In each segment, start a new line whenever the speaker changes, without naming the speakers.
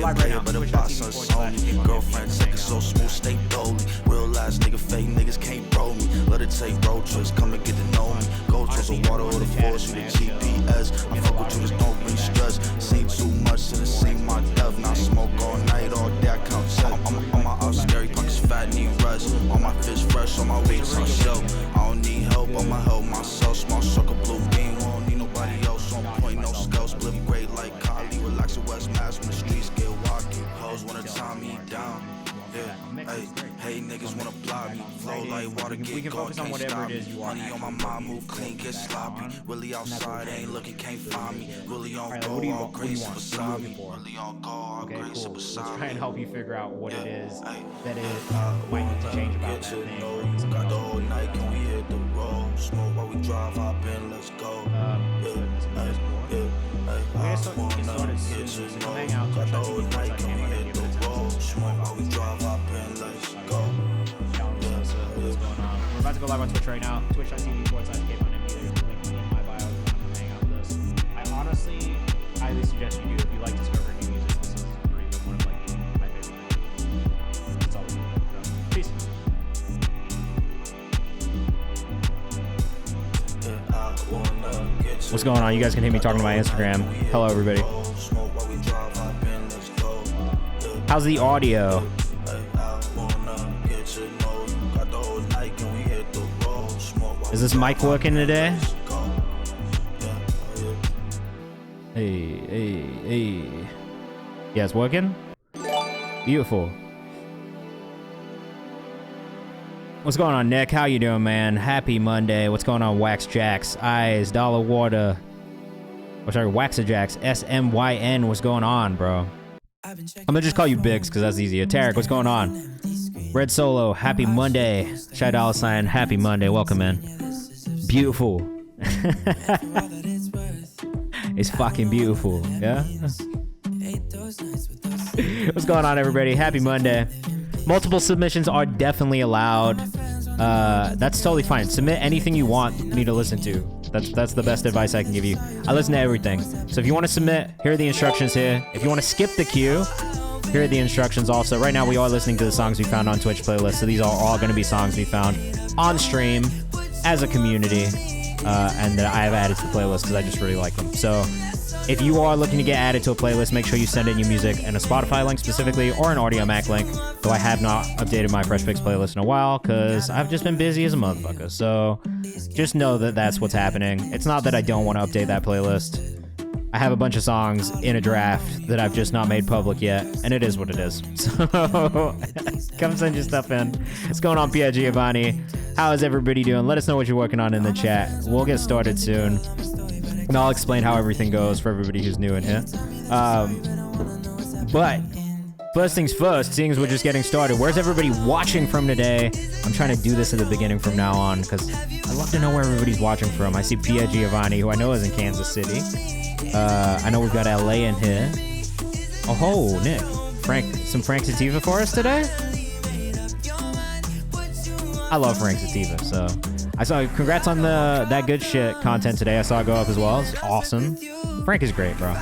live right now. Twitch.tv/KayvanMD.
Girlfriend second so smooth, stay dolly. Real ass nigga, fake niggas can't roll me. Let it take road trips, come and get to know me. Go trips on water or the force, you the GPS. I fuck with you, just don't bring stress. Seen too much to the scene, my death. Now I smoke all night, all day I count checks. On my up, scary pockets fat, need rest. On my fish fresh, on my way to the show. I don't need help, I'ma help myself. Small circle, blue beam, won't need nobody else. On point, no scale, split great like Kylie. Relax with West Mass when the streets get wacky. Hoes wanna tie me down. Yeah, hey, niggas wanna block me. Flow like water, get caught, can't stop me. Money on my mind, move clean, get sloppy. Really outside, ain't looking, can't find me. Really on go, all grace beside me. Really on go, all grace beside me.
Let's try and help you figure out what it is that it might need to change about that thing.
Got the whole night, can we hit the road? Smoke while we drive, hop in, let's go.
We're about to go live on Twitch right now. Twitch.tv/KayvanMD. There's a link in my bio if you want to hang out with us. I honestly highly suggest you do if you like discovering new music. This is pretty good. One of like my favorite. That's all we do. So, peace. What's going on? You guys can hear me talking to my Instagram. Hello, everybody. How's the audio? Is this mic working today? Hey. Yeah, it's working? Beautiful. What's going on, Nick? How you doing, man? Happy Monday. What's going on, Wax Jacks, Eyes, Dollar Water? Oh, sorry, Waxajax, SMYN. What's going on, bro? I'm gonna just call you Biggs because that's easier. Tarek, what's going on? Red Solo, happy Monday. Shy Dollar Sign, happy Monday. Welcome in. Beautiful. It's fucking beautiful, yeah? What's going on, everybody? Happy Monday. Multiple submissions are definitely allowed. That's totally fine. Submit anything you want me to listen to. That's the best advice I can give you. I listen to everything. So if you want to submit, here are the instructions here. If you want to skip the queue, here are the instructions also. Right now, we are listening to the songs we found on Twitch playlist. So these are all going to be songs we found on stream as a community. And that I have added to the playlist because I just really like them. So if you are looking to get added to a playlist, make sure you send in your music and a Spotify link specifically or an Audio Mac link. Though I have not updated my Fresh Fix playlist in a while because I've just been busy as a motherfucker. So just know that that's what's happening. It's not that I don't want to update that playlist. I have a bunch of songs in a draft that I've just not made public yet, and it is what it is. So come send your stuff in. What's going on, Pierre Giovanni? How is everybody doing? Let us know what you're working on in the chat. We'll get started soon. And I'll explain how everything goes for everybody who's new in here. But first things first, seeing as we're just getting started, where's everybody watching from today? I'm trying to do this at the beginning from now on because I love to know where everybody's watching from. I see Pierre Giovanni, who I know is in Kansas City. I know we've got LA in here. Oh, Nick. Some Frank Sativa for us today? I love Frank Sativa, so I saw congrats on that good shit content today. I saw it go up as well. It's awesome. Frank is great, bro.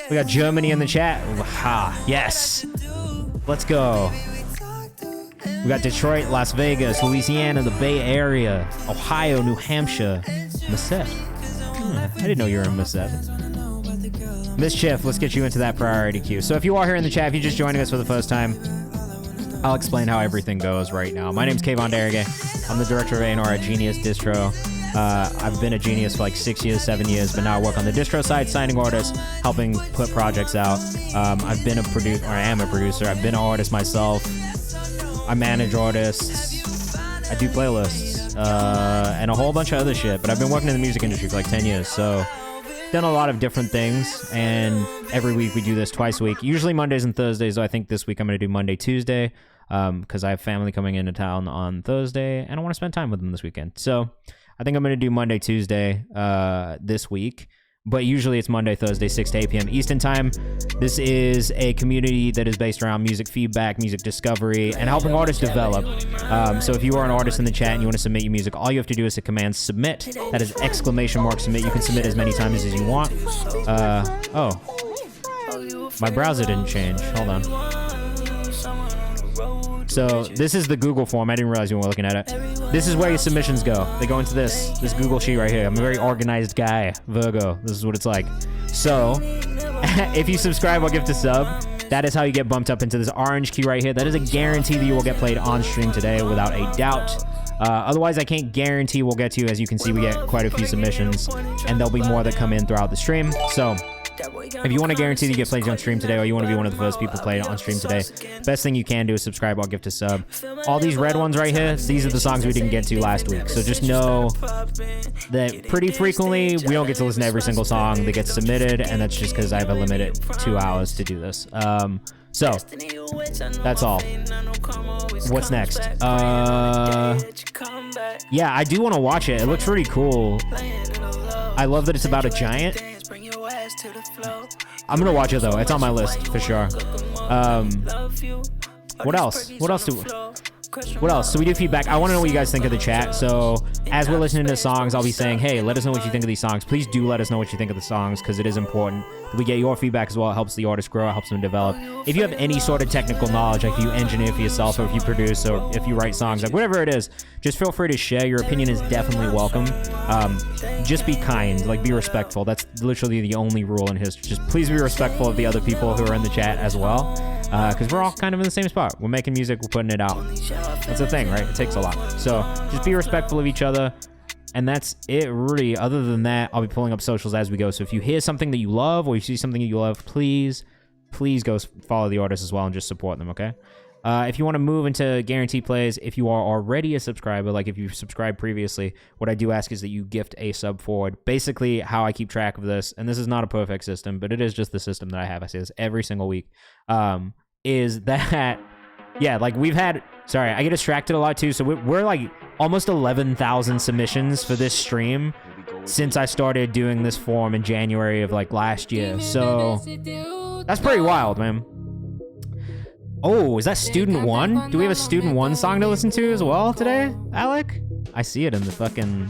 We got Germany in the chat. Ha, yes. Let's go. We got Detroit, Las Vegas, Louisiana, the Bay Area, Ohio, New Hampshire, Merced. I didn't know you were in Merced. Mischief, let's get you into that priority queue. So if you are here in the chat, if you're just joining us for the first time, I'll explain how everything goes right now. My name's KayvanMD. I'm the director of A&R at Genius Distro. I've been at Genius for like 6 years, 7 years, but now I work on the distro side, signing artists, helping put projects out. I've been a producer, or I am a producer. I've been an artist myself. I manage artists. I do playlists, and a whole bunch of other shit. But I've been working in the music industry for like 10 years, so done a lot of different things. And every week we do this twice a week, usually Mondays and Thursdays. So I think this week I'm going to do Monday, Tuesday, because I have family coming into town on Thursday, and I want to spend time with them this weekend. So I think I'm going to do Monday, Tuesday this week. But usually it's Monday, Thursday, 6 to 8 p.m. Eastern time. This is a community that is based around music feedback, music discovery, and helping artists develop. So if you are an artist in the chat and you want to submit your music, all you have to do is hit command submit. That is exclamation mark submit. You can submit as many times as you want. My browser didn't change. Hold on. So this is the Google form. I didn't realize you were looking at it. This is where your submissions go. They go into this Google sheet right here. I'm a very organized guy, Virgo. This is what it's like. So if you subscribe or gift a sub, that is how you get bumped up into this orange key right here. That is a guarantee that you will get played on stream today without a doubt. Otherwise, I can't guarantee we'll get to you. As you can see, we get quite a few submissions, and there'll be more that come in throughout the stream. So if you want to guarantee that you get played on stream today, or you want to be one of the first people played on stream today, best thing you can do is subscribe or gift a sub. All these red ones right here, these are the songs we didn't get to last week. So just know that pretty frequently we don't get to listen to every single song that gets submitted, and that's just because I have a limited 2 hours to do this. So that's all. What's next? Yeah, I do want to watch it. It looks really cool. I love that it's about a giant. I'm gonna watch it though. It's on my list for sure. What else? What else? So we do feedback. I want to know what you guys think of the chat. So as we're listening to songs, I'll be saying, hey, let us know what you think of these songs. Please do let us know what you think of the songs, because it is important that we get your feedback as well. It helps the artist grow. It helps them develop. If you have any sort of technical knowledge, like if you engineer for yourself, or if you produce, or if you write songs, like whatever it is, just feel free to share. Your opinion is definitely welcome. Just be kind, like be respectful. That's literally the only rule in history. Just please be respectful of the other people who are in the chat as well. Because we're all kind of in the same spot. We're making music, we're putting it out. That's the thing, right? It takes a lot. So just be respectful of each other. And that's it, really. Other than that, I'll be pulling up socials as we go. So if you hear something that you love, or you see something that you love, please go follow the artists as well and just support them, okay? If you want to move into guaranteed plays, if you are already a subscriber, like if you've subscribed previously, what I do ask is that you gift a sub forward. Basically, how I keep track of this, and this is not a perfect system, but it is just the system that I have. I say this every single week, is that, yeah, like we've had, sorry, I get distracted a lot too, so we're like almost 11,000 submissions for this stream since I started doing this form in January of like last year, so that's pretty wild, man. Oh, is that Student 1? Do we have a Student 1 song to listen to as well today, Alec? I see it in the fucking...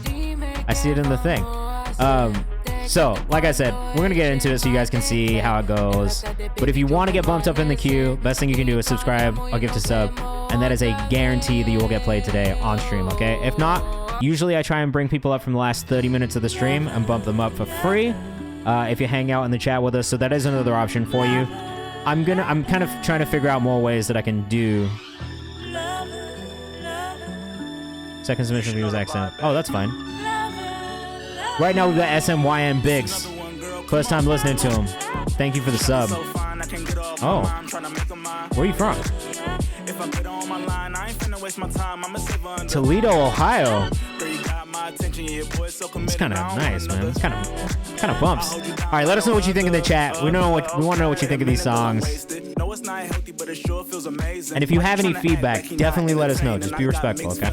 I see it in the thing. So, like I said, we're going to get into it so you guys can see how it goes. But if you want to get bumped up in the queue, best thing you can do is subscribe or gift a sub. And that is a guarantee that you will get played today on stream, okay? If not, usually I try and bring people up from the last 30 minutes of the stream and bump them up for free if you hang out in the chat with us. So that is another option for you. I'm kind of trying to figure out more ways that I can do. Second submission for his accent. Oh, that's fine. Right now we've got SMYN Biggs. First time listening to him. Thank you for the sub. Oh. Where are you from? Toledo, Ohio. It's kind of nice, man. It's kind of bumps. All right, let us know what you think in the chat. We want to know what you think of these songs. And if you have any feedback, definitely let us know. Just be respectful, okay?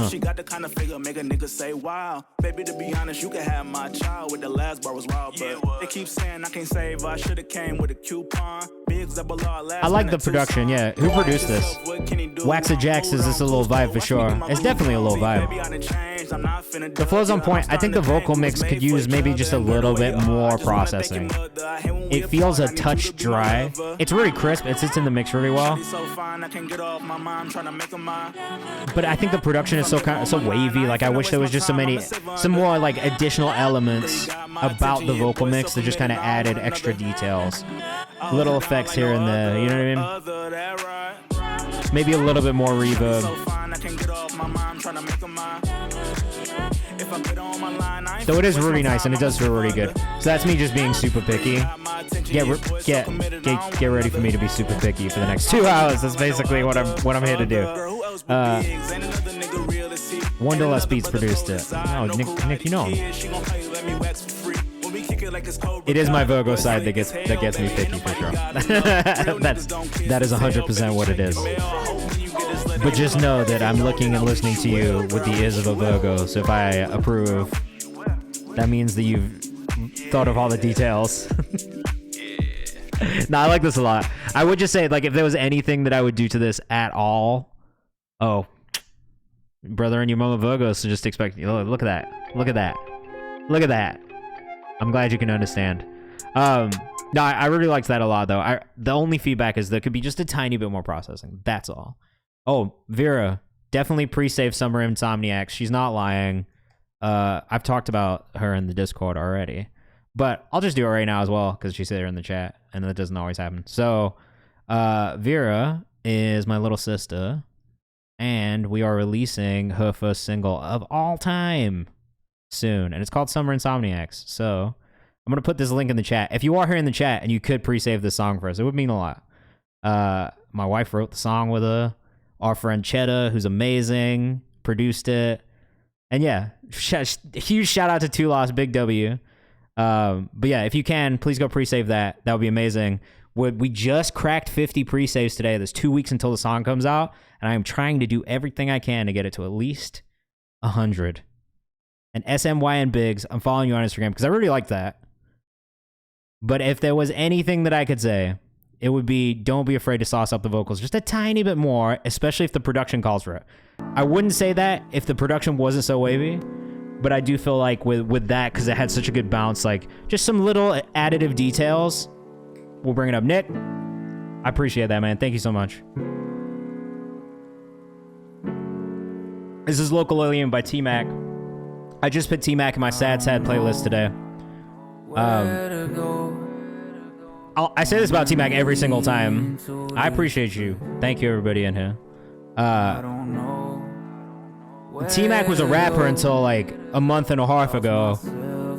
She got the kind of figure make a nigga say wow. Baby, to be honest, you can have my child. With the last bar was wild, but they keep saying I can't save. I should have came with a coupon. I like the production, yeah. Who produced this? Waxa Jax is this a little vibe for sure. It's definitely a little vibe. The flow's on point. I think the vocal mix could use maybe just a little bit more processing. It feels a touch dry. It's really crisp. It sits in the mix really well. But I think the production is so wavy. Like I wish there was just some more like additional elements about the vocal mix that just kind of added extra details. Little effects here and there, you know what I mean? Maybe a little bit more reverb. Though it is really nice and it does feel really good. So that's me just being super picky. Get ready for me to be super picky for the next 2 hours. That's basically what I'm here to do. Wonderless Beats produced it. Oh, Nick, you know him. It is my Virgo side that gets me picky for sure. that is 100% what it is. But just know that I'm looking and listening to you with the ears of a Virgo. So if I approve, that means that you've thought of all the details. No, I like this a lot. I would just say, like, if there was anything that I would do to this at all, oh, brother and your mama Virgo, so just expect. Oh, look at that. Look at that. Look at that. I'm glad you can understand. No, I really liked that a lot, though. The only feedback is there could be just a tiny bit more processing. That's all. Oh, Vera, definitely pre-save Summer Insomniacs. She's not lying. I've talked about her in the Discord already. But I'll just do it right now as well, because she said her in the chat, and that doesn't always happen. So, Vera is my little sister, and we are releasing her first single of all time soon, and it's called Summer Insomniacs. So, I'm going to put this link in the chat. If you are here in the chat and you could pre-save this song for us, it would mean a lot. My wife wrote the song with her. Our friend Cheddar, who's amazing, produced it. And yeah, huge shout out to Two Lost, Big W. But yeah, if you can, please go pre-save that. That would be amazing. We just cracked 50 pre-saves today. There's 2 weeks until the song comes out, and I am trying to do everything I can to get it to at least 100. And SMYN Biggs, I'm following you on Instagram because I really like that. But if there was anything that I could say, it would be don't be afraid to sauce up the vocals just a tiny bit more, especially if the production calls for it. I wouldn't say that if the production wasn't so wavy, but I do feel like with that, because it had such a good bounce, like just some little additive details. We'll bring it up. Nick, I appreciate that, man. Thank you so much. This is Local Alien by T-Mac. I just put T-Mac in my Sad playlist today. I say this about T-Mac every single time. I appreciate you. Thank you, everybody in here. T-Mac was a rapper until like a month and a half ago,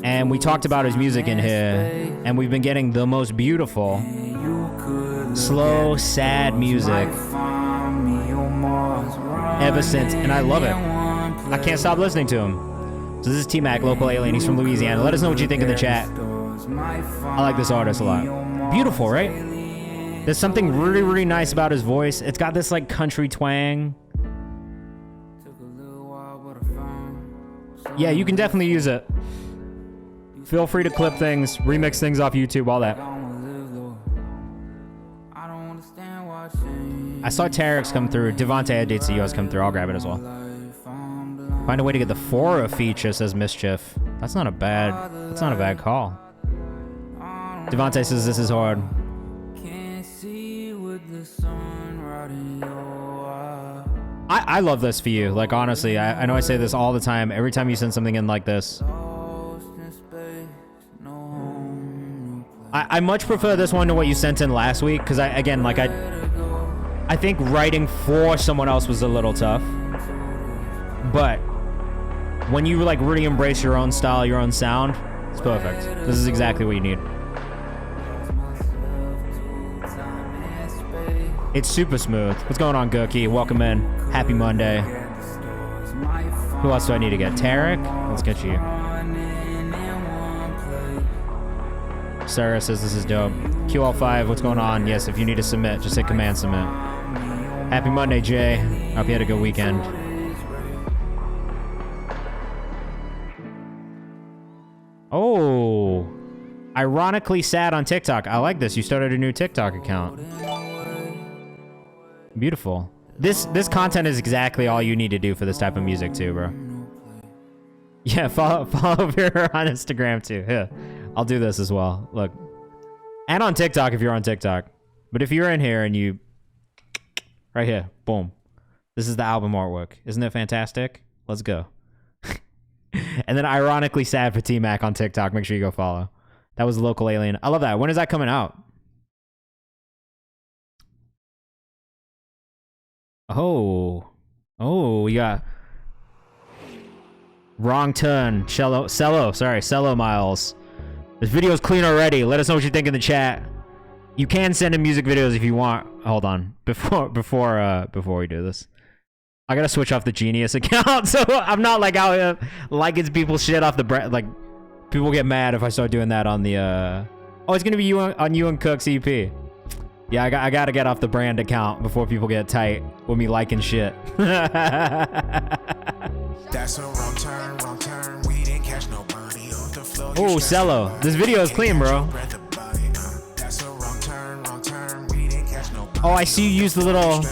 and we talked about his music in here, and we've been getting the most beautiful, slow, sad music ever since, and I love it. I can't stop listening to him. So this is T-Mac, Local Alien. He's from Louisiana. Let us know what you think in the chat. I like this artist a lot. Beautiful, right? There's something really, really nice about his voice. It's got this like country twang. Yeah, you can definitely use it. Feel free to clip things, remix things off YouTube, all that. I saw Tarek's come through. Devontae Dates the US come through. I'll grab it as well. Find a way to get the Fora feature, says Mischief. That's not a bad call. Devontae says this is hard. I love this for you. Like, honestly, I know I say this all the time. Every time you send something in like this. I much prefer this one to what you sent in last week. Because, I think writing for someone else was a little tough. But when you, like, really embrace your own style, your own sound, it's perfect. This is exactly what you need. It's super smooth. What's going on, Gurky? Welcome in. Happy Monday. Who else do I need to get? Tarek? Let's get you. Sarah says this is dope. QL5, what's going on? Yes, if you need to submit, just hit command submit. Happy Monday, Jay. Hope you had a good weekend. Oh. Ironically sad on TikTok. I like this. You started a new TikTok account. Beautiful. This content is exactly all you need to do for this type of music too, bro. Yeah, follow Vera on Instagram too. Yeah, I'll do this as well. Look, and on TikTok if you're on TikTok. But if you're in here and you, right here, boom. This is the album artwork. Isn't it fantastic? Let's go. And then ironically sad for T-Mac on TikTok. Make sure you go follow. That was Local Alien. I love that. When is that coming out? Oh, we got wrong turn. Cello Miles. This video's clean already. Let us know what you think in the chat. You can send in music videos if you want. Hold on, before we do this, I gotta switch off the Genius account, so I'm not like out here liking people's shit off the like. People get mad if I start doing that on the. Oh, it's gonna be you on you and Cook's EP. Yeah, I gotta get off the brand account before people get tight with me liking shit.
That's a wrong turn. We didn't catch nobody off the floor.
Oh, Cello. This video is clean, bro.
That's a wrong turn. We didn't catch nobody.
Oh, I see you use the little.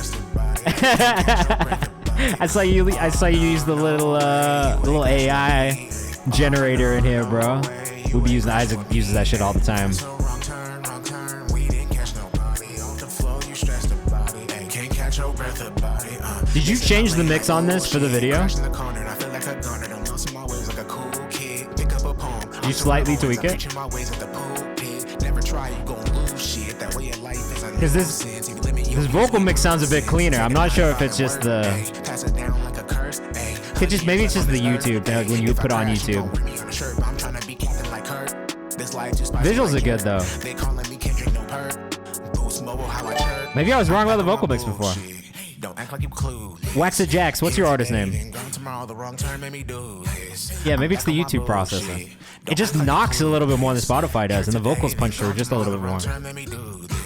I saw you use the little AI generator in here, bro. We'll be using Isaac uses that shit all the time.
So wrong turn, we didn't catch nobody. Off the floor, you stressed the body. Ay, can't catch your breath about it.
Did you change the mix on this for the video?
Crashed in the corner, I feel like a gunner. Don't bounce in my ways like a cool kid. Pick up a poem.
Did you slightly tweak it?
Preaching my ways at the pulpit. Never try, you gon' lose shit. That way of life is a
Because this vocal mix sounds a bit cleaner. I'm not sure if it's just the.
pass it down like a curse.
It just maybe it's just the YouTube like when you put on YouTube. Visuals are good though. Maybe I was wrong about the vocal mix before. Wax it Jax, what's your artist name? Yeah, maybe it's the YouTube processor. It just knocks a little bit more than Spotify does, and the vocals punch through just a little bit more.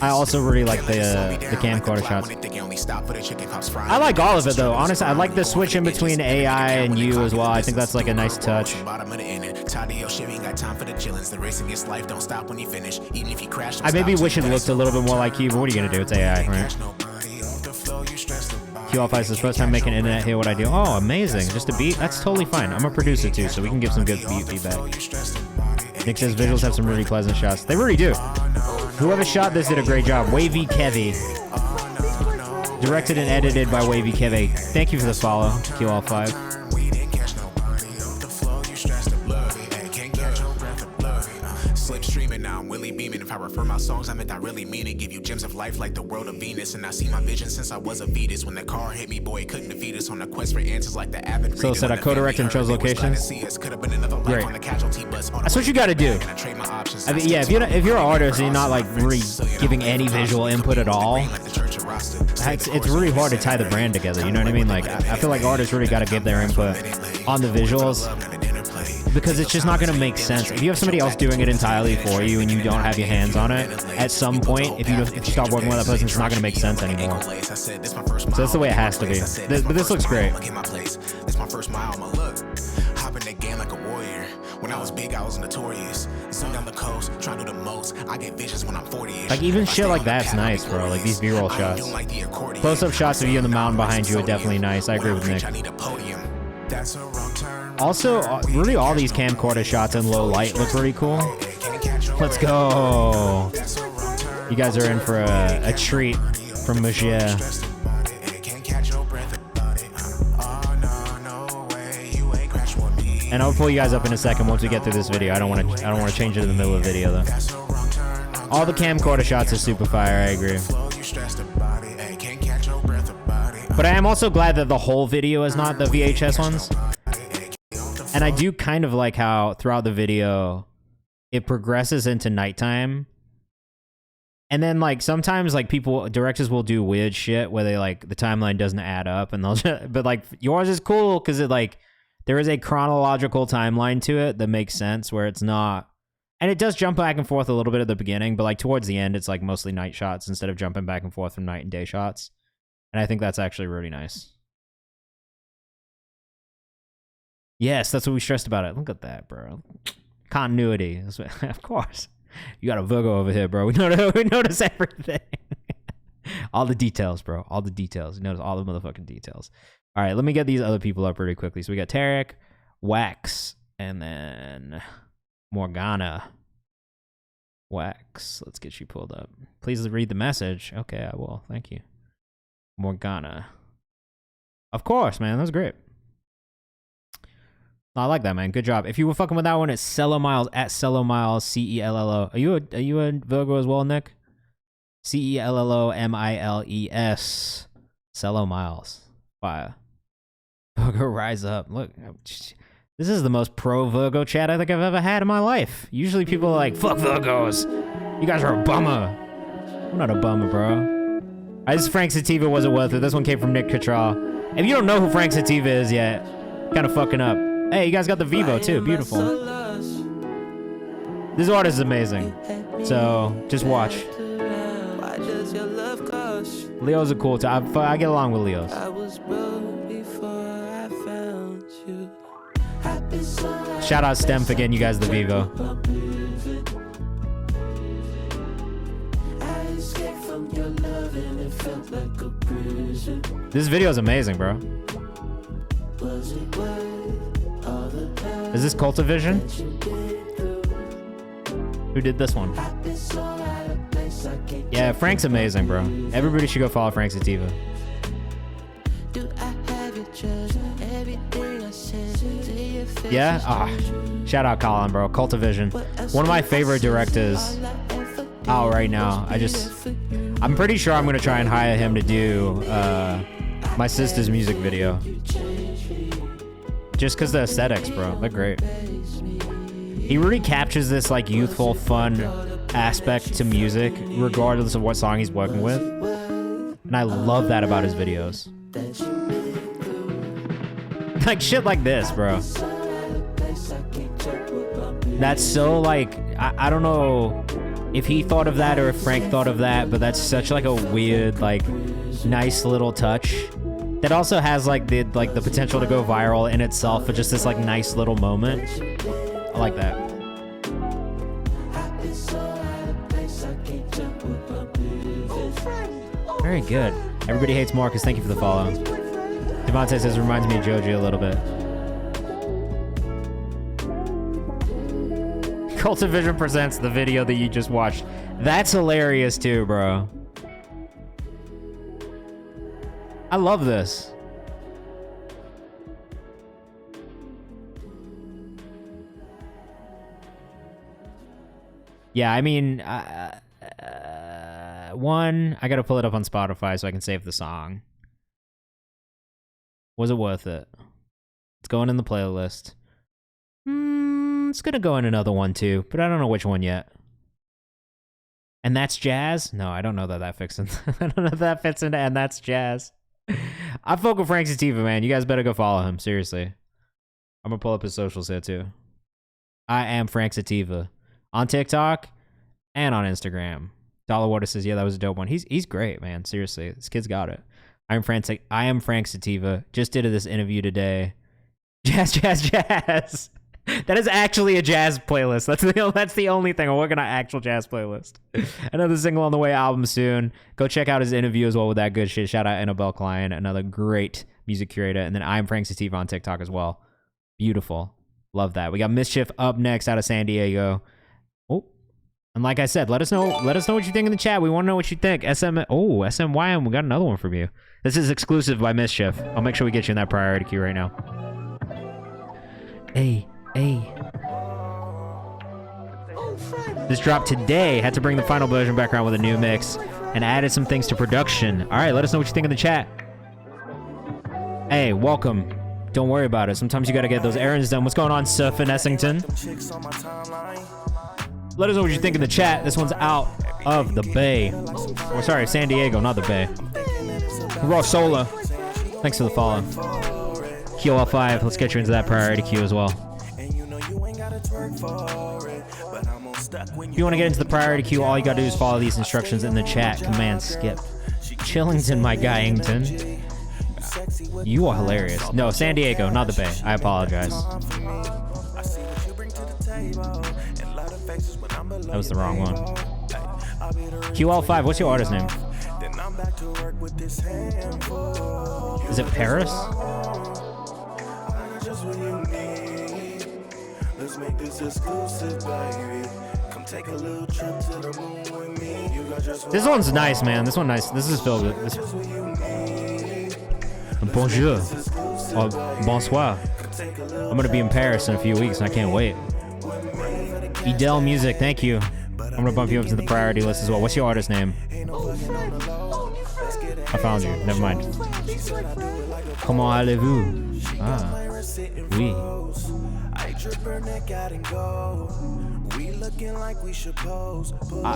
I also really like the camcorder shots. I like all of it though. Honestly, I like the switch in between AI and you as well. I think that's like a nice touch. I maybe wish it looked a little bit more like you, but what are you gonna do? It's AI, right? QL5 says, first time making internet, hear what I do. Oh, amazing. Just a beat? That's totally fine. I'm a producer too, so we can give some good beat feedback. Nick says visuals have some really pleasant shots. They really do. Whoever shot this did a great job. Wavy Kevy. Directed and edited by Wavy Kevy. Thank you for the follow, QL5.
Slipstreaming now, I'm Willie beaming. If I refer my songs, I meant I really mean it. Give you gems of life like the world of Venus. And I see my vision since I was a fetus. When the car hit me, boy, it couldn't defeat us. On a quest for answers like the avid.
So said I co-direct and chose locations. Great. That's what you gotta do. I mean, yeah, if you're an artist and you're not like really giving any visual input at all, it's really hard to tie the brand together. You know what I mean? Like I feel like artists really gotta give their input on the visuals. Because it's just not going to make sense. If you have somebody else doing it entirely for you and you don't have your hands on it, at some point, if you start working with that person, it's not going to make sense anymore. So that's the way it has to be. But this looks great.
This my first mile, my look. Hop in the game like a warrior. When I was big, I was notorious. Zoom down the coast, try to do the most. I get visions when I'm 40.
Like even shit like that's nice, bro. Like these B-roll shots. Close-up shots of you in the mountain behind you are definitely nice. I agree with Nick. Also, really all these camcorder shots in low light look pretty cool. Let's go. You guys are in for a treat from Monsieur. And I'll pull you guys up in a second once we get through this video. I don't want to change it in the middle of the video though. All the camcorder shots are super fire, I agree. But I am also glad that the whole video is not the VHS ones. And I do kind of like how throughout the video, it progresses into nighttime. And then like sometimes like directors will do weird shit where they like, the timeline doesn't add up and they'll just, but like yours is cool because it like, there is a chronological timeline to it that makes sense where it's not, and it does jump back and forth a little bit at the beginning, but like towards the end, it's like mostly night shots instead of jumping back and forth from night and day shots. And I think that's actually really nice. Yes, that's what we stressed about it. Look at that, bro. Continuity. Of course. You got a Virgo over here, bro. We notice everything. All the details, bro. All the details. You notice all the motherfucking details. All right, let me get these other people up really quickly. So we got Tarek, Wax, and then Morgana. Wax. Let's get you pulled up. Please read the message. Okay, I will. Thank you. Morgana. Of course, man. That was great. I like that, man. Good job. If you were fucking with that one, it's Cello Miles at Cello Miles CELLO. Are you a Virgo as well, Nick? CELLOMILES. Cello Miles. Fire. Virgo rise up. Look, this is the most pro Virgo chat I think I've ever had in my life. Usually people are like, fuck Virgos. You guys are a bummer. I'm not a bummer, bro. This is Frank Sativa. Was it worth it? This one came from Nick Cattrall. If you don't know who Frank Sativa is yet, kind of fucking up. Hey, you guys got the Vivo too. Beautiful. This artist is amazing. So just watch. Leos are cool too. I get along with Leos. Shout out Stem for getting you guys the Vivo. This video is amazing, bro. Is this Cultivision? Who did this one? Yeah, Frank's amazing, bro. Everybody should go follow Frank Sativa. Yeah? Shout out Colin, bro. Cultivision. One of my favorite directors out right now. I'm pretty sure I'm going to try and hire him to do my sister's music video. Just because the aesthetics, bro. They're great. He really captures this like youthful, fun aspect to music, regardless of what song he's working with. And I love that about his videos. Like shit like this, bro. That's so like, I don't know if he thought of that or if Frank thought of that, but that's such like a weird, like nice little touch that also has like the potential to go viral in itself, but just this like nice little moment. I like that. Very good. Everybody hates Marcus. Thank you for the follow. Devontae says reminds me of Joji a little bit. Cultivision presents the video that you just watched. That's hilarious too, bro. I love this. Yeah, I mean, one, I gotta pull it up on Spotify so I can save the song. Was it worth it? It's going in the playlist. It's gonna go in another one too, but I don't know which one yet. And That's Jazz? No, I don't know that fits in. I don't know if that fits into And That's Jazz. I fuck with Frank Sativa, man. You guys better go follow him, seriously. I'm gonna pull up his socials here too. I am Frank Sativa on TikTok and on Instagram. Dollar Water says, yeah, that was a dope one. He's great, man. Seriously, this kid's got it. I am Frank Sativa. Just did this interview today. Jazz, jazz, jazz. That is actually a jazz playlist. That's the only thing. I'm working on actual jazz playlist. Another single on the way, album soon. Go check out his interview as well with that good shit. Shout out Annabelle Klein, another great music curator. And then I'm Frank Sativa on TikTok as well. Beautiful. Love that. We got Mischief up next out of San Diego. Oh, and like I said, let us know what you think in the chat. We want to know what you think. SMYM, we got another one from you. This is exclusive by Mischief. I'll make sure we get you in that priority queue right now. Hey. This dropped today. Had to bring the final version back around with a new mix and added some things to production. All right, let us know what you think in the chat. Hey, welcome. Don't worry about it. Sometimes you gotta get those errands done. What's going on, Surfin' Essington? Let us know what you think in the chat. This one's out of the Bay. Or sorry, San Diego, not the Bay. Raw Sola. Thanks for the follow. QL5, let's get you into that priority queue as well. If you want to get into the priority queue, all you gotta do is follow these instructions in the chat. Command skip. Chillington, my guyington. You are hilarious. No, San Diego, not the Bay. I apologize. That was the wrong one. QL5, what's your artist name? Is it Paris? Let's make this exclusive, baby. Come take a little trip to the moon with me. This one's nice, man. This one's nice. This is filled with this. Bonjour. Or bonsoir. I'm gonna be in Paris in a few weeks and I can't wait. Edel Music, thank you. I'm gonna bump you up to the priority list as well. What's your artist name? I found you. Never mind. Comment allez-vous? Ah, oui.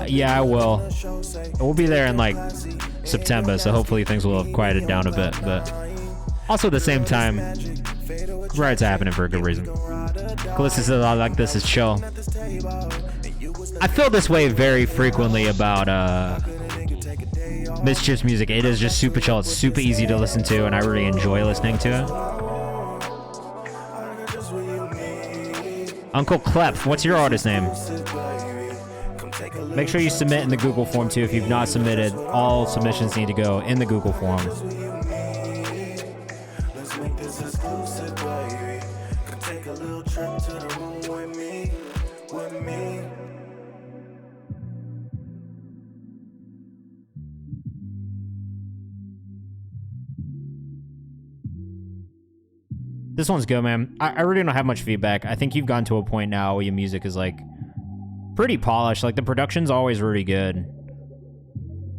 Yeah, I will. We'll be there in like September, so hopefully things will have quieted down a bit. But also at the same time, rides are happening for a good reason. Calista says I like this is chill. I feel this way very frequently about Mischief's music. It is just super chill. It's super easy to listen to, and I really enjoy listening to it. Uncle Clef, what's your artist name? Make sure you submit in the Google form too. If you've not submitted, all submissions need to go in the Google form. This one's good, man. I really don't have much feedback. I think you've gotten to a point now where your music is like pretty polished. Like the production's always really good.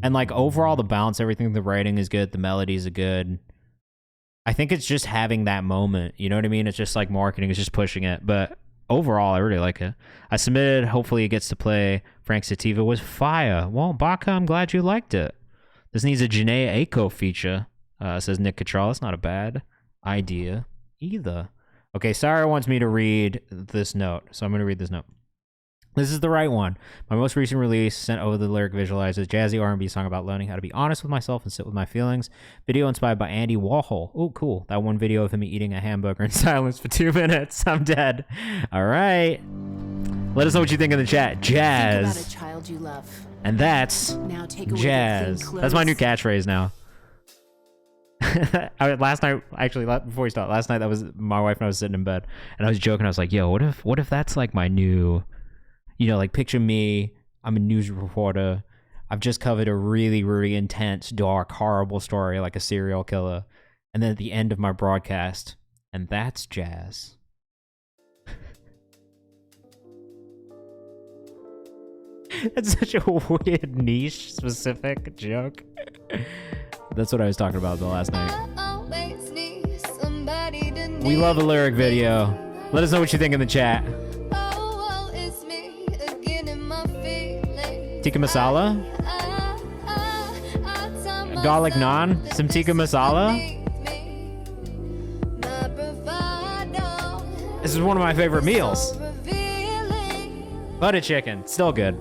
And like overall the bounce, everything, the writing is good, the melodies are good. I think it's just having that moment, you know what I mean? It's just like marketing, it's just pushing it. But overall, I really like it. I submitted, hopefully it gets to play. Frank Sativa was fire. Well, Baka, I'm glad you liked it. This needs a Janae Aiko feature, says Nick Cattrall. That's not a bad idea either. Okay, Sarah wants me to read this note, so I'm going to read this note. This is the right one. My most recent release sent over the lyric visualizes jazzy R&B song about learning how to be honest with myself and sit with my feelings. Video inspired by Andy Warhol. Oh, cool. That one video of him eating a hamburger in silence for 2 minutes. I'm dead. All right. Let us know what you think in the chat. Jazz.
Think about a child you love.
And that's
Now take away
jazz.
the clean
That's my new
clothes.
catchphrase now. Last night, actually, before we start, last night that was my wife and I was sitting in bed, and I was joking. I was like, "Yo, what if that's like my new, you know, like picture me. I'm a news reporter. I've just covered a really, really intense, dark, horrible story, like a serial killer, and then at the end of my broadcast, and that's jazz." That's such a weird, niche, specific joke. That's what I was talking about the last night. We love a lyric video. Let us know what you think in the chat. Tikka masala? Garlic naan? Some tikka masala? This is one of my favorite meals. Butter chicken, still good.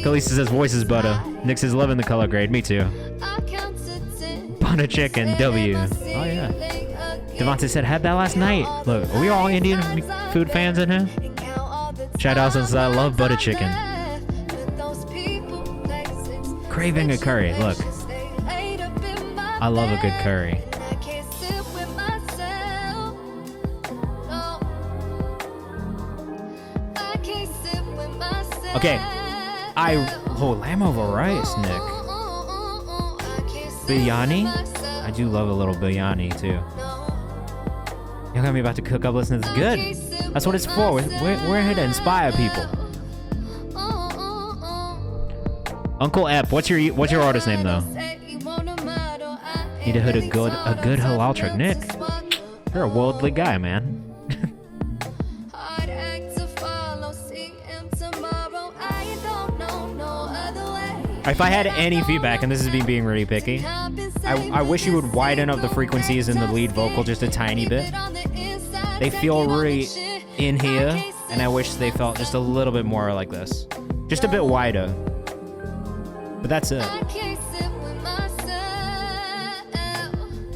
Khaleesi says voice is butter. Nick says loving the color grade. Me too. Butter chicken, W. Oh yeah. Devontae said had that last night. Look, are we all Indian food fans in here? Shout out since I love butter chicken. Craving a curry. Look, I love a good curry. Okay. Lamb over rice, Nick. Biryani? I do love a little biryani, too. You got me about to cook up listening to this. Good. That's what it's for. We're here to inspire people. Uncle Epp, what's your artist name, though? Need to hit a good halal trick. Nick, you're a worldly guy, man. If I had any feedback, and this is me being really picky, I wish you would widen up the frequencies in the lead vocal just a tiny bit. They feel really in here, and I wish they felt just a little bit more like this. Just a bit wider. But that's it.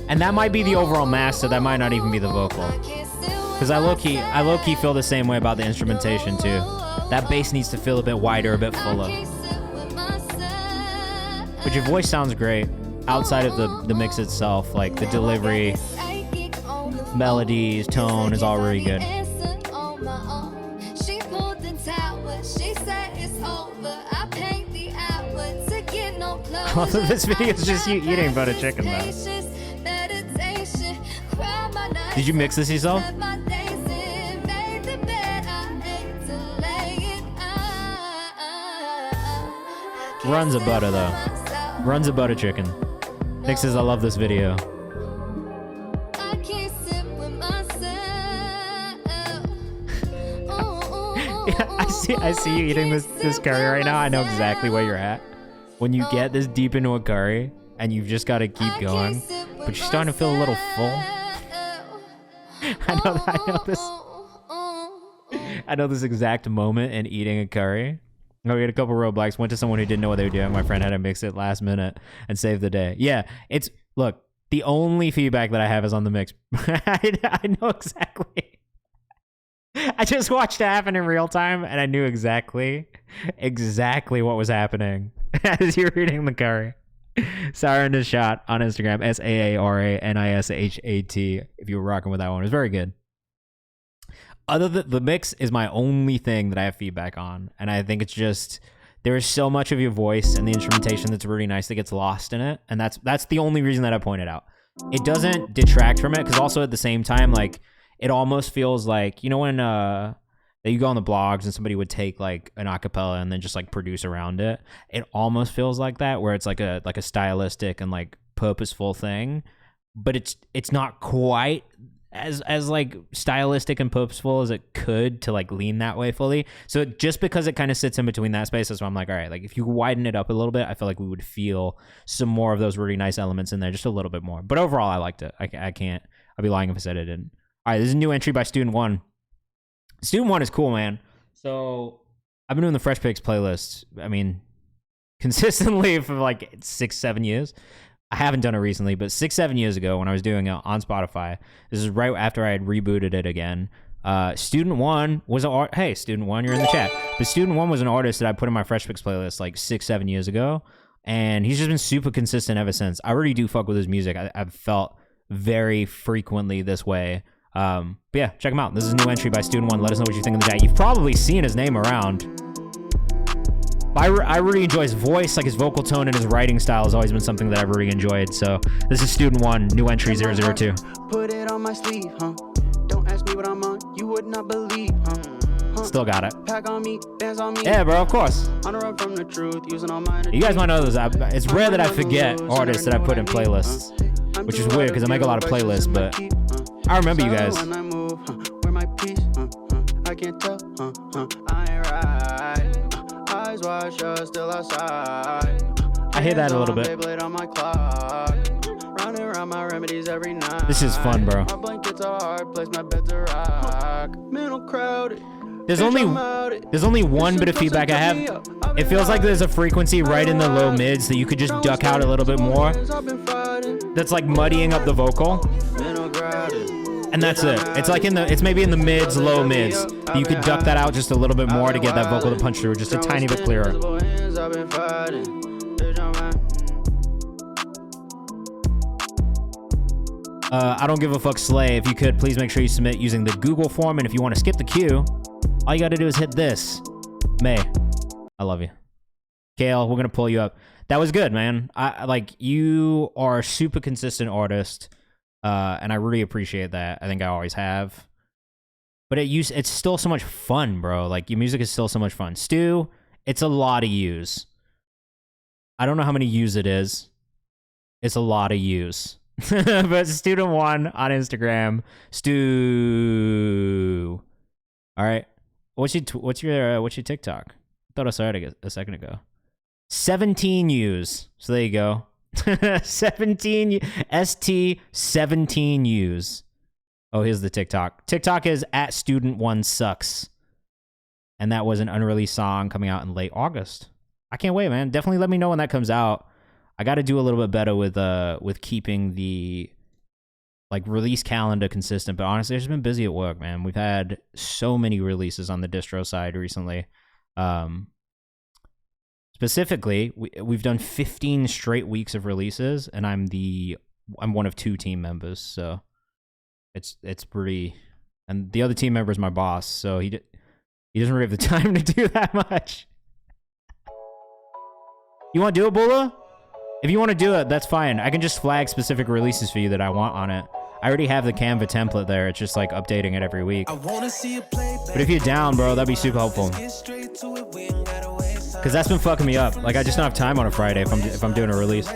And that might be the overall master, that might not even be the vocal. Because I low-key feel the same way about the instrumentation too. That bass needs to feel a bit wider, a bit fuller. But your voice sounds great outside of the mix itself. Like the delivery, melodies, tone is all really good. Also, this video is just you eating butter chicken though. Did you mix this yourself? Runs of butter though. Runs of butter chicken. Nick says I love this video. Yeah, I see you eating this curry right now. I know exactly where you're at. When you get this deep into a curry and you've just got to keep going, but you're starting to feel a little full. I know this exact moment in eating a curry. We had a couple roadblocks. Went to someone who didn't know what they were doing. My friend had to mix it last minute and save the day. Yeah, look, the only feedback that I have is on the mix. I know exactly. I just watched it happen in real time, and I knew exactly what was happening as you're eating the curry. Sarah Nishat on Instagram, SAARANISHAT. If you were rocking with that one, it was very good. Other than the mix is my only thing that I have feedback on, and I think it's just there is so much of your voice and the instrumentation that's really nice that gets lost in it, and that's the only reason that I pointed out. it doesn't detract from it, because also at the same time, like, it almost feels like, you know, when you go on the blogs and somebody would take like an acapella and then just like produce around it. It almost feels like that, where it's like a stylistic and like purposeful thing, but it's not quite as like stylistic and purposeful as it could to like lean that way fully. So just because it kind of sits in between that space, that's why I'm like, all right, like if you widen it up a little bit, I feel like we would feel some more of those really nice elements in there, just a little bit more. But overall, I liked it. I'd be lying if I said it didn't. All right, this is a new entry by Student One. Student One is cool, man. So I've been doing the Fresh Picks playlist, I mean, consistently for like 6-7 years. I haven't done it recently, but 6-7 years ago when I was doing it on Spotify, this is right after I had rebooted it again. Student One was hey, Student One, you're in the chat. But Student One was an artist that I put in my Fresh Picks playlist like 6-7 years ago, and he's just been super consistent ever since. I really do fuck with his music. I've felt very frequently this way. But yeah, check him out. This is a new entry by Student One. Let us know what you think in the chat. You've probably seen his name around. I really enjoy his voice, like his vocal tone and his writing style has always been something that I've really enjoyed. So this is Student One, new entry 002.
Put it on my sleeve, huh? Don't ask me what I'm on, you would not believe, huh?
Still got it.
Pack on me, dance on me.
Yeah, bro, of course.
On the run from the truth, using all mine.
You guys might know this. It's rare that I forget artists that I put in playlists, which is weird because I make a lot of playlists, but I remember you guys.
When I move, where my peace, I can't tell, I ain't right. Eyes wide shut, still outside.
I hear that a little bit.
On my clock. Running around my remedies every night.
This is fun, bro.
My blankets are hard, place my bed to rock. Mental crowded.
There's only one bit of feedback I have. It feels like there's a frequency right in the low mids that you could just duck out a little bit more. That's like muddying up the vocal. And that's it. It's like it's maybe in the mids, low mids. You could duck that out just a little bit more to get that vocal to punch through just a tiny bit clearer. I don't give a fuck, Slay. If you could, please make sure you submit using the Google form. And if you want to skip the queue, all you got to do is hit this. May, I love you. Kale, we're going to pull you up. That was good, man. You are a super consistent artist. And I really appreciate that. I think I always have. But it's still so much fun, bro. Like, your music is still so much fun. Stu, it's a lot of U's. I don't know how many U's it is. It's a lot of U's. But Student One on Instagram. Stu. All right. What's your TikTok? I thought I saw it a second ago. 17 U's. So there you go. 17 ST17 U's. Oh, here's the TikTok. TikTok is at Student One Sucks. And that was an unreleased song coming out in late August. I can't wait, man. Definitely let me know when that comes out. I got to do a little bit better with keeping the release calendar consistent, but honestly, I've just been busy at work, man. We've had so many releases on the distro side recently. Specifically, we've done 15 straight weeks of releases, and I'm one of 2 team members, so it's pretty. And the other team member is my boss, so he doesn't really have the time to do that much. You want to do it, Bula? If you want to do it, that's fine. I can just flag specific releases for you that I want on it. I already have the Canva template there. It's just like updating it every week. But if you're down, bro, that'd be super helpful. Because that's been fucking me up. Like, I just don't have time on a Friday if I'm doing a release.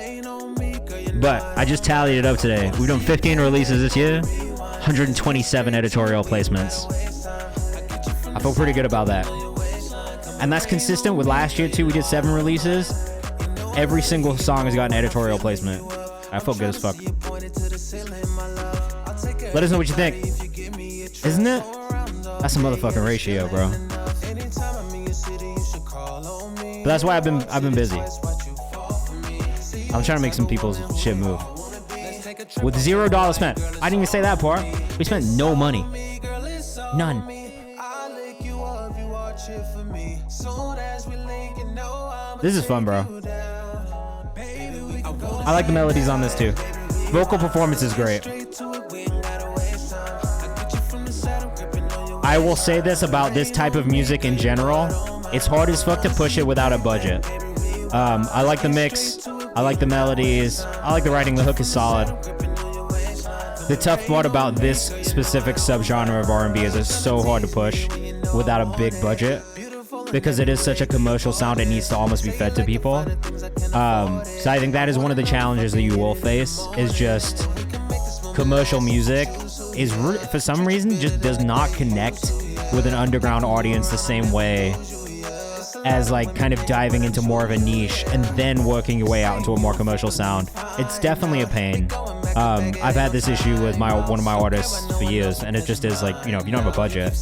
But I just tallied it up today. We've done 15 releases this year, 127 editorial placements. I feel pretty good about that. And that's consistent with last year, too. We did 7 releases. Every single song has got an editorial placement. I feel good as fuck. Let us know what you think. Isn't it? That's a motherfucking ratio, bro. But that's why I've been busy. I'm trying to make some people's shit move. With $0 spent. I didn't even say that part. We spent no money. None. This is fun, bro. I like the melodies on this too. Vocal performance is great. I will say this about this type of music in general. It's hard as fuck to push it without a budget. I like the mix. I like the melodies. I like the writing. The hook is solid. The tough part about this specific subgenre of R&B is it's so hard to push without a big budget because it is such a commercial sound. It needs to almost be fed to people. So I think that is one of the challenges that you will face is just commercial music is for some reason just does not connect with an underground audience the same way as like kind of diving into more of a niche and then working your way out into a more commercial sound. It's definitely a pain. I've had this issue with one of my artists for years, and it just is like, you know, if you don't have a budget,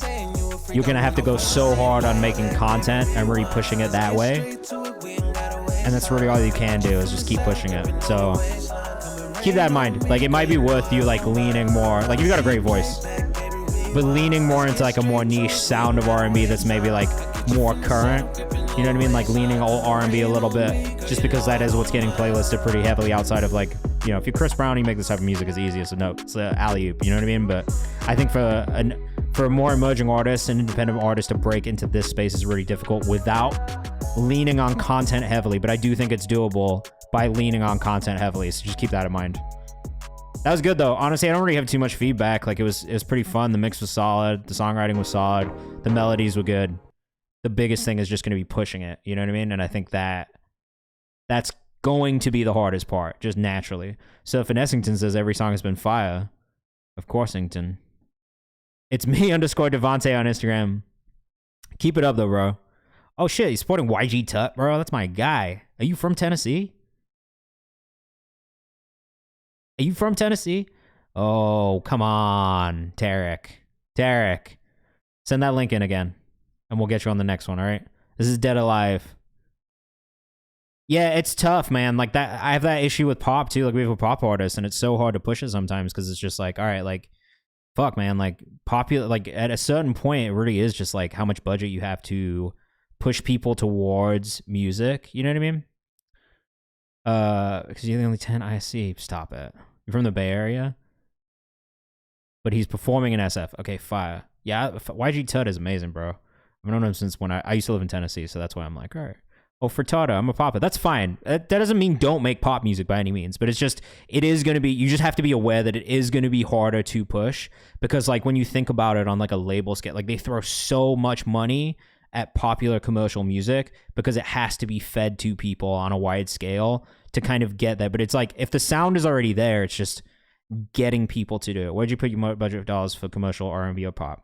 you're gonna have to go so hard on making content and really pushing it that way. And that's really all you can do is just keep pushing it. So keep that in mind. Like, it might be worth you like leaning more, like you've got a great voice, but leaning more into like a more niche sound of R&B that's maybe like more current. You know what I mean? Like leaning old R&B a little bit, just because that is what's getting playlisted pretty heavily outside of like, you know, if you're Chris Brown, you make this type of music as easy as a note. It's an alley-oop, you know what I mean? But I think for more emerging artists and independent artists to break into this space is really difficult without leaning on content heavily. But I do think it's doable by leaning on content heavily. So just keep that in mind. That was good though. Honestly, I don't really have too much feedback. Like it was pretty fun. The mix was solid. The songwriting was solid. The melodies were good. The biggest thing is just going to be pushing it. You know what I mean? And I think that's going to be the hardest part, just naturally. So Finessington says every song has been fire. Of coursington. It's me _Devontae on Instagram. Keep it up though, bro. Oh shit, he's supporting YG Tut, bro. That's my guy. Are you from Tennessee? Are you from Tennessee? Oh, come on, Tarek. Send that link in again, and we'll get you on the next one, all right? This is Dead Alive. Yeah, it's tough, man. Like that, I have that issue with pop too. Like we have a pop artist, and it's so hard to push it sometimes because it's just like, all right, like, fuck, man. Like popular, like at a certain point, it really is just like how much budget you have to push people towards music. You know what I mean? Because you're the only 10 ISC. Stop it. You're from the Bay Area, but he's performing in SF. Okay, fire. Yeah, YG Tut is amazing, bro. I've known him since when I used to live in Tennessee, so that's why I'm like, all right. Oh, frittata, I'm a popper. That's fine. That doesn't mean don't make pop music by any means, but it's just, it is going to be, you just have to be aware that it is going to be harder to push because like when you think about it on like a label scale, like they throw so much money at popular commercial music because it has to be fed to people on a wide scale to kind of get that. But it's like, if the sound is already there, it's just getting people to do it. Where'd you put your budget of dollars for commercial R&B or pop?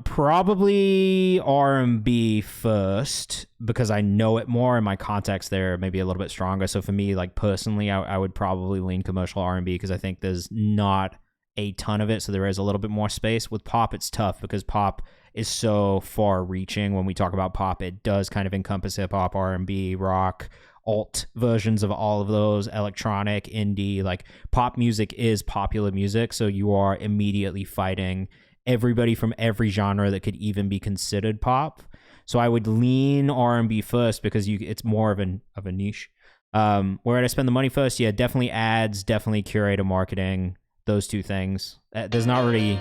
Probably R&B first because I know it more and my context there may be a little bit stronger. So for me, like personally, I would probably lean commercial R&B because I think there's not a ton of it. So there is a little bit more space. With pop, it's tough because pop is so far reaching. When we talk about pop, it does kind of encompass hip hop, R&B, rock, alt versions of all of those, electronic, indie. Like pop music is popular music. So you are immediately fighting everybody from every genre that could even be considered pop. So I would lean R&B first because it's more of a niche. Where would I spend the money first? Yeah, definitely ads, definitely curator marketing, those two things. There's not really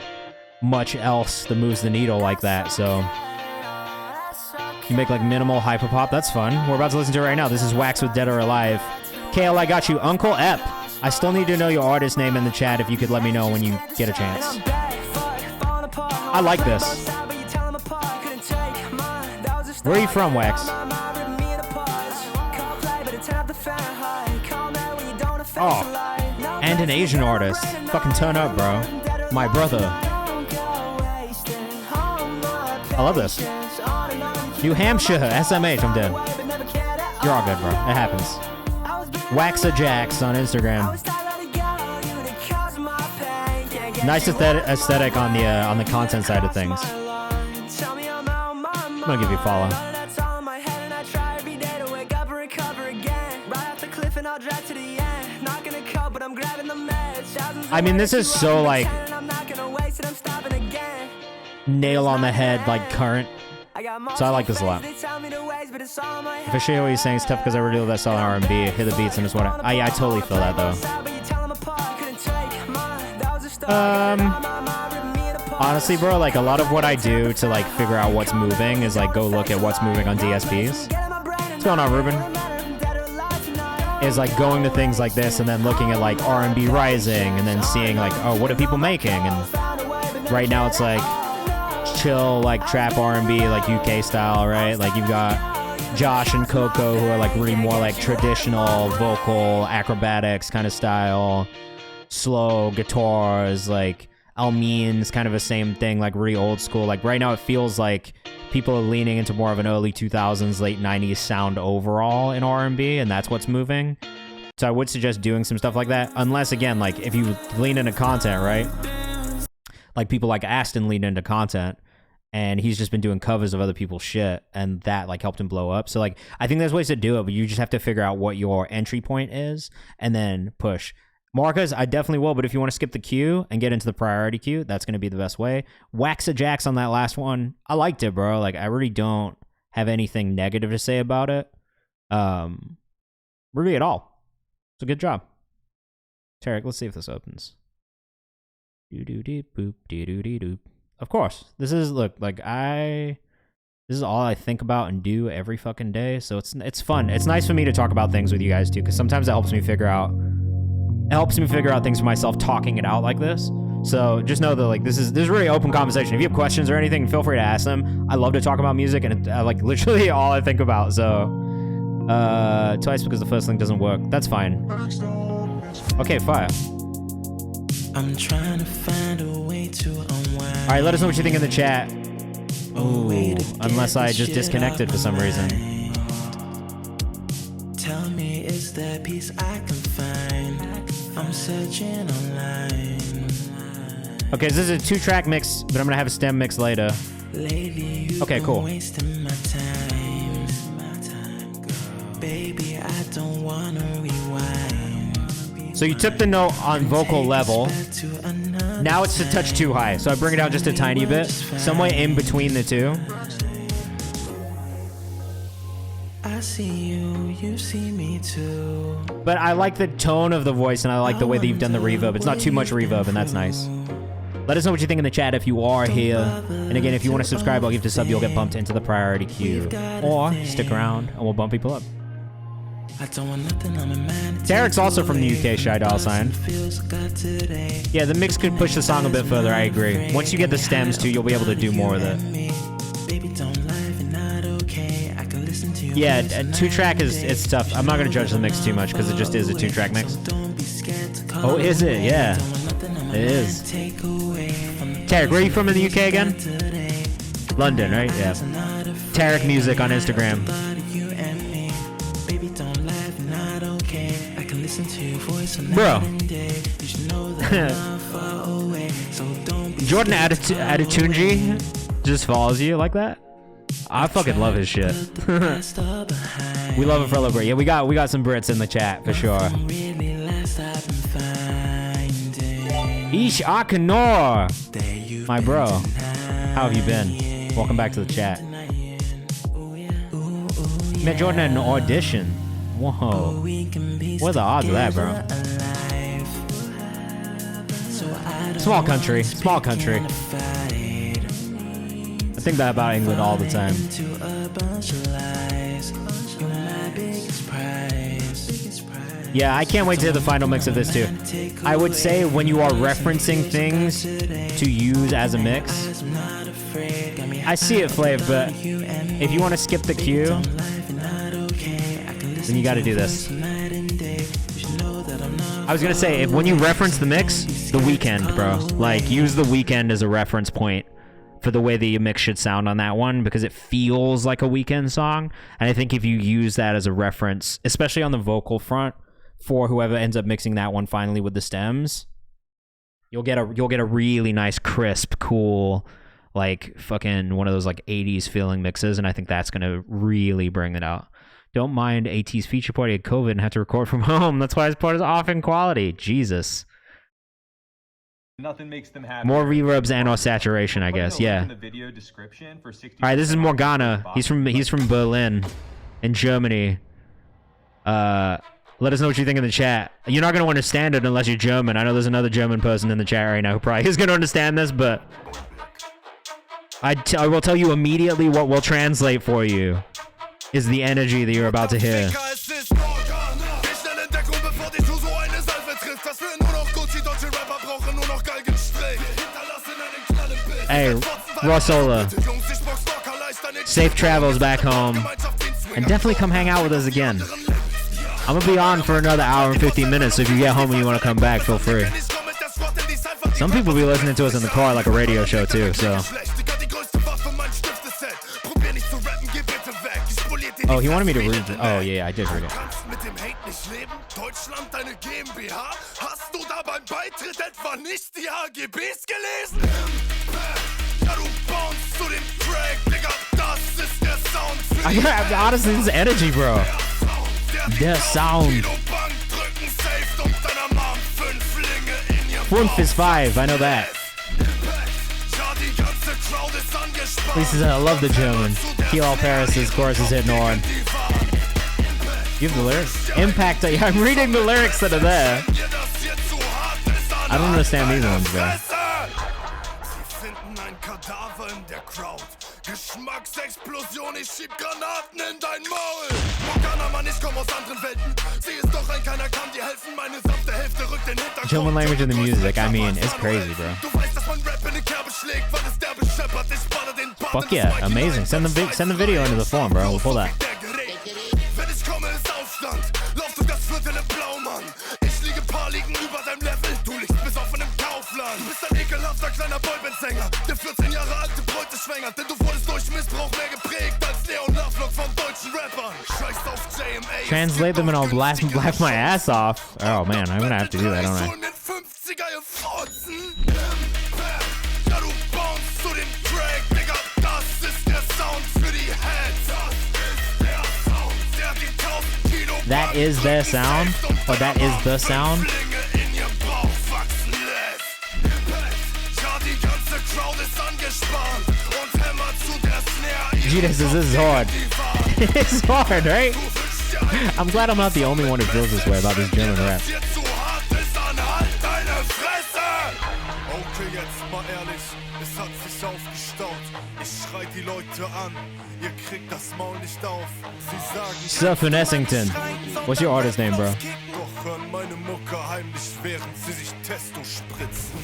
much else that moves the needle like that. So you make like minimal hyperpop. That's fun. We're about to listen to it right now. This is Wax with Dead or Alive. KL, I got you. Uncle Ep. I still need to know your artist name in the chat if you could let me know when you get a chance. I like this. Where are you from, Wax? Oh, and an Asian artist. Fucking turn up, bro. My brother. I love this. New Hampshire, SMH, I'm dead. You're all good, bro. It happens. Waxa on Instagram. Nice aesthetic on the content side of things. I'm gonna give you a follow. I mean, this is so like nail on the head, like current. So I like this a lot. If I show you what he's saying, it's tough because I really love that style of R&B. Hit the beats and it's what I totally feel that though. Honestly, bro, like a lot of what I do to like figure out what's moving is like go look at what's moving on DSPs. What's going on, Ruben? is like going to things like this and then looking at like R&B Rising and then seeing like, oh, what are people making? And right now it's like chill, like trap R&B, like UK style, right? Like you've got Josh and Coco, who are like really more like traditional vocal acrobatics kind of style, slow guitars. Like Almin's kind of the same thing, like really old school. Like right now it feels like people are leaning into more of an early 2000s, late 90s sound overall in R&B, and that's what's moving. So I would suggest doing some stuff like that, unless again, like if you lean into content, right? Like people like Aston lean into content, and he's just been doing covers of other people's shit, and that like helped him blow up. So like I think there's ways to do it, but you just have to figure out what your entry point is and then push. Marcus, I definitely will, but if you want to skip the queue and get into the priority queue, that's going to be the best way. Wax-a-Jax on that last one, I liked it, bro. Like I really don't have anything negative to say about it, really at all. It's a good job. Tarek, let's see if this opens. Doo-doo-dee-boop, dee-doo-dee-doop. Of course. This is, look, like this is all I think about and do every fucking day, so it's fun. It's nice for me to talk about things with you guys too, because sometimes it helps me figure out things for myself talking it out like this. So just know that like this is really open conversation. If you have questions or anything, feel free to ask them. I love to talk about music, and it's like literally all I think about. So twice because the first link doesn't work. That's fine. Okay, fire.
I'm trying to find a way to unwind.
All right, let us know what you think in the chat. Ooh, unless I just disconnected for some reason.
Tell me, is there peace I can find? I'm searching online.
Okay, so this is a 2-track mix, but I'm gonna have a stem mix later.
Lately,
okay, cool.
Wasting my time. Baby, I don't wanna rewind.
So you took the note on vocal level. Now it's a touch too high, so I bring it down just a tiny bit, somewhere in between the two.
I see you, you see me too.
But I like the tone of the voice, and I like the way that you've done the reverb. It's not too much reverb, and that's nice. Let us know what you think in the chat if you are here. And again, if you want to subscribe, I'll give you a sub. You'll get bumped into the priority queue. Or stick around, and we'll bump people up. Derek's also from the UK, Shy Doll Sign. Yeah, the mix could push the song a bit further, I agree. Once you get the stems too, you'll be able to do more with it. Yeah, a 2-track it's tough. I'm not going to judge the mix too much because it just is a 2-track mix. Oh, is it? Yeah, it is. Tarek, where are you from in the UK again? London, right? Yeah. Tarek Music on Instagram. Bro. Jordan Adetunji just follows you like that? I fucking love his shit. We love a fellow Brit. Yeah, we got some Brits in the chat for sure. Ish Akanor, my bro. How have you been? Welcome back to the chat. Met Jordan at an audition. Whoa. What are the odds of that, bro? Small country. Small country. I think that about England all the time. Yeah, I can't wait to hear the final mix of this too. I would say when you are referencing things to use as a mix, I see it, Flav, but if you want to skip the queue, then you got to do this. I was going to say, when you reference the mix, The Weeknd, bro. Like, use The Weeknd as a reference point for the way the mix should sound on that one, because it feels like a Weeknd song. And I think if you use that as a reference, especially on the vocal front, for whoever ends up mixing that one finally with the stems, you'll get a really nice, crisp, cool, like fucking one of those like 80s feeling mixes, and I think that's gonna really bring it out. Don't mind AT's feature party at COVID and had to record from home. That's why his part is off in quality. Jesus.
Nothing makes them happy.
More reverbs and or saturation, I guess. Yeah.
In the video description for 60.
All right, this is Morgana. He's from Berlin, in Germany. Let us know what you think in the chat. You're not gonna understand it unless you're German. I know there's another German person in the chat right now who probably is gonna understand this, but I will tell you immediately what will translate for you is the energy that you're about to hear. Hey, Rossola. Safe travels back home. And definitely come hang out with us again. I'm gonna be on for another hour and 15 minutes, so if you get home and you want to come back, feel free. Some people be listening to us in the car like a radio show too, so. Oh, he wanted me to read it. Oh, yeah, I did read it. Honestly, this is energy, bro. Der Sound. 5 is 5, I know that. Lisa, I love the German. Kiel Paris's chorus is hitting on. You have the lyrics? Impact. I'm reading the lyrics that are there. I don't understand these ones, bro.
Geschmacksexplosion, ich schieb Granaten in dein Maul. Morgana, Mann, ich komm aus anderen Welten. Sie ist doch ein keiner kann dir helfen. Meine sanfte Hälfte rückt den Hintergrund.
German language in the music, I mean, it's crazy, bro.
Du weißt, dass man Rap in die Kerbe schlägt, weil es der bescheppert. Ich baller den Part.
Fuck yeah, amazing. Send the video into the form, bro. We'll pull that.
Wenn ich komme, ist Aufstand. Lauf du das Viertel im Blaumann. Ich liege paar Ligen über deinem Level. Du liegst bis auf einem Kaufland. Du bist ein ekelhafter kleiner Boyband-Sänger, der 14 Jahre alte Bräute schwängert. Denn du wurdest durch Missbrauch mehr geprägt als Leon Lovelock von deutschen Rappern. Scheiß auf JMA.
Translate them and I'll blast my ass off. Oh man, I'm gonna have to do that, don't I? That is their sound? Or that is the sound? Jesus, this is hard. It's hard, right? I'm glad I'm not the only one who feels this way about this German rap.
Okay, jetzt mal ehrlich, es hat sich aufgestaut. Ich schrei die Leute an, ihr kriegt das Maul nicht auf. Sie sagen,
Stuff in Essington. What's your artist name, bro?
doch hören meine Mucke heimlich, während sie sich Testo spritzen.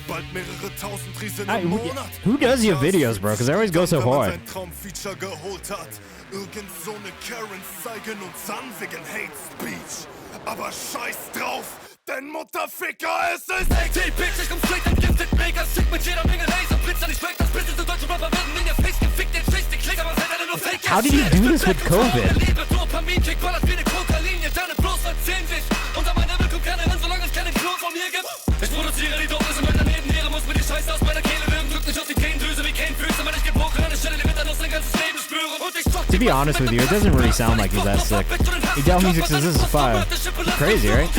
Bald mehrere tausend Riesen im Monat.
Who does your videos, bro? Because they always go so hard.
Sein Traumfeature geholt hat. Irgend so eine Karen zeigen uns an wegen Hate Speech. Aber scheiß drauf, denn Mutterficker ist es.
Hey, Bitch, ich komm straight entgiftet, mega sick mit jeder Menge Laser, Blitzer, ich break das Business, die deutschen Rapper werden in ihr Face gefickt, den Chase, den Klick, aber seid alle nur Fake.
How did you do this with COVID?
Liebe, Dopamin-Kick, ballert wie eine Kokaline, deine Bros verziehen sich. Unter mein Level kommt keiner ran, solange es keine Klon von mir gibt. Ich produziere die Dope, in meiner Nebenniere, muss mir die Scheiße aus meiner Kehle wirken, drückt nicht auf die Känendrüse wie Känenfüße, weil ich gebrochen an der Stelle, die Winter noch sein ganzes Leben spüre. Und ich
To be honest with you, it doesn't really sound like he's that sick. Adele Music says this is fire. Crazy, right?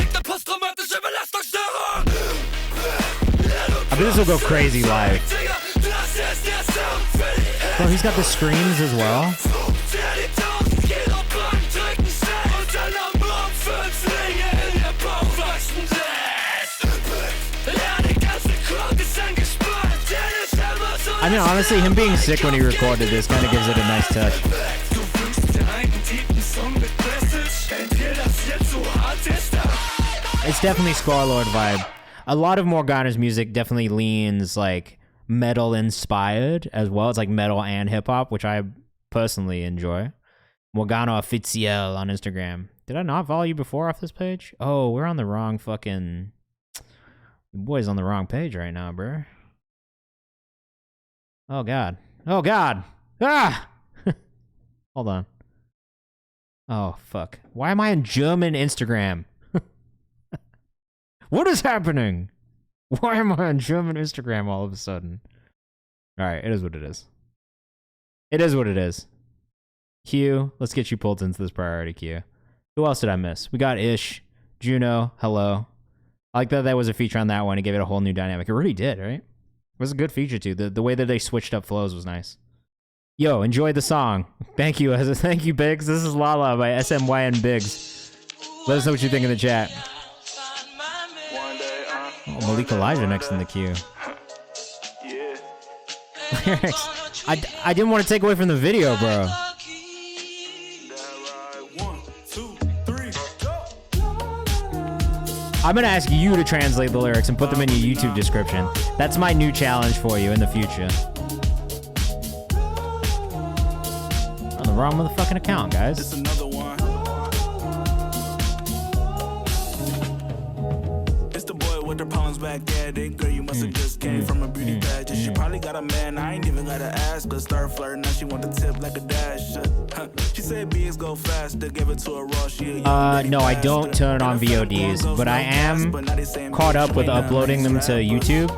I bet this will go crazy live. Bro, he's got the screams as well. I mean, honestly, him being sick when he recorded this kind of gives it a nice touch. It's definitely Scarlord vibe. A lot of Morgana's music definitely leans like metal inspired as well. It's like metal and hip hop, which I personally enjoy. Morgana Officiel on Instagram. Did I not follow you before off this page? Oh, we're on the wrong fucking... Your boy's on the wrong page right now, bro. Oh, God. Oh, God. Ah! Hold on. Oh, fuck. Why am I on German Instagram? What is happening? Why am I on German Instagram all of a sudden? Alright, it is what it is. It is what it is. Q, let's get you pulled into this priority queue. Who else did I miss? We got Ish, Juno, hello. I like that that was a feature on that one. It gave it a whole new dynamic. It really did, right? It was a good feature too. The way that they switched up flows was nice. Yo, enjoy the song. Thank you. Thank you, Biggs. This is Lala by SMYN Biggs. Let us know what you think in the chat. Oh, Malik Elijah next in the queue. Lyrics. I didn't want to take away from the video, bro. I'm gonna ask you to translate the lyrics and put them in your YouTube description. That's my new challenge for you in the future. On the wrong motherfucking account, guys.
It's another one. It's the boy with the problems back there. Girl, you must have just came from a beauty pageant. She probably got a man, I ain't even gotta ask her. Start flirting, now she want the tip like a dash. She said bees go faster, give it to her raw. She
No, I don't turn on VODs, but I am caught up with uploading them to YouTube,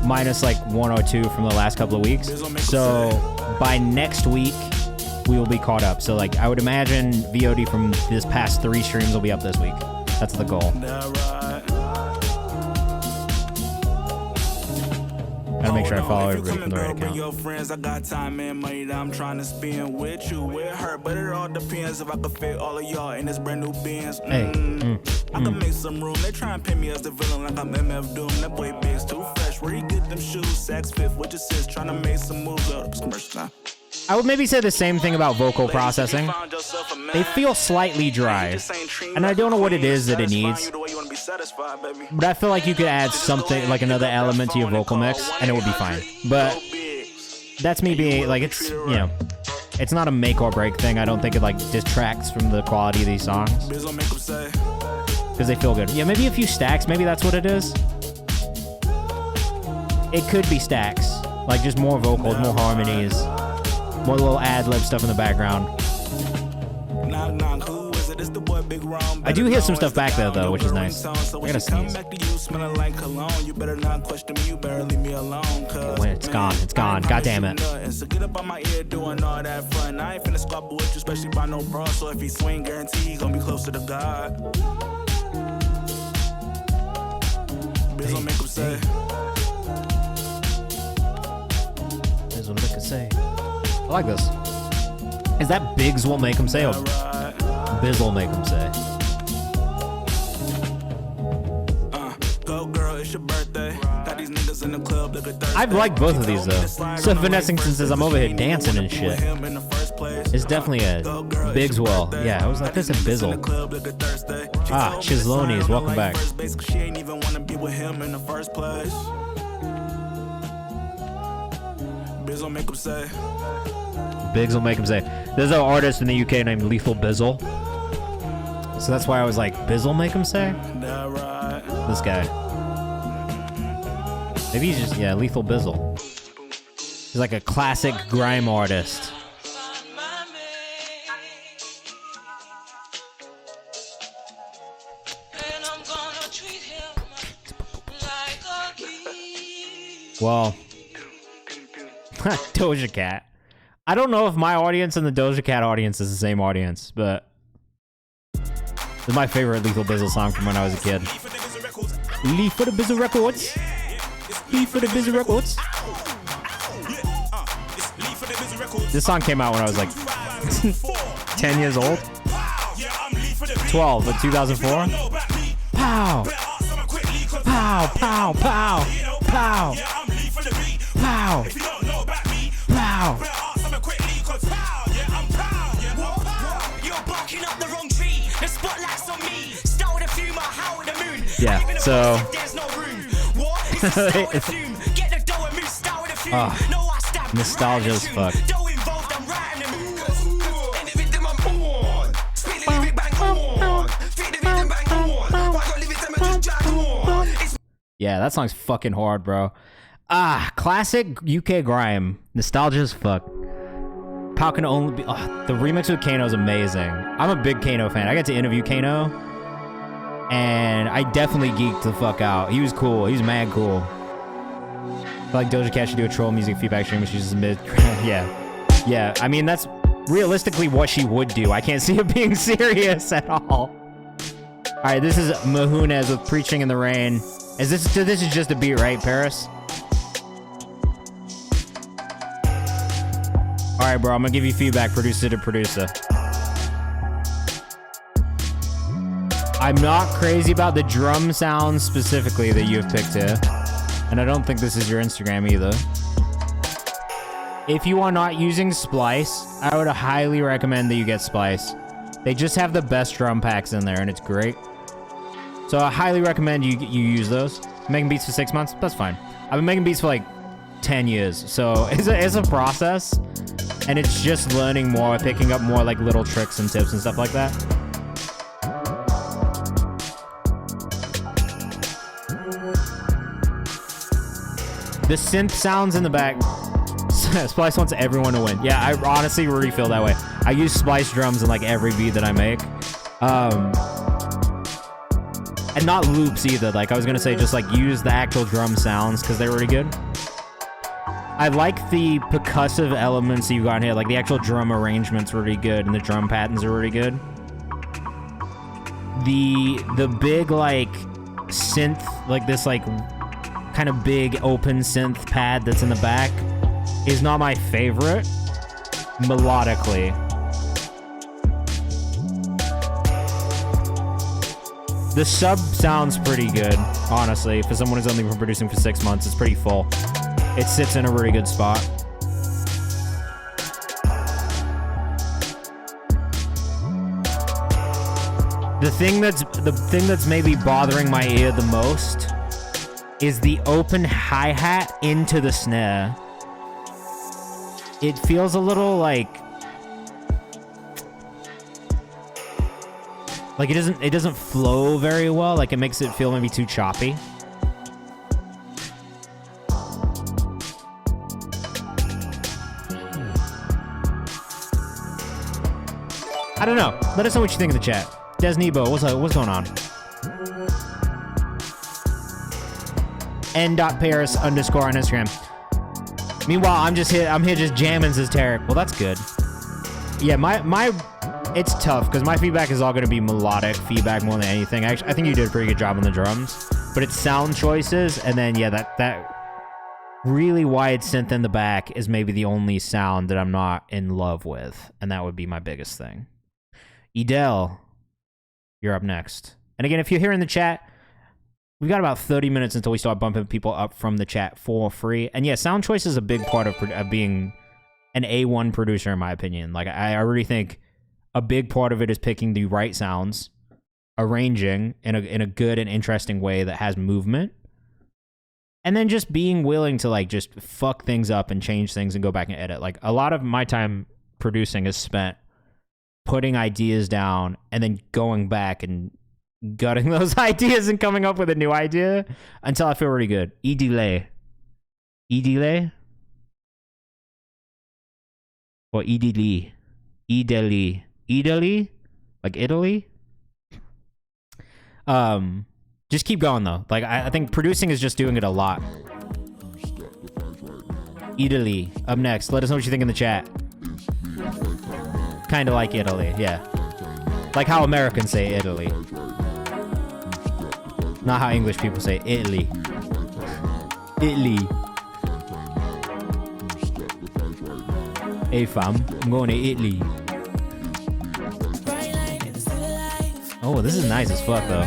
minus like 1 or 2 from the last couple of weeks. So by next week, we will be caught up. So like, I would imagine VOD from this past 3 streams will be up this week. That's the goal. Gotta make sure I follow everybody from the right account.
Your friends, I got time and money that I'm trying to spend with you, with her. But it all depends if I could fit all of y'all in this brand new Benz. I can make some room. They try and pin me as the villain like I'm MF Doom. That boy big's too fresh. Where you get them shoes? Saks Fifth, what you sis? Trying to make some moves. It's commercial time.
I would maybe say the same thing about vocal processing. They feel slightly dry, and I don't know what it is that it needs, but I feel like you could add something, like another element to your vocal mix, and it would be fine. But that's me being, like, it's, you know, it's not a make or break thing. I don't think it, like, detracts from the quality of these songs, because they feel good. Yeah, maybe a few stacks, maybe that's what it is. It could be stacks, like just more vocals, more harmonies. More little ad-lib stuff in the background. I do hear some stuff back there, though, which is nice. I gotta sneeze. When it's gone. It's gone. God damn it. Here's what I can say. I like this. Is that Biggs will make him say or Biz will make him say?
Go girl, it's your birthday. Got these niggas in the club like a Thursday.
I've liked both of these though. So Finessington says I'm over here dancing and shit. It's definitely a Biggs will. Yeah, I was like, this is Bizzle. Ah, Chislonies, welcome back.
She ain't even wanna be with him in the first place. Biz will make him say.
Biggs will make him say. There's an artist in the UK named Lethal Bizzle. So that's why I was like, Bizzle make him say? This guy. Maybe he's just, yeah, Lethal Bizzle. He's like a classic grime artist. Well, Doja Cat. I don't know if my audience and the Doja Cat audience is the same audience, but it's my favorite Lethal Bizzle song from when I was a kid. Leaf for the Bizzle Records. Leaf for the Bizzle Records. This song came out when I was like 10 years old. 12, but 2004. Pow. Pow, pow, pow. Pow. Pow. Pow. Yeah, so nostalgia as fuck. Yeah, that song's fucking hard, bro. Classic UK grime. Nostalgia as fuck. How can it only be... the remix with Kano is amazing. I'm a big Kano fan. I got to interview Kano, and I definitely geeked the fuck out. He was cool. He was mad cool. I feel like Doja Cat should do a troll music feedback stream, which is mid... Yeah. I mean, that's realistically what she would do. I can't see it being serious at all. All right, this is Mahunez with Preaching in the Rain. This is just a beat, right, Paris? All right, bro, I'm gonna give you feedback, producer to producer. I'm not crazy about the drum sounds specifically that you have picked here. And I don't think this is your Instagram either. If you are not using Splice, I would highly recommend that you get Splice. They just have the best drum packs in there, and it's great. So I highly recommend you use those. Making beats for 6 months, that's fine. I've been making beats for like 10 years, so it's a process, and it's just learning more, picking up more like little tricks and tips and stuff like that. The synth sounds in the back. Splice wants everyone to win. Yeah, I honestly really feel that way. I use Splice drums in like every beat that I make. And not loops either. Like I was gonna say, just like use the actual drum sounds because they're really good. I like the percussive elements you got in here. Like the actual drum arrangement's really good and the drum patterns are really good. The big like synth, like this like kind of big open synth pad that's in the back is not my favorite melodically. The sub sounds pretty good, honestly. For someone who's only been producing for 6 months, it's pretty full. It sits in a really good spot. The thing that's maybe bothering my ear the most is the open hi-hat into the snare. It feels a little like it doesn't flow very well. Like it makes it feel maybe too choppy. I don't know. Let us know what you think in the chat. Desnebo, what's going on? n.paris_ on Instagram. Meanwhile, I'm here just jamming, says Tarek. Well, that's good. Yeah, it's tough because my feedback is all going to be melodic feedback more than anything. I think you did a pretty good job on the drums, but it's sound choices, and then yeah, that really wide synth in the back is maybe the only sound that I'm not in love with, and that would be my biggest thing. Edel, you're up next. And again, if you're here in the chat, we've got about 30 minutes until we start bumping people up from the chat for free. And yeah, sound choice is a big part of being an A1 producer, in my opinion. Like, I really think a big part of it is picking the right sounds, arranging in a good and interesting way that has movement, and then just being willing to, like, just fuck things up and change things and go back and edit. Like, a lot of my time producing is spent putting ideas down and then going back and gutting those ideas and coming up with a new idea until I feel really good. E-delay. E-delay? Or E-delay? E-delay. E-delay? Like Italy? Just keep going though. Like I think producing is just doing it a lot. Italy. Up next. Let us know what you think in the chat. Kind of like Italy, yeah. Like how Americans say Italy. Not how English people say Italy. Italy. Hey fam, I'm going to Italy. Oh, this is nice as fuck though.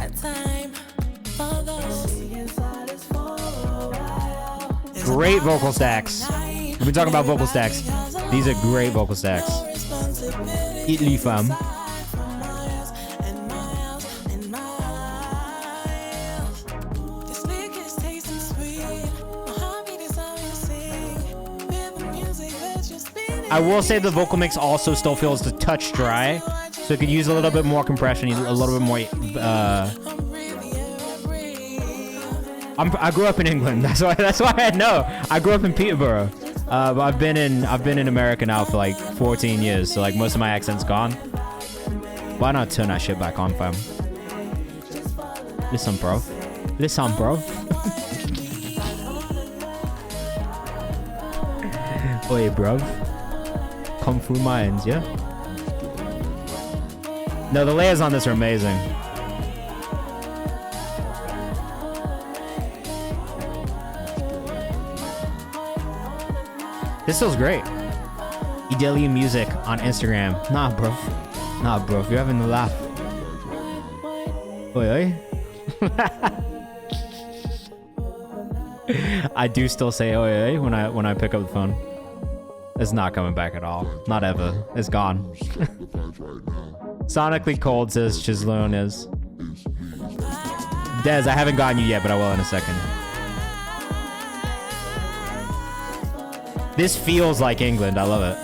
Great vocal stacks. We've been talking about vocal stacks. These are great vocal stacks. Italy fam. I will say the vocal mix also still feels a touch dry, so it could use a little bit more compression, a little bit more. I grew up in England. That's why I know. I grew up in Peterborough, but I've been in America now for like 14 years, so like most of my accent's gone. Why not turn that shit back on, fam? Listen, bro. Listen, bro. Oi, bro. Come through mines, yeah? No, the layers on this are amazing. This feels great. Idelium Music on Instagram. Nah, bro. Nah, bro. If you're having a laugh. Oi, oi. I do still say oi, oi when I pick up the phone. It's not coming back at all. Not ever. It's gone. Sonically cold, says Chisloon is. Dez, I haven't gotten you yet, but I will in a second. This feels like England. I love it.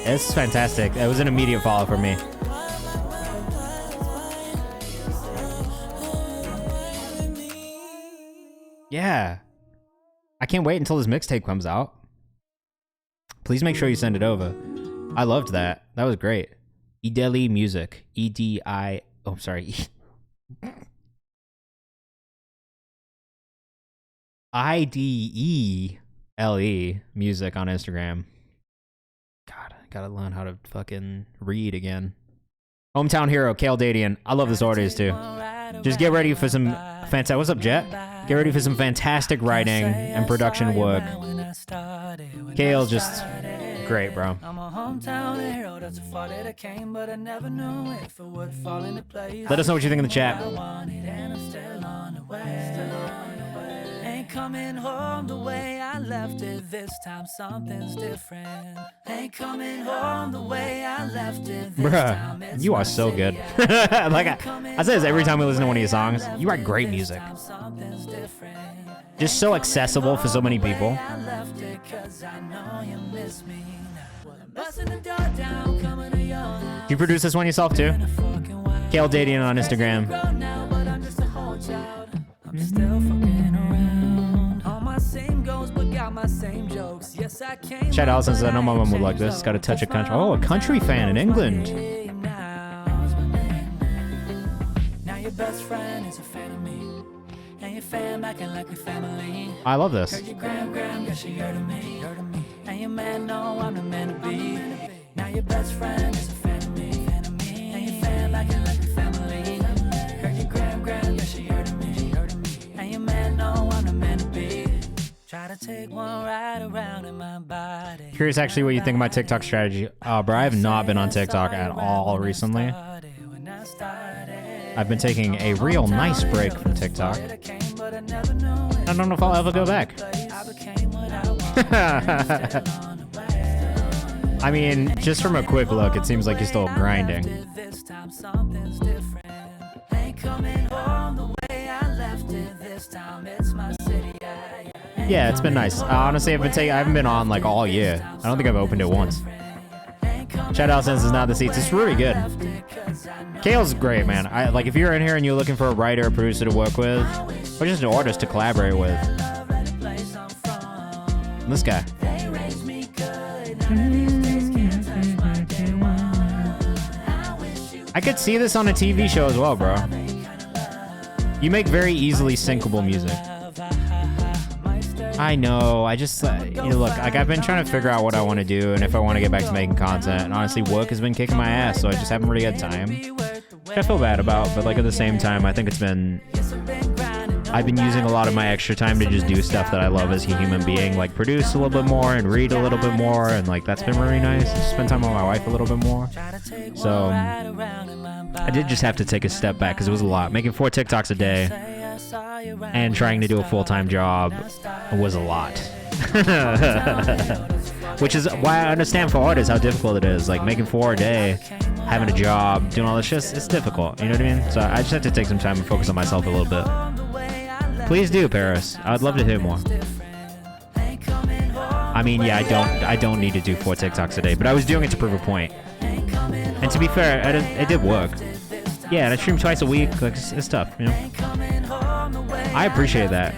It's fantastic. It was an immediate follow for me. Yeah. I can't wait until this mixtape comes out. Please make sure you send it over. I loved that. That was great. Ideli Music. E-D-I... Oh, sorry. I-D-E-L-E Music on Instagram. God, I gotta learn how to fucking read again. Hometown Hero, Kale Dadian. I love this artist too. Just get ready for some fantastic... What's up, Jet? Get ready for some fantastic writing and production work. Kale just great, bro. Let us know what you think in the chat.
Ain't coming home the way I left it. This time something's different. Ain't coming home the way I left it.
Bruh, you are so good. Like I say this every time we listen to one of your songs. You write great music. Just so accessible for so many people. You produce this one yourself too? Kale Dadian on Instagram. Chad Allison says, I know my mom would like this. It's got a touch of country. Oh, a country fan in England.
Now your best friend is a fan of me. And your fam acting like we family.
I love this.
Heard your gram, guess you heard of me. And your man know I'm the man to be. Now your best friend is a fan of me. And your fam acting like we family. Heard your gram, guess you heard of me. And your man know I'm the man to be. Try to take one ride around in my body.
Curious actually what you think of my TikTok strategy. Bro, I have not been on TikTok at all recently. I've been taking a real nice break from TikTok. I don't know if I'll ever go back. I mean, just from a quick look, it seems like you're still grinding. Yeah, it's been nice. Honestly, I haven't been on like all year. I don't think I've opened it once. Shout out since it's not the seats. It's really good. Kale's great, man. Like if you're in here and you're looking for a writer or producer to work with, or just an artist to collaborate with, this guy. I could see this on a TV show as well, bro. You make very easily syncable music. I know. I just, look, like I've been trying to figure out what I want to do and if I want to get back to making content. And honestly, work has been kicking my ass, so I just haven't really had time. Which I feel bad about, but like at the same time, I think I've been using a lot of my extra time to just do stuff that I love as a human being, like produce a little bit more and read a little bit more, and like that's been really nice. Just spend time with my wife a little bit more. So I did just have to take a step back because it was a lot. Making 4 TikToks a day and trying to do a full-time job was a lot. Which is why I understand for artists how difficult it is. Like making 4 a day, having a job, doing all this shit, it's difficult. You know what I mean? So I just have to take some time and focus on myself a little bit. Please do, Paris. I'd love to hear more. I mean, yeah, I don't need to do 4 TikToks a day, but I was doing it to prove a point. And to be fair, it did work. Yeah, and I stream twice a week. Like it's tough, you know. I appreciate that.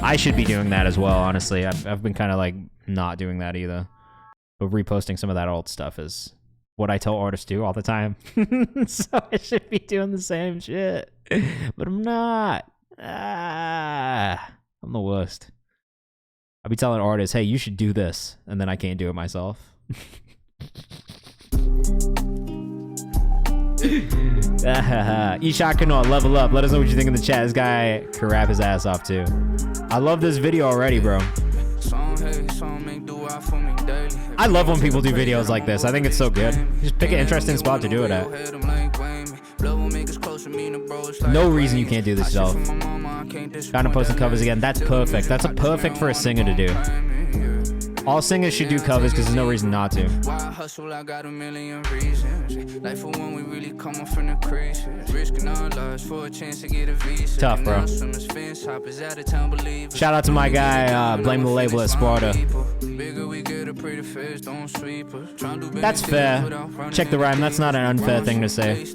I should be doing that as well, honestly. I've been kind of like not doing that either. But reposting some of that old stuff is what I tell artists do all the time. So I should be doing the same shit. But I'm not. I'm the worst. I'll be telling artists, hey, you should do this. And then I can't do it myself. Ishak Kano, level up. Let us know what you think in the chat. This guy can rap his ass off too. I love this video already, bro. I love when people do videos like this. I think it's so good. Just pick an interesting spot to do it at. No reason you can't do this yourself. Gotta post the covers again. That's perfect. That's a perfect for a singer to do. All singers should do covers because there's no reason not to.
Why I hustle, I got a million reasons. Like for when we really come up from the creases. Risking our lives for a chance to get a visa.
Tough, bro. Shout out to my guy, Blame the Label at Sparta. That's fair. Check the rhyme. That's not an unfair thing to say.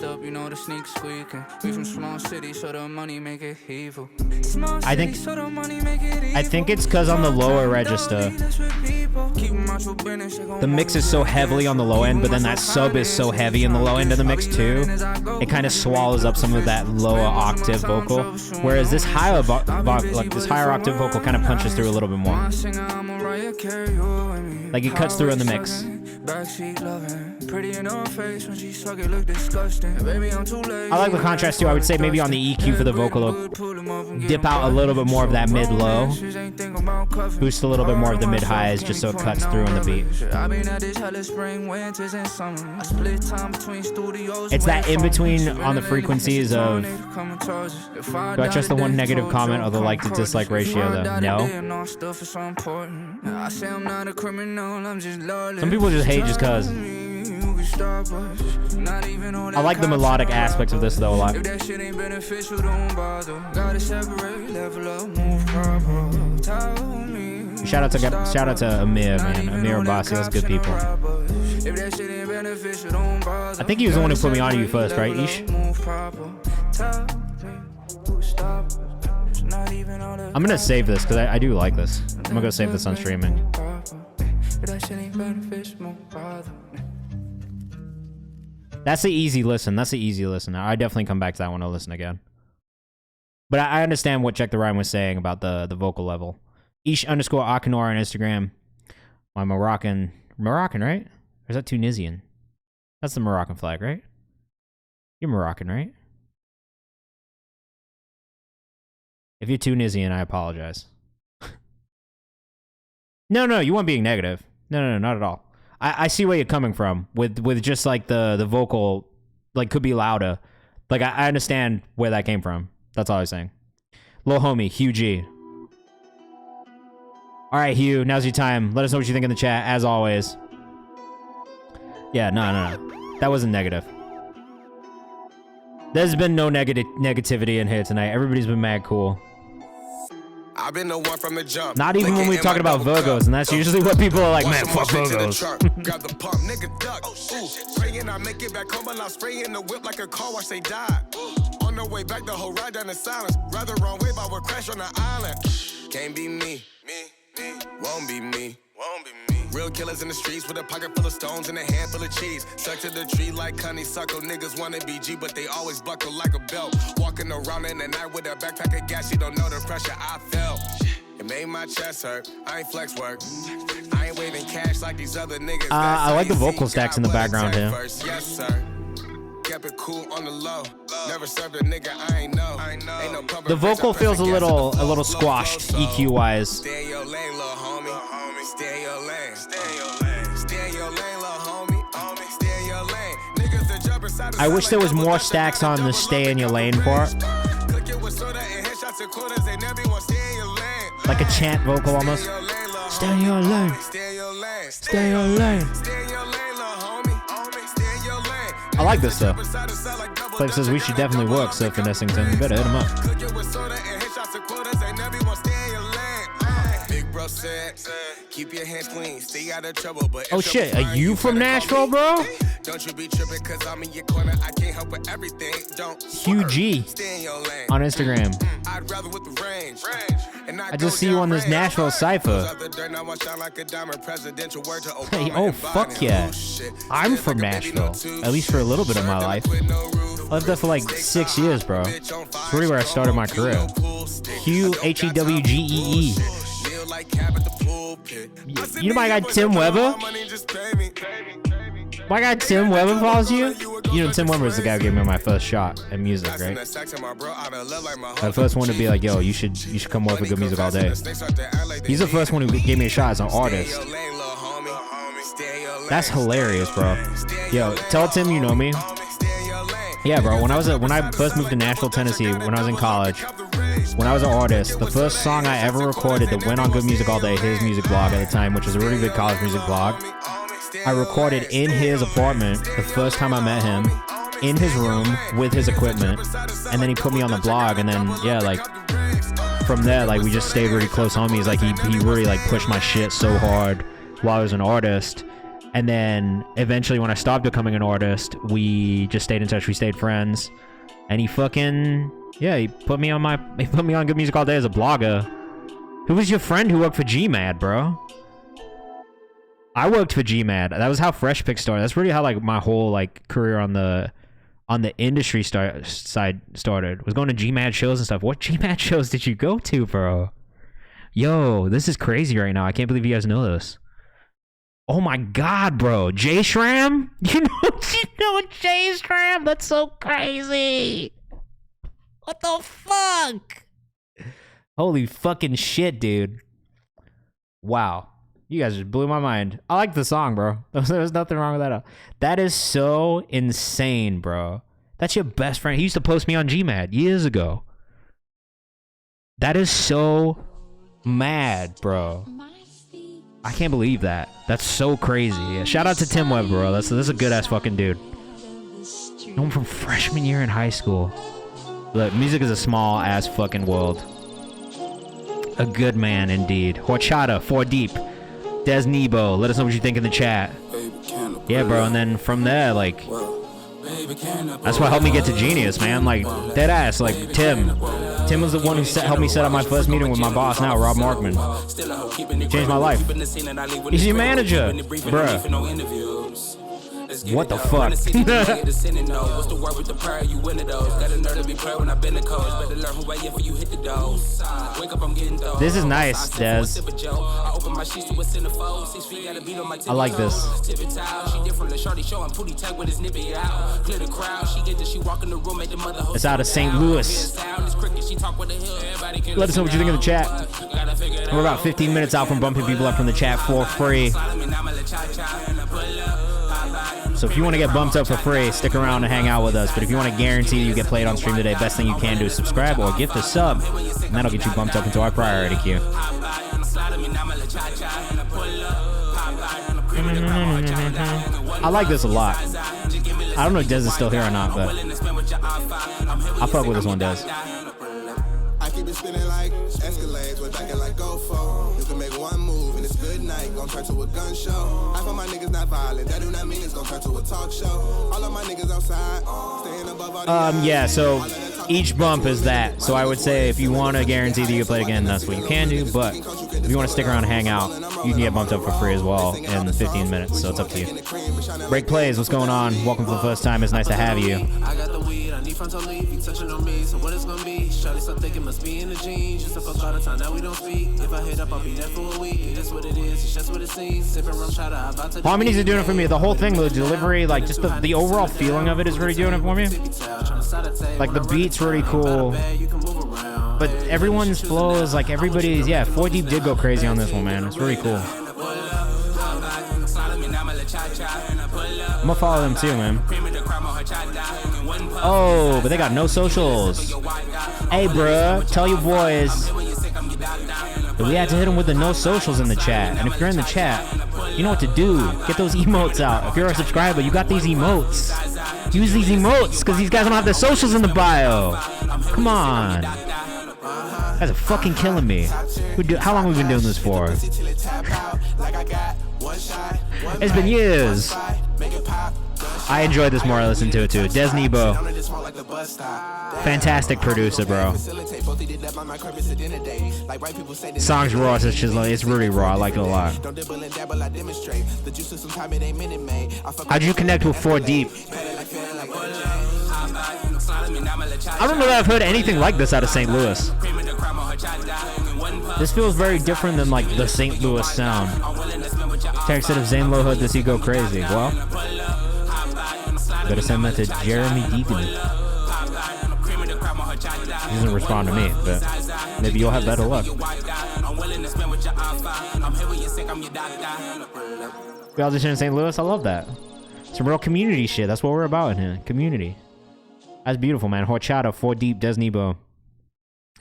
I think it's because on the lower register, the mix is so heavily on the low end, but then that sub is so heavy in the low end of the mix too. It kind of swallows up some of that lower octave vocal, whereas this higher octave vocal kind of punches through a little bit more. Like it cuts through in the mix. I like the contrast too. I would say maybe on the EQ for the vocal, dip out a little bit more of that mid-low, boost a little bit more of the mid-highs just so it cuts through in the beat. It's that in-between on the frequencies of, do I trust the one negative comment or the like to dislike ratio though? No. Some people just hate just cause. I like the melodic aspects of this though a lot. Shout out to Amir, man. Amir Abbasi, that's good people. I think he was the one who put me on you first, right, Ish? I'm gonna save this because I do like this. I'm gonna go save this on streaming. That's the easy listen. That's the easy listen. I definitely come back to that one to listen again. But I understand what Check the Rhyme was saying about the vocal level. Ish_Akinor on Instagram. My Moroccan, right? Or is that Tunisian? That's the Moroccan flag, right? You're Moroccan, right? If you're Tunisian, I apologize. No, you weren't being negative. No, not at all. I see where you're coming from with just like the vocal, like could be louder. Like I understand where that came from. That's all I was saying. Lil homie, Hugh G. All right, Hugh, now's your time. Let us know what you think in the chat, as always. Yeah, no. That wasn't negative. There's been no negativity in here tonight. Everybody's been mad cool.
I've been the one from the jump.
Not even when we're talking about Virgos, and that's usually what people are like, man, fuck Virgos.
Grab the pump, nigga duck. Spraying, I make it back home, and I'm spraying the whip like a car wash, they died. On the way back, the whole ride down in silence. Rather wrong way, but we'll crash on the island. Can't be me. Won't be me. Real killers in the streets with a pocket full of stones and a handful of cheese. Stuck to the tree like honeysuckle. Niggas wanna be G, but they always buckle like a belt. Walking around in the night with a backpack of gas, you don't know the pressure I felt. It made my chest hurt. I ain't flex work. I ain't waving cash like these other niggas.
I like the vocal stacks in the background here.
Yes, sir. Kept it cool on the low. Never served a nigga I ain't know. Ain't no
the vocal feels a little squashed EQ wise.
Stay in your lane, little homie. Stay in your lane. Stay in your lane, little homie. Stay in your lane. Niggas that jump inside.
I wish there was more stacks on the stay in your lane part. Like a chant vocal almost. Stay in your lane. Stay in your lane. I like this though. Cliff says we should definitely work, Surf and Essington. You better hit him up.
Keep your hands clean, stay out of trouble. But
oh shit, are you from Nashville, bro?
Don't you be tripping, cause I'm in your corner. I can't help with everything. Don't
Hugh G on Instagram.
I'd rather with the range.
I just see you on this Nashville cypher. Hey, oh fuck yeah. I'm from Nashville, at least for a little bit of my life. I lived there for like 6 years, bro. It's really where I started my career. Hugh, H-E-W-G-E-E. You know my guy Tim Weber? My guy Tim Weber follows you? You know Tim Weber is the guy who gave me my first shot at music, right? The first one to be like, yo, you should come work with good music all day. He's the first one who gave me a shot as an artist. That's hilarious, bro. Yo, tell Tim you know me. Yeah, bro. When I first moved to Nashville, Tennessee, when I was in college, when I was an artist, the first song I ever recorded that went on Good Music All Day, his music blog at the time, which was a really big college music blog, I recorded in his apartment the first time I met him, in his room with his equipment, and then he put me on the blog, and then yeah, like from there, like we just stayed really close homies. Like he really like pushed my shit so hard while I was an artist. And then eventually when I stopped becoming an artist, we just stayed in touch. We stayed friends. And he fucking, yeah, he put me on Good Music All Day as a blogger. Who was your friend who worked for GMAD, bro? I worked for GMAD. That was how Fresh Pick started. That's really how like my whole like career on the industry side started. Was going to GMAD shows and stuff. What GMAD shows did you go to, bro? Yo, this is crazy right now. I can't believe you guys know this. Oh my god, bro. Jay Shram? You know Jay Shram? That's so crazy. What the fuck? Holy fucking shit, dude. Wow. You guys just blew my mind. I like the song, bro. There's nothing wrong with that. That is so insane, bro. That's your best friend. He used to post me on GMAD years ago. That is so mad, bro. I can't believe that. That's so crazy. Yeah, shout out to Tim Webb, bro. This is a good ass fucking dude. Known from freshman year in high school. Look, music is a small ass fucking world. A good man indeed. Horchata, 4 Deep. Des Nebo, let us know what you think in the chat. Yeah, bro, and then from there, like, that's what helped me get to Genius, man. Like, dead ass, like, Tim was the one who helped me set up my first meeting with my boss now, Rob Markman. Changed my life. He's your manager, bruh. What the fuck? This is nice, Des. I like this. It's out of St. Louis. Let us know what you think in the chat. We're about 15 minutes out from bumping people up from the chat for free. So if you want to get bumped up for free, stick around and hang out with us. But if you want to guarantee you get played on stream today, best thing you can do is subscribe or gift a sub, and that'll get you bumped up into our priority queue. I like this a lot. I don't know if Dez is still here or not, but I'll fuck with this one, Dez.
I keep it spinning like Escalades, way back and like GoFo. You can make one move and it's good night, gon' turn to a gun show. I find my niggas not violent, that do not mean it's gon' turn to a talk show. All of my niggas outside, staying above all the
yeah, so each bump is that. So I would say if you want to guarantee that you can play again, that's what you can do. But if you want to stick around and hang out, you can get bumped up for free as well in 15 minutes. So it's up to you. Break Plays, what's going on? Welcome for the first time. It's nice to have you.
I got the weed, I need front on leave, you touching on me, so what it's gonna be? Shawty stop thinking must be in the jeans, just a fuck all the time, now we don't speak. If I hit up, I'll be there for a week. It is what it is, it's just what it seems. Sipping rum, shot out, about to
Harmonies are doing it for me. The whole thing, the delivery, like just the overall feeling of it is really doing it for me. Like the beat's really cool. But everyone's flows, like everybody's, yeah, 4 Deep did go crazy on this one, man. It's really cool. I'm gonna follow them too, man. Oh, but they got no socials. Hey, bruh, tell your boys that we had to hit them with the no socials in the chat. And if you're in the chat, you know what to do. Get those emotes out. If you're a subscriber, you got these emotes. Use these emotes, because these guys don't have their socials in the bio. Come on. You guys are fucking killing me. How long have we been doing this for? It's been years. I enjoyed this more. I listened to it too. Des Nebo. Fantastic producer, bro. Song's raw. It's really raw. I like it a lot. How'd you connect with 4 Deep? I don't know that I've heard anything like this out of St. Louis. This feels very different than like the St. Louis sound. Text said if Zane Low heard this, he'd go crazy. Well, better send that to Jeremy Deacon. He doesn't respond to me, but maybe you'll have better luck. We all just in St. Louis. I love that. Some real community shit. That's what we're about in here. Community. That's beautiful, man. Horchata, 4 Deep, Desnibo.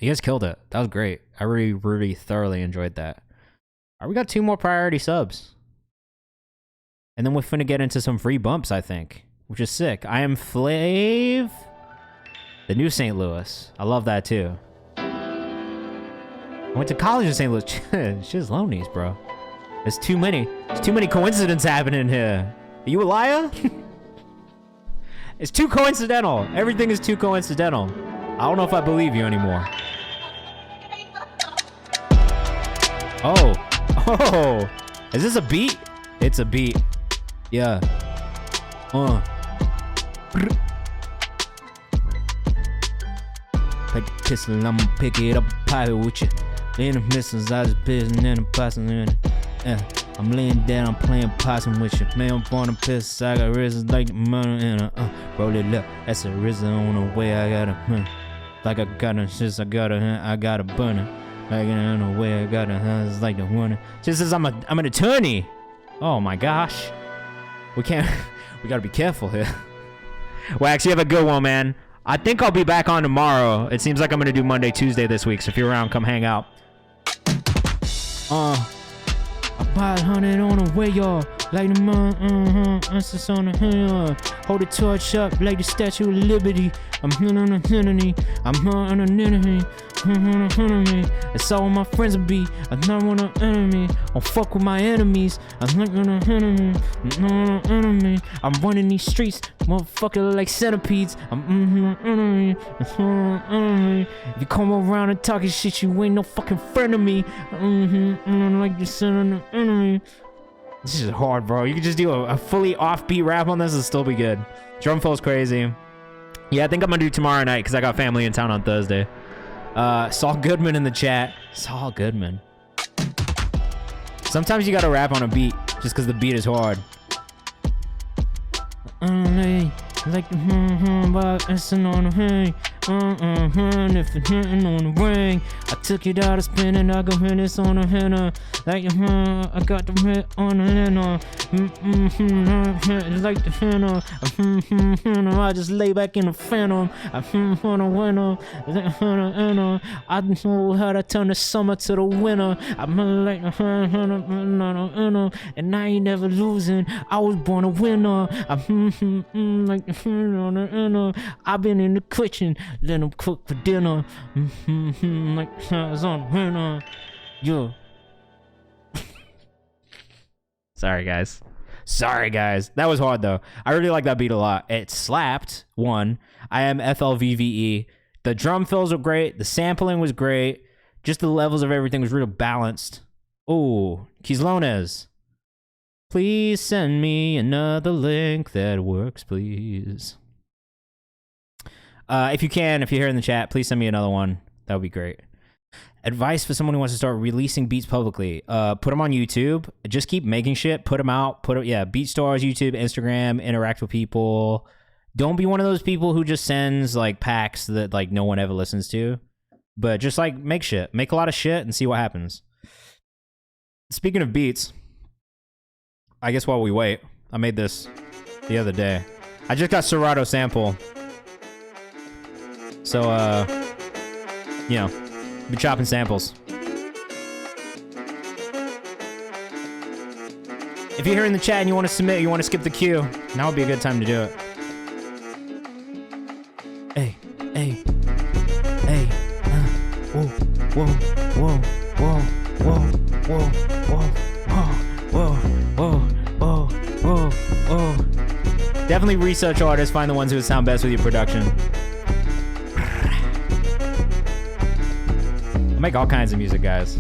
You guys killed it. That was great. I really, really thoroughly enjoyed that. All right, we got 2 more priority subs. And then we're finna get into some free bumps, I think, which is sick. I am Flav, the new St. Louis. I love that too. I went to college in St. Louis. Shit's lonelies, bro. There's too many coincidences happening here. Are you a liar? It's too coincidental. Everything is too coincidental. I don't know if I believe you anymore. Oh, is this a beat? It's a beat. Yeah. Pick the pistol, I'ma pick it up, pop it with you. In the missiles, I just pissing in the possum in it. Yeah. I'm laying down, I'm playing possum with you. Man, I'm on the piss, I got risen like the money in a roll it up. That's a risen on the way, I got a like I got a shit, I got a burner. Like in the way, I got a it's like the one. Just as I'm an attorney. Oh my gosh. We gotta be careful here. Wax, you have a good one, man. I think I'll be back on tomorrow. It seems like I'm gonna do Monday, Tuesday this week, so if you're around, come hang out. About 100 on the way, y'all. Like the man, answers on the hand. Hold the torch up like the Statue of Liberty. I'm on a enemy. I'm on an enemy. It's all my friends will be. I don't want an enemy. Don't fuck with my enemies. I'm not an enemy. I'm not an enemy. I'm running these streets, motherfucker, like centipedes. I'm an enemy. I'm an enemy. If you come around and talking shit, you ain't no fucking friend of me. I'm like you said, an enemy. This is hard, bro. You can just do a fully offbeat rap on this and still be good. Drum fill's crazy. Yeah, I think I'm gonna do tomorrow night because I got family in town on Thursday. Saul Goodman in the chat. Saul Goodman. Sometimes you gotta rap on a beat just because the beat is hard. Like the but it's on the hang. If it's hitting on the ring, I took it out of spinning. I go hit this on the henna. Like I got the hit on the henna. Like the henna. I just lay back in the phantom. On the winner. I know how to turn the summer to the winter. I'm like the and I ain't never losing. I was born a winner. I'm like the I've been in the kitchen. Let them cook for dinner. Like I was on the winner. Yo. Sorry, guys. That was hard, though. I really like that beat a lot. It slapped, one. I am FLVVE. The drum fills were great. The sampling was great. Just the levels of everything was real balanced. Oh, Quizlones. Please send me another link that works, please. If you're here in the chat, please send me another one. That would be great. Advice for someone who wants to start releasing beats publicly. Put them on YouTube. Just keep making shit. Put them out. BeatStars, YouTube, Instagram, interact with people. Don't be one of those people who just sends like packs that like no one ever listens to. But just like make shit. Make a lot of shit and see what happens. Speaking of beats, I guess while we wait, I made this the other day. I just got Serato sample. So, you know, be chopping samples. If you're here in the chat and you want to submit, you want to skip the queue, now would be a good time to do it. Hey, whoa, whoa, whoa, whoa, whoa, whoa, whoa, whoa, whoa, whoa, whoa. Definitely research artists, find the ones who would sound best with your production. I make all kinds of music, guys.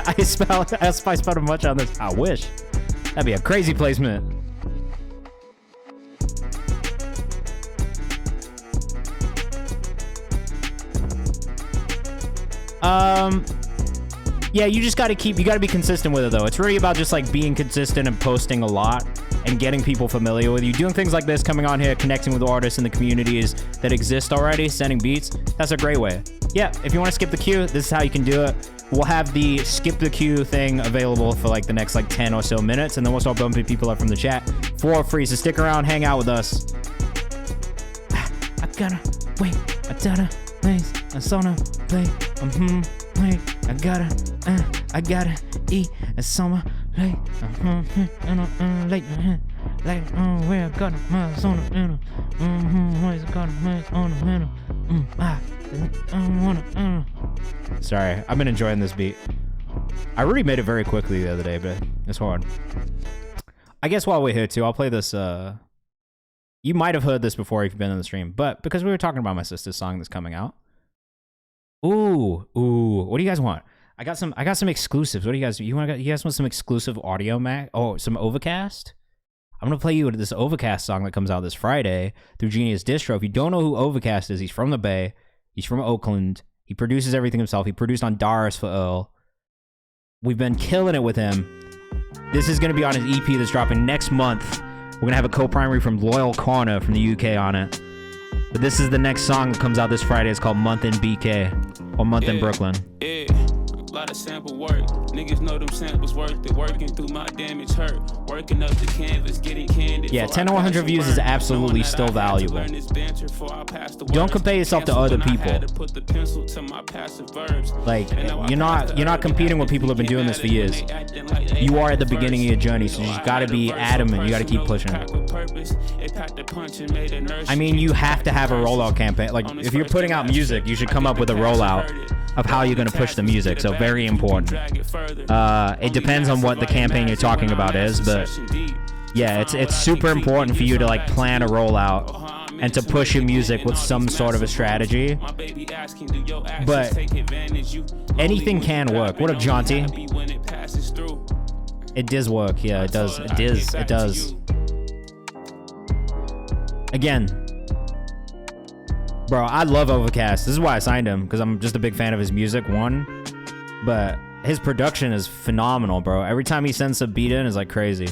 I spelled much on this. I wish. That'd be a crazy placement. Yeah, you just gotta be consistent with it though. It's really about just like being consistent and posting a lot and getting people familiar with you. Doing things like this, coming on here, connecting with artists in the communities that exist already, sending beats, that's a great way. Yeah, if you want to skip the queue, this is how you can do it. We'll have the skip the queue thing available for like the next like 10 or so minutes, and then we'll start bumping people up from the chat for free. So stick around, hang out with us. I gotta wait, I gotta place, I sauna play, wait, I gotta eat a summer late, late, where I got a sauna, where's I got a Sorry, I've been enjoying this beat. I really made it very quickly the other day, but it's hard. I guess while we're here too, I'll play this. You might have heard this before if you've been in the stream, but because we were talking about my sister's song that's coming out. Ooh, what do you guys want? I got some exclusives. What do you guys? You guys want some exclusive audio, Mac? Oh, some Overcast. I'm gonna play you this Overcast song that comes out this Friday through Genius Distro. If you don't know who Overcast is, he's from the Bay. He's from Oakland. He produces everything himself. He produced on Doris for Earl. We've been killing it with him. This is gonna be on his EP that's dropping next month. We're gonna have a co-primary from Loyal Corner from the UK on it. But this is the next song that comes out this Friday. It's called Month in BK or Month in Brooklyn.
Yeah. Lot of sample work. Niggas know them samples worth it. Working through my damage hurt. Working up the canvas, getting candid.
Yeah, 10 to 100 views is absolutely still valuable. Don't compare yourself to other people. Like, you're not competing with people who've been doing this for years. You are at the beginning of your journey, so you just gotta be adamant. You gotta keep pushing. I mean, you have to have a rollout campaign. Like, if you're putting out music, you should come up with a rollout of how you're going to push the music. So very important. It depends on what the campaign you're talking about is, but yeah, it's super important for you to like plan a rollout and to push your music with some sort of a strategy. But anything can work. What up, Jaunty? It does work. Yeah, it does. It does. Again, bro, I love Overcast. This is why I signed him, because I'm just a big fan of his music, one. But his production is phenomenal, bro. Every time he sends a beat in, it's like crazy.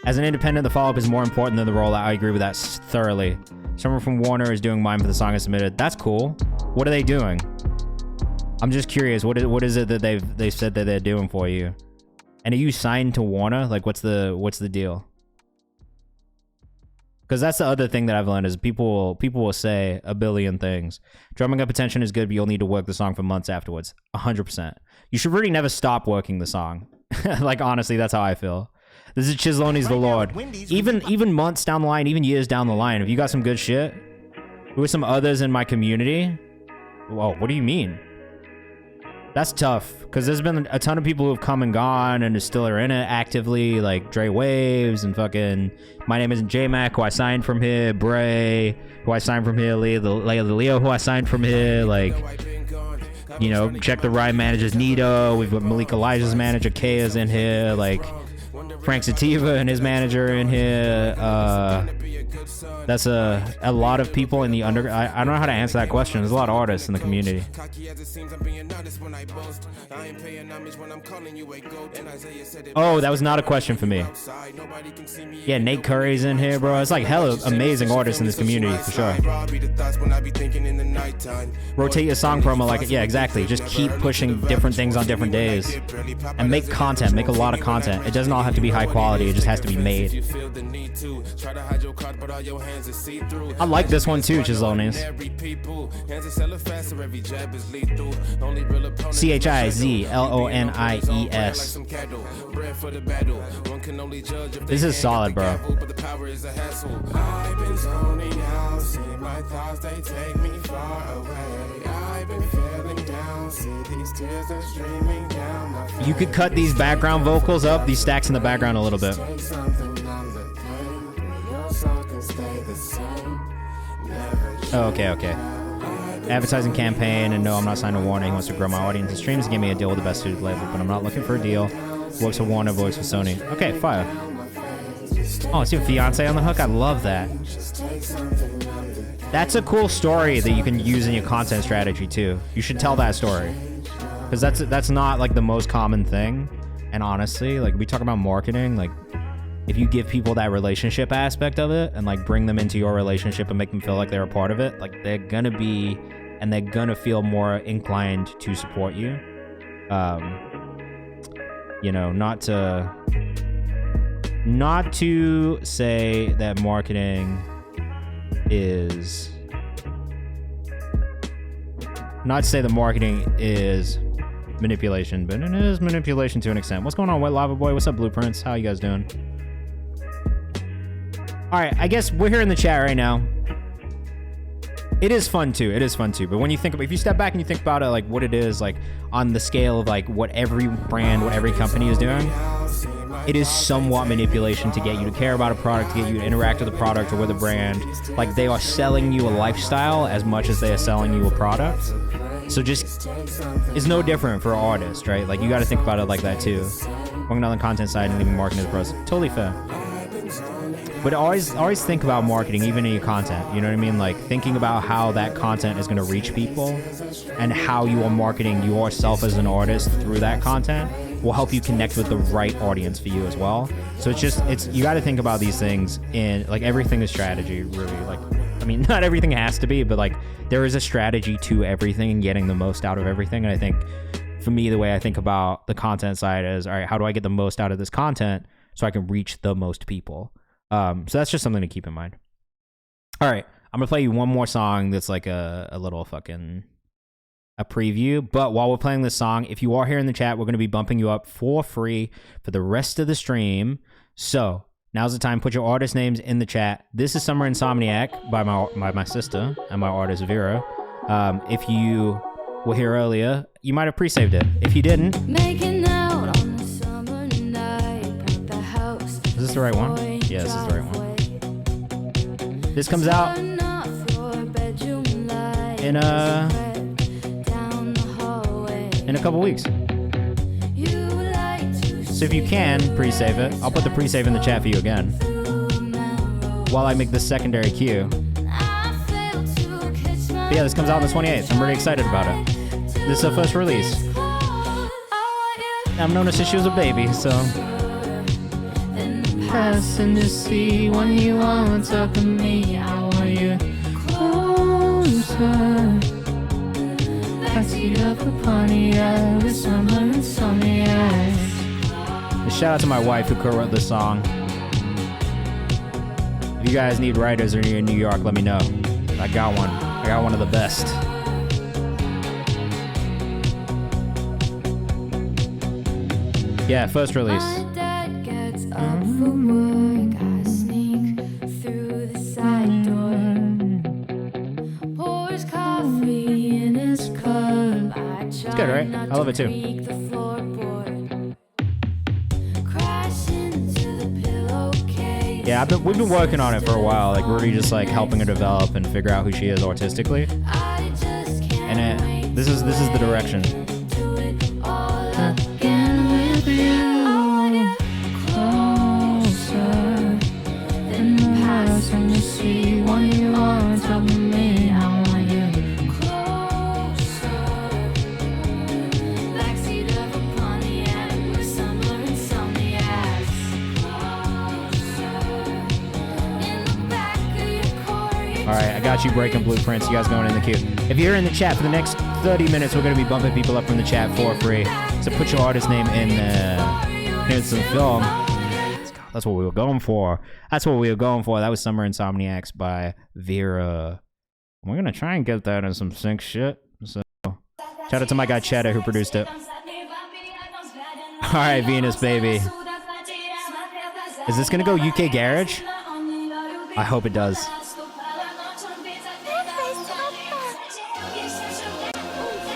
As an independent, the follow-up is more important than the rollout. I agree with that thoroughly. Someone from Warner is doing mine for the song I submitted. That's cool. What are they doing? I'm just curious. What is it that they've said that they're doing for you? And are you signed to Warner? Like, what's the deal? Because that's the other thing that I've learned is people will say a billion things. Drumming up attention is good, but you'll need to work the song for months afterwards. 100%. You should really never stop working the song. Like, honestly, that's how I feel. This is Chisloni's The Lord. Even months down the line, even years down the line, if you got some good shit, who are some others in my community? Whoa, what do you mean? That's tough, because there's been a ton of people who have come and gone and still are in it actively, like Dre Waves and fucking My Name Isn't J-Mac, who I signed from here, Bray, who I signed from here, Leah the Leo, who I signed from here, like, you know, check the Rhyme managers, Nito, we've got Malik Elijah's manager, Kaya's in here, like, Frank Sativa and his manager in here. That's a lot of people in the I don't know how to answer that question. There's a lot of artists in the community. Oh, that was not a question for me. Yeah, Nate Curry's in here, bro. It's like hella amazing artists in this community for sure. Rotate your song promo like it. Yeah, exactly. Just keep pushing different things on different days and make content. Make a lot of content. It doesn't all have to be high quality. It just has to be made. I like this one too, Chislonies. CHIZLONIES. This is solid, bro. You could cut these background vocals up, these stacks in the background a little bit. Oh, okay. Advertising campaign, and no, I'm not signed to Warner. He wants to grow my audience and streams and give me a deal with the best suited label, but I'm not looking for a deal. Works for Warner, voice for Sony. Okay, fire. Oh, it's your fiance on the hook? I love that. That's a cool story that you can use in your content strategy too. You should tell that story. Because that's not like the most common thing. And honestly, like we talk about marketing, like if you give people that relationship aspect of it and like bring them into your relationship and make them feel like they're a part of it, like they're gonna be and they're gonna feel more inclined to support you. You know, not to say that marketing is manipulation, but it is manipulation to an extent. What's going on, Wet Lava Boy? What's up, Blueprints? How you guys doing? All right, I guess we're here in the chat right now. It is fun too. But when you think about, if you step back and you think about it, like what it is, like on the scale of like what every brand, what every company is doing, it is somewhat manipulation to get you to care about a product, to get you to interact with the product or with a brand. Like they are selling you a lifestyle as much as they are selling you a product. So just, it's no different for artists, right? Like you got to think about it like that too. Working on the content side and leaving marketing to the pros. Totally fair. But always think about marketing, even in your content. You know what I mean? Like thinking about how that content is going to reach people and how you are marketing yourself as an artist through that content will help you connect with the right audience for you as well. So it's you got to think about these things in like everything is strategy, really. Like, I mean, not everything has to be, but like there is a strategy to everything and getting the most out of everything. And I think for me, the way I think about the content side is, all right, how do I get the most out of this content so I can reach the most people? So that's just something to keep in mind. All right, I'm gonna play you one more song that's like a little fucking a preview. But while we're playing this song, if you are here in the chat, we're gonna be bumping you up for free for the rest of the stream. So now's the time. Put your artist names in the chat. This is Summer Insomniac by my sister and my artist Vera. If you were here earlier, you might have pre-saved it. If you didn't,
Making out on the summer night at the house.
is this the right one? Yeah, this is the right one. This comes out in a couple weeks. So if you can pre-save it, I'll put the pre-save in the chat for you again while I make this secondary cue. But yeah, this comes out on the 28th. I'm really excited about it. This is her first release. I've known her since she was a baby, so. Passing to see when you want to talk to me. I want you closer. Backseat of the Pontiac with summer insomniac. Shout out to my wife who co-wrote this song. If you guys need writers or you're in New York, let me know. I got one. I got one of the best. Yeah, first release.
Work, I sneak through the side door. Pours coffee in his cup.
It's good, right? I love it too. Yeah, we've been working on it for a while. Like we're really just like helping her develop and figure out who she is artistically. And this is the direction. Alright, I got you breaking blueprints. You guys going in the queue. If you're in the chat for the next 30 minutes, we're going to be bumping people up from the chat for free. So put your artist name in some film. That's what we were going for. That was Summer Insomniacs by Vera. We're going to try and get that in some sync shit. So shout out to my guy Cheddar who produced it. Alright, Venus, baby. Is this going to go UK Garage? I hope it does.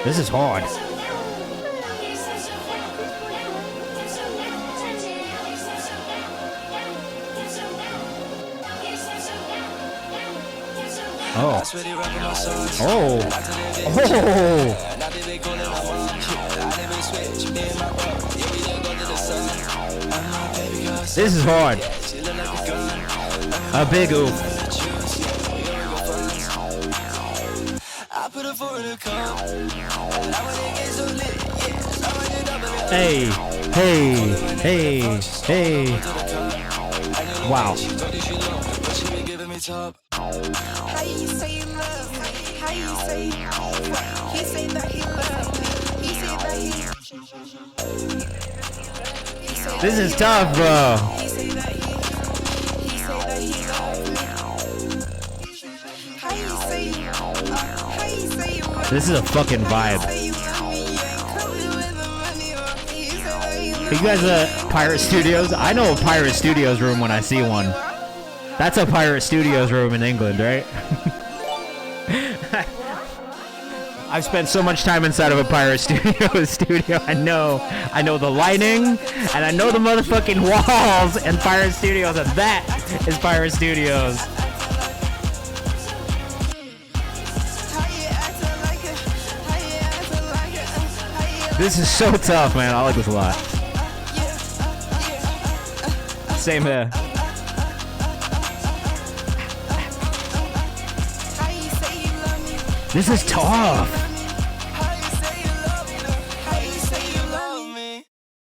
This is hard. Oh. Oh. Oh. This is hard. A big oof. Hey, hey, hey, hey. Wow.
How you say you love me? How you say he say that he love me? He say that he say
This is tough, bro.
he say that he love me. How you say you love
This is a fucking vibe. Are you guys Pirate Studios? I know a Pirate Studios room when I see one. That's a Pirate Studios room in England, right? I've spent so much time inside of a Pirate studio. I know the lighting, and I know the motherfucking walls and Pirate Studios, and that is Pirate Studios. This is so tough, man. I like this a lot. Same here. This is tough.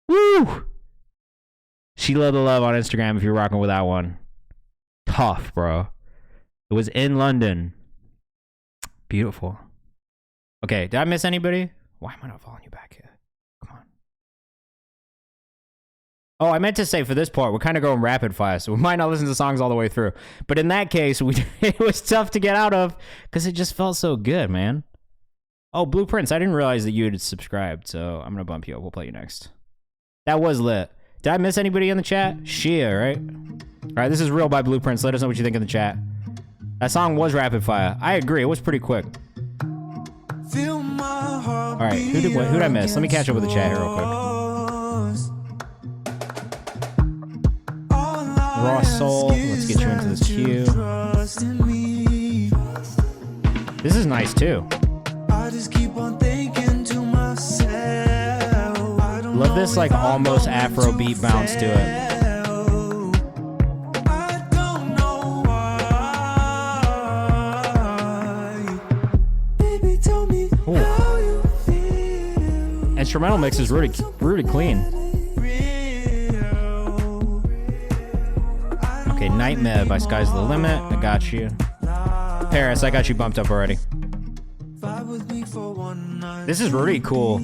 Woo! Sheila the Love on Instagram if you're rocking with that one. Tough, bro. It was in London. Beautiful. Okay, did I miss anybody? Why am I not following you back here? Come on. Oh, I meant to say for this part, we're kind of going rapid fire, so we might not listen to songs all the way through. But in that case, it was tough to get out of because it just felt so good, man. Oh, Blueprints, I didn't realize that you had subscribed, so I'm going to bump you up. We'll play you next. That was lit. Did I miss anybody in the chat? Shia, right? All right, this is Real by Blueprints. Let us know what you think in the chat. That song was rapid fire. I agree. It was pretty quick. All right, who did I miss? Let me catch up with the chat here real quick. Raw Soul, let's get you into this queue. This is nice too. Love this like almost Afro beat bounce to it. Instrumental mix is really clean. Okay, Nightmare by Sky's the Limit. I got you. Paris, I got you bumped up already. This is really cool.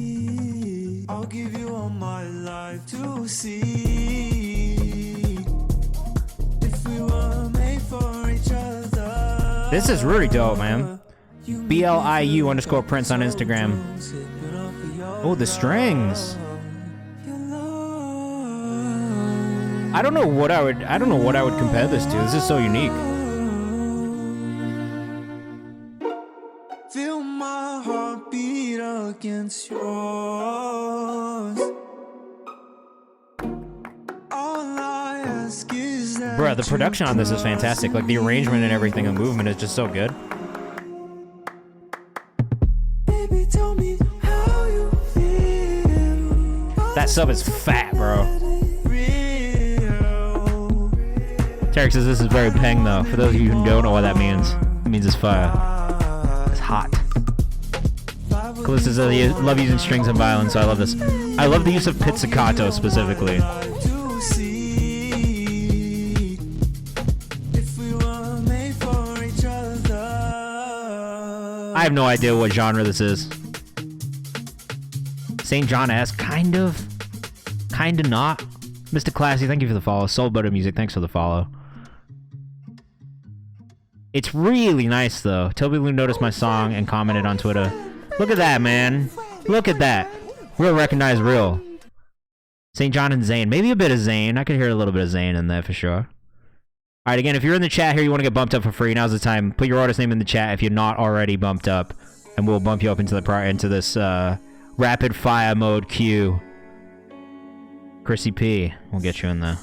I'll give you all my life to see. If we were made for each other.
This is really dope, man. BLIU_Prince on Instagram. Oh, the strings. I don't know what I would compare this to. This is so unique.
Feel my heart beat against yours. All I ask is that
Bruh, the production on this is fantastic. Like the arrangement and everything, the movement is just so good.
Baby, tell me how you feel.
That sub is fat, bro. Tarek says this is very peng though. For those of you who don't know what that means, it means it's fire. It's hot. Calista says, I love using strings and violin, so I love this. I love the use of pizzicato specifically. I have no idea what genre this is. St. John-esque, kind of not. Mr. Classy, thank you for the follow. Soul Butter Music, thanks for the follow. It's really nice though. Toby Lou noticed my song and commented on Twitter. Look at that, man. Look at that. Real recognize real. St. John and Zayn. Maybe a bit of Zayn. I could hear a little bit of Zayn in there for sure. All right, again, if you're in the chat here, you want to get bumped up for free, now's the time. Put your artist name in the chat if you're not already bumped up, and we'll bump you up into this rapid fire mode queue. Chrissy P, we'll get you in there.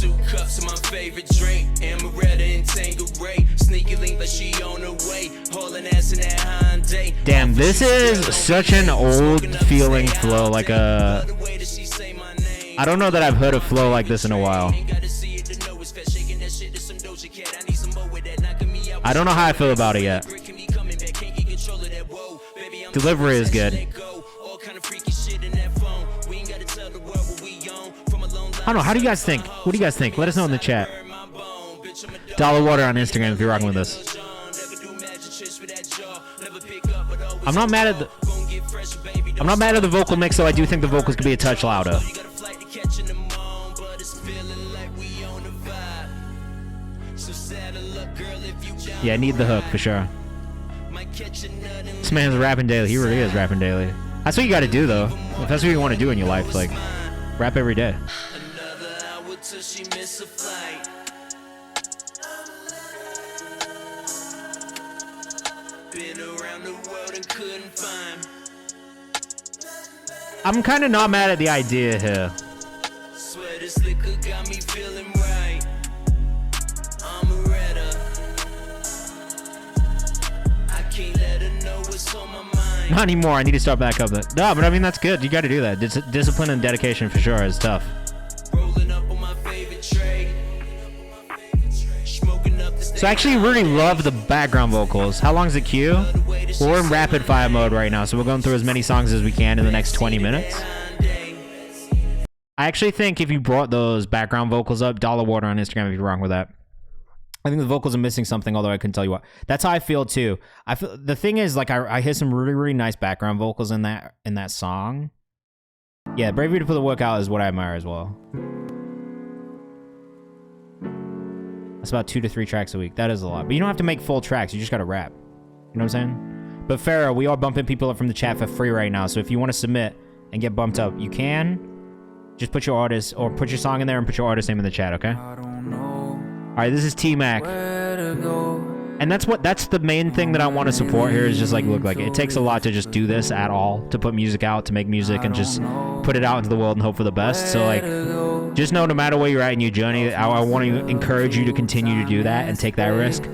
2 cups of my favorite drink, Amaretta and Tanqueray. Sneaky link like she on her way, hauling ass in that Hyundai.
Damn, this is such an old feeling flow, like a... I don't know that I've heard a flow like this in a while. I don't know how I feel about it yet. Delivery is good. I don't know. How do you guys think? What do you guys think? Let us know in the chat. Dollar Water on Instagram if you're rocking with us. I'm not mad at the vocal mix, though. I do think the vocals could be a touch louder. Yeah, I need the hook for sure. This man's rapping daily. He really is rapping daily. That's what you got to do, though. If that's what you want to do in your life, like rap every day. I'm kind of not mad at the idea here. Not anymore. I need to start back up. No, but I mean, that's good. You got to do that. Discipline and dedication for sure is tough. So I actually really love the background vocals. How long is the queue? Well, we're in rapid fire mode right now, so we're going through as many songs as we can in the next 20 minutes. I actually think if you brought those background vocals up, Dollar Water on Instagram if you're wrong with that. I think the vocals are missing something, although I couldn't tell you what. That's how I feel too. I feel the thing is, like, I hear some really, really nice background vocals in that song. Yeah, bravery to put the work out is what I admire as well. That's about 2 to 3 tracks a week. That is a lot. But you don't have to make full tracks. You just got to rap. You know what I'm saying? But Farrah, we are bumping people up from the chat for free right now. So if you want to submit and get bumped up, you can. Just put your artist or put your song in there and put your artist name in the chat, okay? All right, this is T-Mac. And that's the main thing that I want to support here is just like, look, like it takes a lot to just do this at all, to put music out, to make music and just put it out into the world and hope for the best. So like, just know no matter where you're at in your journey, I want to encourage you to continue to do that and take that risk.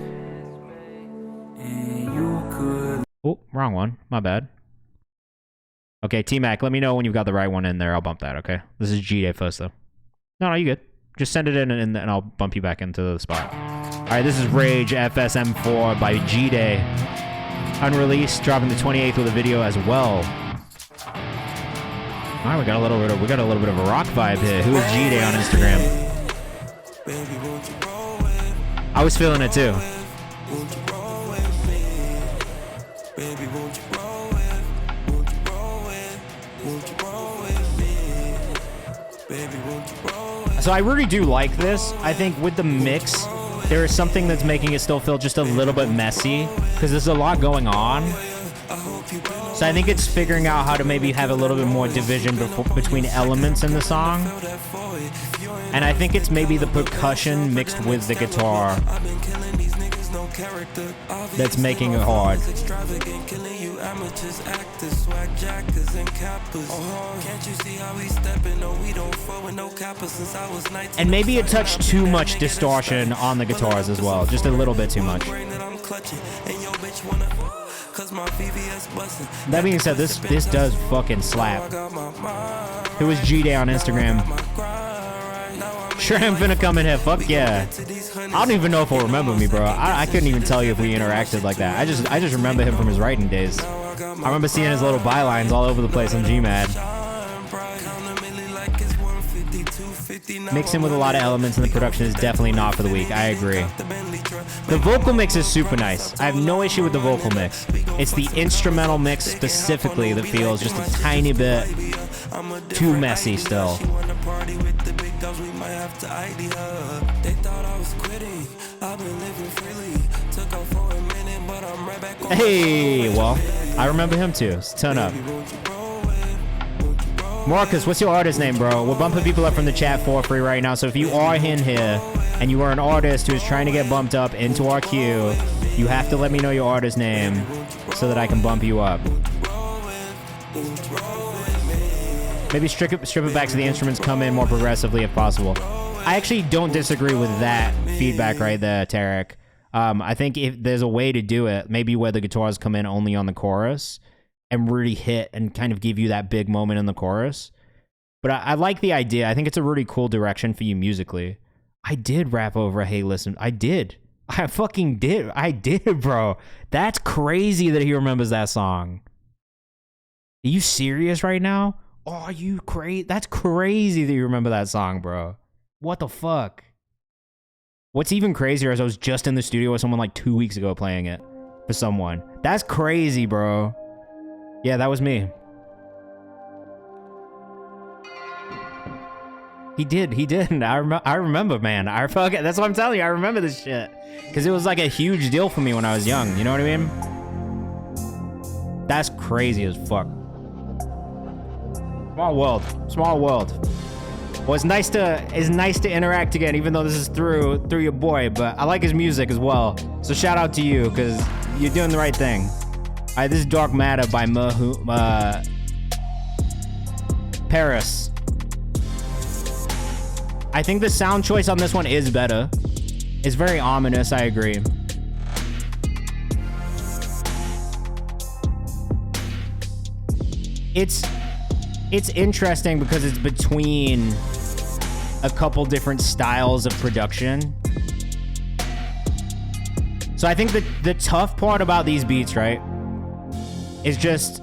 Oh, wrong one. My bad. Okay, T-Mac, let me know when you've got the right one in there. I'll bump that, okay? This is G-Day first, though. No, you good. Just send it in and I'll bump you back into the spot. All right, this is Rage FSM4 by G-Day. Unreleased, dropping the 28th with a video as well. All right, we got a little bit of a rock vibe here. Who is G-Day on Instagram? I was feeling it too. So I really do like this. I think with the mix, there is something that's making it still feel just a little bit messy because there's a lot going on. So I think it's figuring out how to maybe have a little bit more division between elements in the song. And I think it's maybe the percussion mixed with the guitar that's making it hard. And maybe a touch too much distortion on the guitars as well. Just a little bit too much. That being said, this does fucking slap. Who is G-Day on Instagram? Sure, I'm finna come in here. Fuck yeah. I don't even know if he'll remember me, bro. I couldn't even tell you if we interacted like that. I just remember him from his writing days. I remember seeing his little bylines all over the place on Gmad. Mixing with a lot of elements in the production is definitely not for the week. I agree. The vocal mix is super nice. I have no issue with the vocal mix. It's the instrumental mix specifically that feels just a tiny bit too messy still. Hey, well, I remember him too. Let's turn up. Marcus, what's your artist name, bro? We're bumping people up from the chat for free right now. So if you are in here and you are an artist who is trying to get bumped up into our queue, you have to let me know your artist name so that I can bump you up. Maybe strip it back so the instruments come in more progressively if possible. I actually don't disagree with that feedback right there, Tarek. I think if there's a way to do it, maybe where the guitars come in only on the chorus and really hit and kind of give you that big moment in the chorus. But I like the idea. I think it's a really cool direction for you musically. I did rap over Hey Listen. I did. I fucking did. I did, bro. That's crazy that he remembers that song. Are you serious right now? Oh, you crazy? That's crazy that you remember that song, bro. What the fuck? What's even crazier is I was just in the studio with someone like 2 weeks ago playing it for someone. That's crazy, bro. Yeah, that was me. He did. I remember, man. That's what I'm telling you. I remember this shit. Because it was like a huge deal for me when I was young. You know what I mean? That's crazy as fuck. Small world. Small world. Well, it's nice to interact again, even though this is through your boy. But I like his music as well. So shout out to you, because you're doing the right thing. All right, this is Dark Matter by Paris. I think the sound choice on this one is better. It's very ominous, I agree. It's interesting because it's between a couple different styles of production. So I think the tough part about these beats, right, is just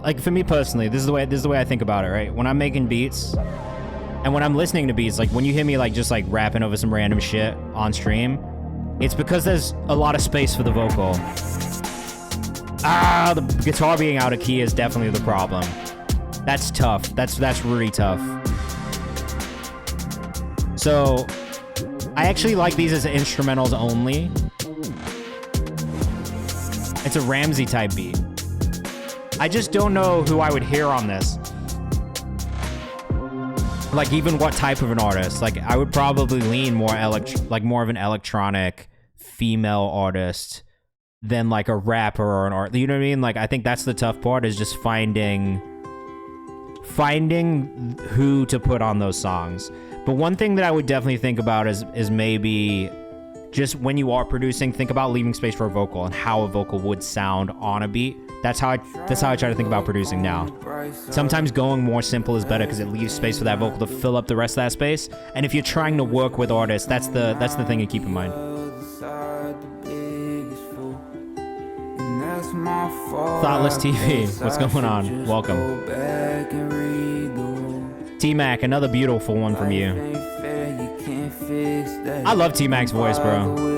like, for me personally, this is the way I think about it, right? When I'm making beats and when I'm listening to beats, like when you hear me like just like rapping over some random shit on stream, it's because there's a lot of space for the vocal. The guitar being out of key is definitely the problem. That's tough. That's really tough. So I actually like these as instrumentals only. It's a Ramsey type beat. I just don't know who I would hear on this. Like even what type of an artist. Like I would probably lean more more of an electronic female artist than like a rapper or an art. You know what I mean? Like I think that's the tough part, is just finding who to put on those songs. But one thing that I would definitely think about is maybe just when you are producing, think about leaving space for a vocal and how a vocal would sound on a beat. That's how I try to think about producing now. Sometimes going more simple is better because it leaves space for that vocal to fill up the rest of that space. And if you're trying to work with artists, that's the thing to keep in mind. Thoughtless TV, what's going on? Welcome. T-Mac, another beautiful one from you. I love T-Mac's voice, bro.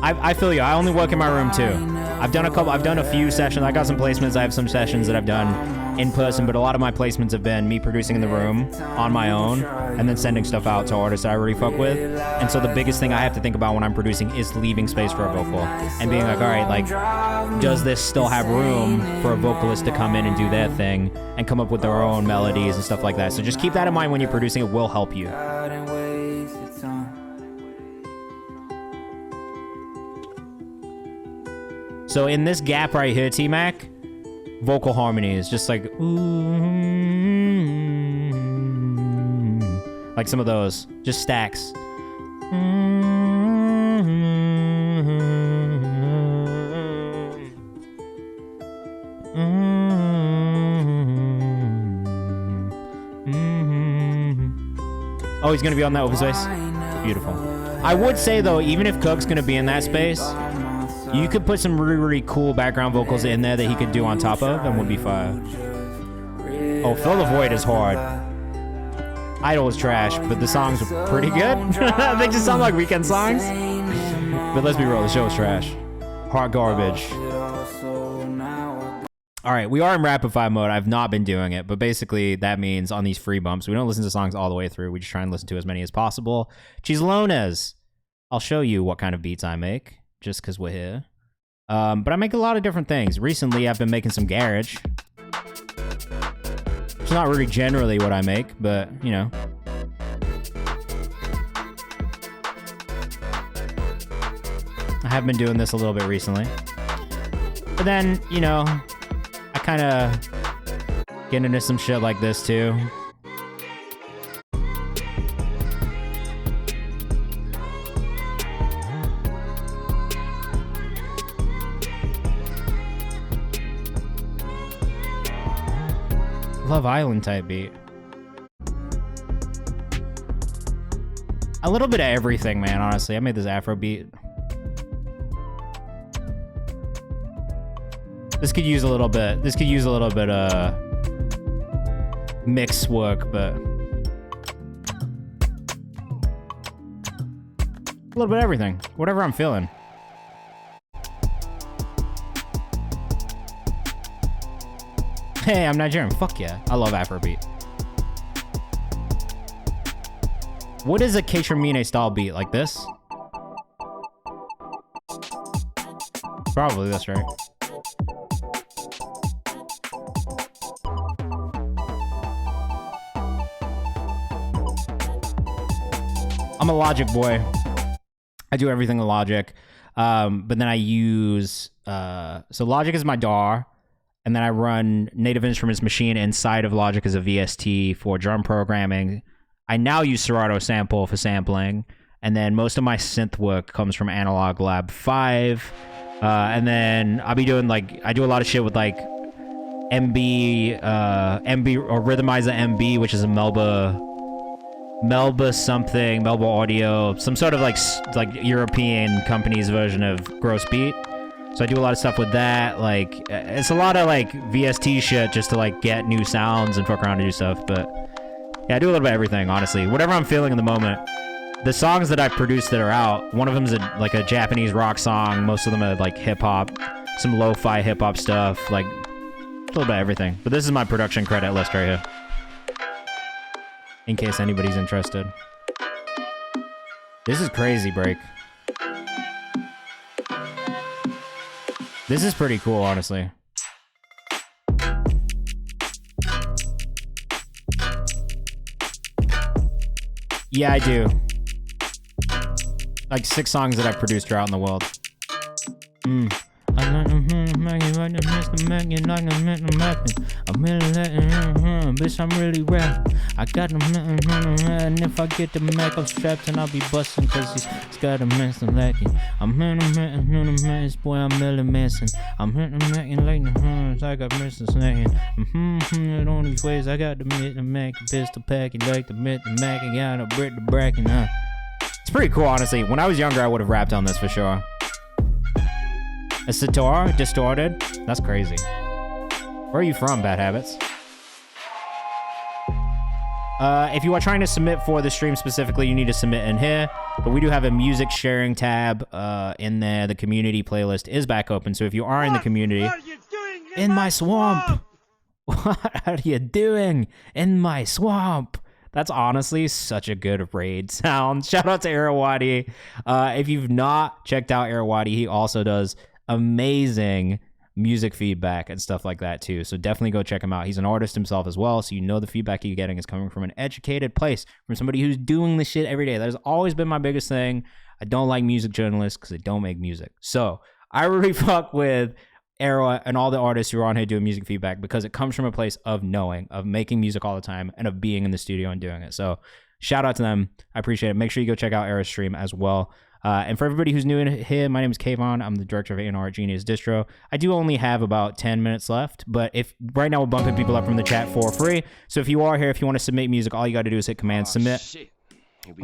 I feel you. I only work in my room too. I've done a few sessions. I got some placements. I have some sessions that I've done in person, but a lot of my placements have been me producing in the room on my own and then sending stuff out to artists that I really fuck with. And so the biggest thing I have to think about when I'm producing is leaving space for a vocal and being like, all right, like, does this still have room for a vocalist to come in and do their thing and come up with their own melodies and stuff like that? So just keep that in mind when you're producing. It will help you. So in this gap right here, T-Mac, vocal harmony is just like, like some of those, just stacks. Oh, he's gonna be on that open space? Beautiful. I would say though, even if Cook's gonna be in that space, you could put some really, really cool background vocals in there that he could do on top of and would be fire. Oh, Fill the Void is hard. Idol is trash, but the songs are pretty good. They just sound like weekend songs. But let's be real, the show is trash. Hot garbage. All right, we are in rapid fire mode. I've not been doing it, but basically that means on these free bumps, we don't listen to songs all the way through. We just try and listen to as many as possible. Chislones. I'll show you what kind of beats I make, just because we're here. But I make a lot of different things. Recently, I've been making some garage. It's not really generally what I make, but, you know. I have been doing this a little bit recently. But then, you know, I kind of get into some shit like this, too. Love Island type beat. A little bit of everything, man, honestly. I made this Afro beat. This could use a little bit. This could use a little bit mix work, but a little bit of everything, whatever I'm feeling. Hey, I'm Nigerian. Fuck yeah, I love Afrobeat. What is a KayvanMD style beat? Like this? Probably, that's right. I'm a Logic boy. I do everything in Logic. But then I use... so Logic is my DAW. And then I run Native Instruments Machine inside of Logic as a VST for drum programming. I now use Serato Sample for sampling. And then most of my synth work comes from Analog Lab 5. And then I'll be doing like... I do a lot of shit with like MB or Rhythmizer MB, which is a Melba Audio, some sort of like European company's version of Gross Beat. So I do a lot of stuff with that. Like, it's a lot of like VST shit just to like get new sounds and fuck around and do stuff. But yeah, I do a little bit of everything, honestly. Whatever I'm feeling in the moment. The songs that I produced that are out, one of them is like a Japanese rock song. Most of them are like hip hop, some lo-fi hip hop stuff, like a little bit of everything. But this is my production credit list right here, in case anybody's interested. This is crazy, Break. This is pretty cool, honestly. Yeah, I do. Like 6 songs that I've produced are out in the world. Bitch, I'm really rap. I got them, and if I get the Mac, I'm strapped and I'll be busting, cause it's got a mess and lacking. I'm this boy, I'm Millie Manson. I'm hitting like the horns, I got Mr. Snacking. On these ways, I got the Mac, pistol pack, like the Mac, I got a brick the bracken, It's pretty cool, honestly. When I was younger, I would have rapped on this for sure. A sitar, distorted. That's crazy. Where are you from, Bad Habits? If you are trying to submit for the stream specifically, you need to submit in here. But we do have a music sharing tab in there. The community playlist is back open. So if you are in the community, in my swamp. What are you doing in my swamp? That's honestly such a good raid sound. Shout out to Arawadi. If you've not checked out Arawadi, he also does amazing music feedback and stuff like that too. So definitely go check him out. He's an artist himself as well. So you know the feedback you're getting is coming from an educated place, from somebody who's doing this shit every day. That has always been my biggest thing. I don't like music journalists because they don't make music. So I really fuck with Era and all the artists who are on here doing music feedback because it comes from a place of knowing, of making music all the time, and of being in the studio and doing it. So shout out to them. I appreciate it. Make sure you go check out Era's stream as well. And for everybody who's new in here, my name is Kayvan. I'm the director of A&R at Genius Distro. I do only have about 10 minutes left, but if right now we're bumping people up from the chat for free. So if you are here, if you want to submit music, all you got to do is hit Command Submit.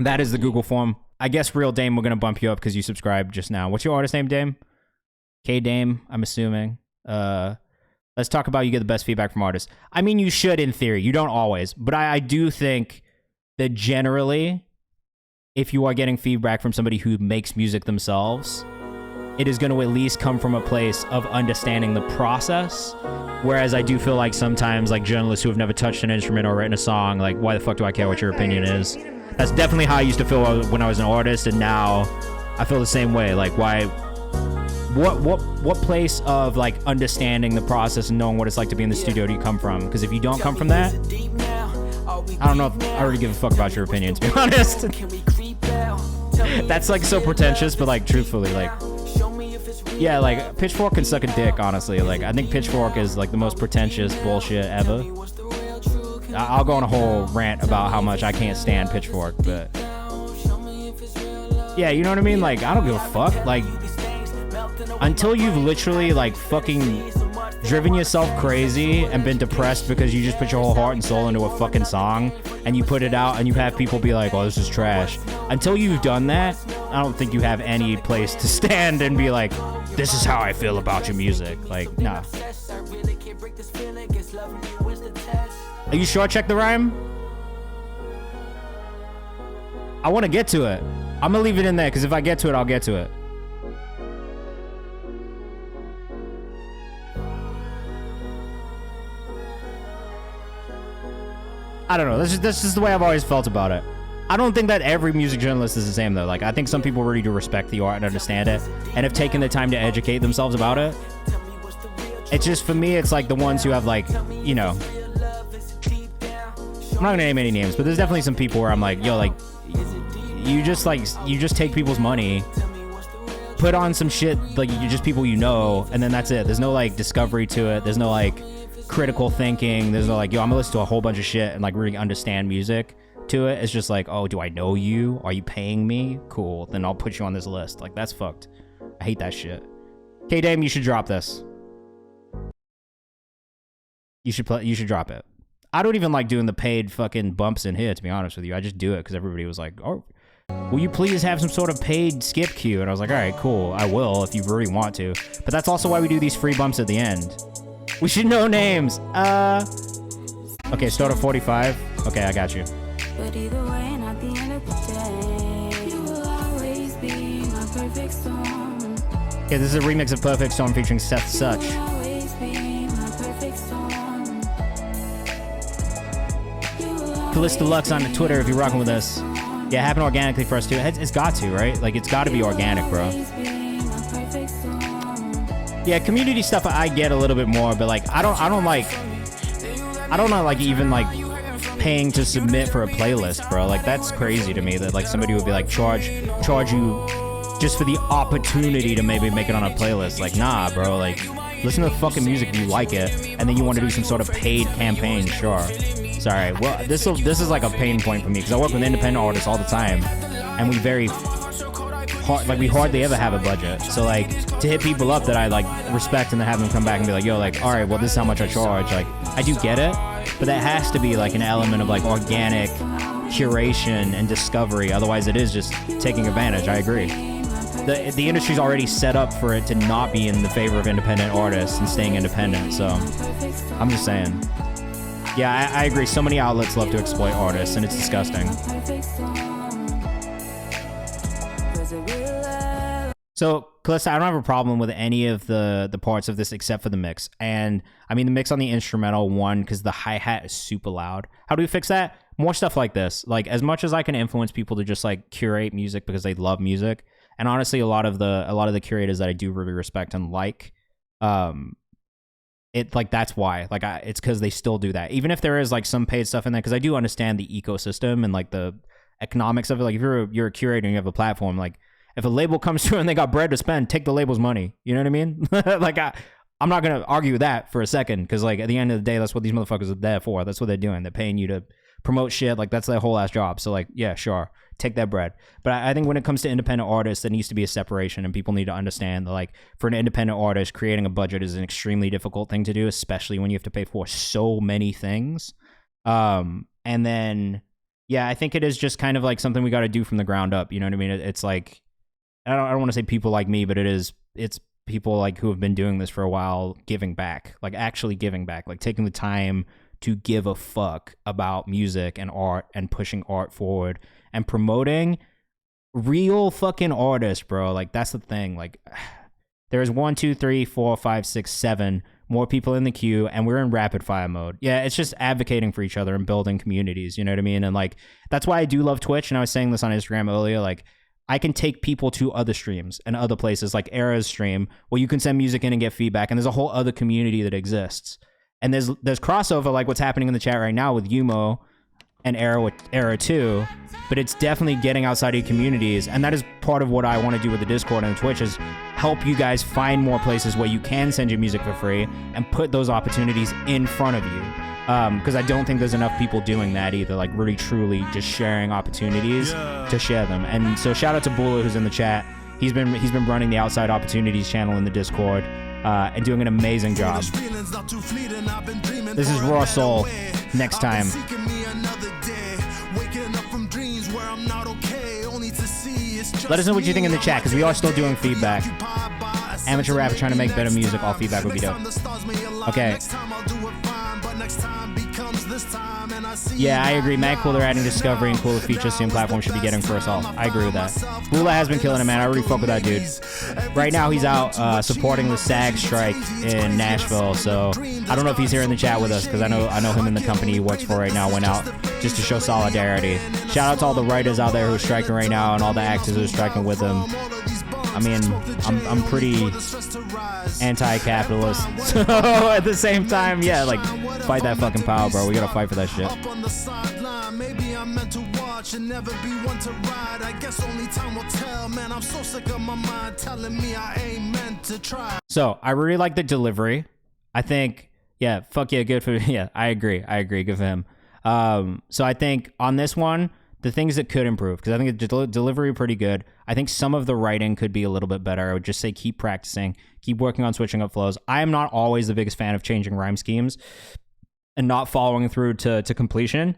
That is the Google form. I guess Real Dame, we're going to bump you up because you subscribed just now. What's your artist name, Dame? K-Dame, I'm assuming. Let's talk about you get the best feedback from artists. I mean, you should in theory. You don't always. But I do think that generally, if you are getting feedback from somebody who makes music themselves, it is going to at least come from a place of understanding the process. Whereas I do feel like sometimes, like journalists who have never touched an instrument or written a song, like, why the fuck do I care what your opinion is? That's definitely how I used to feel when I was an artist, and now I feel the same way. Like, why? What place of like understanding the process and knowing what it's like to be in the studio do you come from? Because if you don't come from that, I don't know if I already give a fuck about your opinion, to be honest. That's like so pretentious, but like truthfully, like, yeah, like Pitchfork can suck a dick, honestly. Like, I think Pitchfork is like the most pretentious bullshit ever. I'll go on a whole rant about how much I can't stand Pitchfork, but yeah, you know what I mean? Like, I don't give a fuck. Like, until you've literally like fucking driven yourself crazy and been depressed because you just put your whole heart and soul into a fucking song and you put it out and you have people be like, oh, this is trash. Until you've done that, I don't think you have any place to stand and be like, this is how I feel about your music. Like, nah. Are you sure? Check the rhyme. I want to get to it. I'm gonna leave it in there because if I get to it, I'll get to it. I don't know. That's just the way I've always felt about it. I don't think that every music journalist is the same though. Like I think some people really do respect the art and understand it and have taken the time to educate themselves about it. It's just for me, it's like the ones who have like, you know, I'm not gonna name any names, but there's definitely some people where I'm like, yo, like you just take people's money, put on some shit like you just people you know, and then that's it. There's no like discovery to it. There's no like critical thinking. There's no like, yo, I'm gonna listen to a whole bunch of shit and like really understand music to it. It's just like, oh, do I know you? Are you paying me? Cool, then I'll put you on this list. Like that's fucked. I hate that shit. K-Dame, you should drop this. You should drop it. I don't even like doing the paid fucking bumps in here, to be honest with you. I just do it because everybody was like, oh, will you please have some sort of paid skip queue? And I was like, all right, cool. I will if you really want to. But that's also why we do these free bumps at the end. We should know names. Okay, start at 45. Okay, I got you.
But either way, not the end of the day. You will always be my perfect storm.
Okay, this is a remix of Perfect Storm featuring Seth Such.
You will always be my perfect storm.
Callista Lux on Twitter if you're rocking with us. Yeah, happen organically for us too. It's got to, right? Like, it's got to be organic, bro. Yeah, community stuff I get a little bit more, but like, I don't like even like paying to submit for a playlist, bro. Like, that's crazy to me that like somebody would be like charge you just for the opportunity to maybe make it on a playlist. Like, nah, bro. Like, listen to the fucking music if you like it, and then you want to do some sort of paid campaign, sure. Sorry. Well, this is like a pain point for me because I work with independent artists all the time, and we hardly ever have a budget. So like to hit people up that I like respect and then have them come back and be like, yo, like, all right, well, this is how much I charge. Like, I do get it, but that has to be like an element of like organic curation and discovery. Otherwise, it is just taking advantage. I agree. The industry's already set up for it to not be in the favor of independent artists and staying independent. So I'm just saying. Yeah, I agree. So many outlets love to exploit artists, and it's disgusting. So, Calista, I don't have a problem with any of the parts of this except for the mix. And, I mean, the mix on the instrumental, one, because the hi-hat is super loud. How do we fix that? More stuff like this. Like, as much as I can influence people to just, like, curate music because they love music, and honestly, a lot of the curators that I do really respect and like, it like that's why like it's because they still do that, even if there is like some paid stuff in there, because I do understand the ecosystem and like the economics of it. Like if you're a curator and you have a platform, like if a label comes through and they got bread to spend, take the label's money. You know what I mean? Like I'm not gonna argue with that for a second, because like at the end of the day, that's what these motherfuckers are there for. That's what they're doing. They're paying you to promote shit. Like that's their whole ass job. So like, yeah, sure, take that bread. But I think when it comes to independent artists, there needs to be a separation, and people need to understand that like for an independent artist, creating a budget is an extremely difficult thing to do, especially when you have to pay for so many things. And then yeah, I think it is just kind of like something we got to do from the ground up. You know what I mean? It's like I don't want to say people like me, but it's people like who have been doing this for a while, giving back, like actually giving back, like taking the time to give a fuck about music and art and pushing art forward and promoting real fucking artists, bro. Like that's the thing. Like there's 1, 2, 3, 4, 5, 6, 7 more people in the queue, and we're in rapid fire mode. Yeah, it's just advocating for each other and building communities. You know what I mean? And like that's why I do love Twitch. And I was saying this on Instagram earlier. Like I can take people to other streams and other places, like Era's stream, where you can send music in and get feedback, and there's a whole other community that exists. And there's crossover, like what's happening in the chat right now with Yumo and Era 2, but it's definitely getting outside of communities, and that is part of what I want to do with the Discord and the Twitch, is help you guys find more places where you can send your music for free and put those opportunities in front of you. Because I don't think there's enough people doing that either, like really truly just sharing opportunities to share them. And so shout out to Bula, who's in the chat. He's been running the Outside Opportunities channel in the Discord. And doing an amazing job. This is Raw Soul. Next time. Let us know what you think in the chat, because we are still doing feedback. Amateur rapper trying to make better music. All feedback would be dope. Okay. Yeah, I agree. Mad Cooler adding Discovery and cooler features soon platform should be getting for us all. I agree with that. Bula has been killing it, man. I really fuck with that dude. Right now, he's out supporting the SAG strike in Nashville, so I don't know if he's here in the chat with us, because I know him and the company he works for right now went out just to show solidarity. Shout out to all the writers out there who are striking right now and all the actors who are striking with them. I mean, I'm pretty anti-capitalist, so at the same time, yeah, like, fight that fucking power, bro. We gotta fight for that shit. So I really like the delivery. I think, yeah, fuck yeah, good for, yeah, I agree, good for him. So I think on this one, the things that could improve, because I think the delivery pretty good. I think some of the writing could be a little bit better. I would just say keep practicing, keep working on switching up flows. I am not always the biggest fan of changing rhyme schemes and not following through to completion.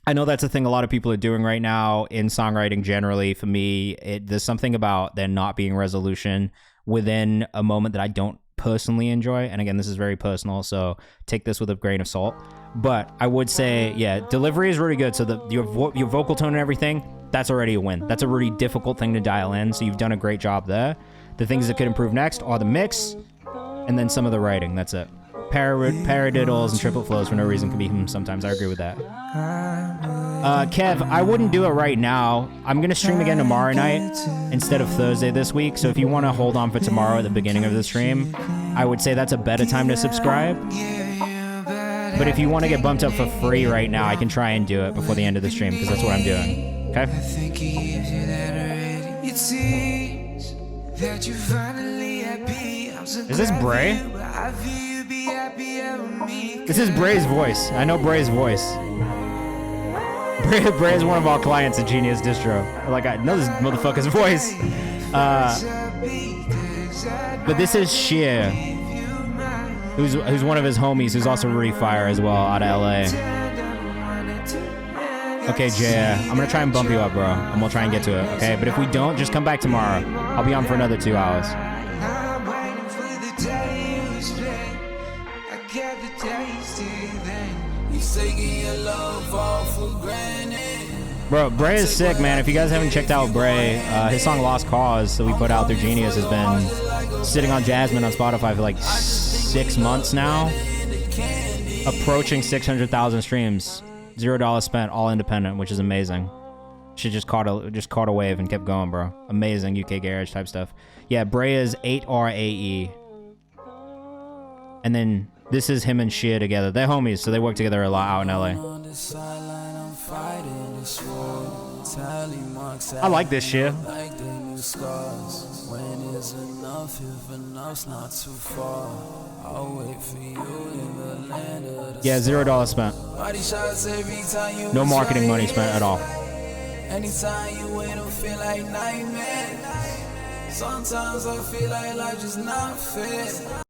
I know that's a thing a lot of people are doing right now in songwriting generally. For me, there's something about there not being resolution within a moment that I don't personally enjoy. And again, this is very personal, so take this with a grain of salt. But I would say, yeah, delivery is really good. So your vocal tone and everything, that's already a win. That's a really difficult thing to dial in, so you've done a great job there. The things that could improve next are the mix and then some of the writing. That's it. Paradiddles and triplet flows for no reason can be sometimes. I agree with that. Kev, I wouldn't do it right now. I'm going to stream again tomorrow night instead of Thursday this week. So if you want to hold on for tomorrow at the beginning of the stream, I would say that's a better time to subscribe. But if you want to get bumped up for free right now, I can try and do it before the end of the stream, because that's what I'm doing. Okay? Is this Bray? This is Bray's voice. I know Bray's voice. Bray is one of our clients at Genius Distro. Like, I know this motherfucker's voice. But this is Sheer, who's one of his homies, who's also really fire as well, out of LA. Okay, Jay, I'm gonna try and bump you up, bro, and we'll try and get to it, okay? But if we don't, just come back tomorrow. I'll be on for another 2 hours. Bro, Bray is sick, man. If you guys haven't checked out Bray, his song Lost Cause that we put out through Genius has been sitting on Jasmine on Spotify for like 6 months now. Approaching 600,000 streams. $0 spent, all independent, which is amazing. She just caught a wave and kept going, bro. Amazing UK garage type stuff. Yeah, Bray is 8RAE. And then this is him and Shia together. They're homies, so they work together a lot out in LA. I like this shit. Yeah, $0 spent. No marketing money spent at all. Anytime you wait, don't feel like nightmares. Sometimes I feel like life just not fair.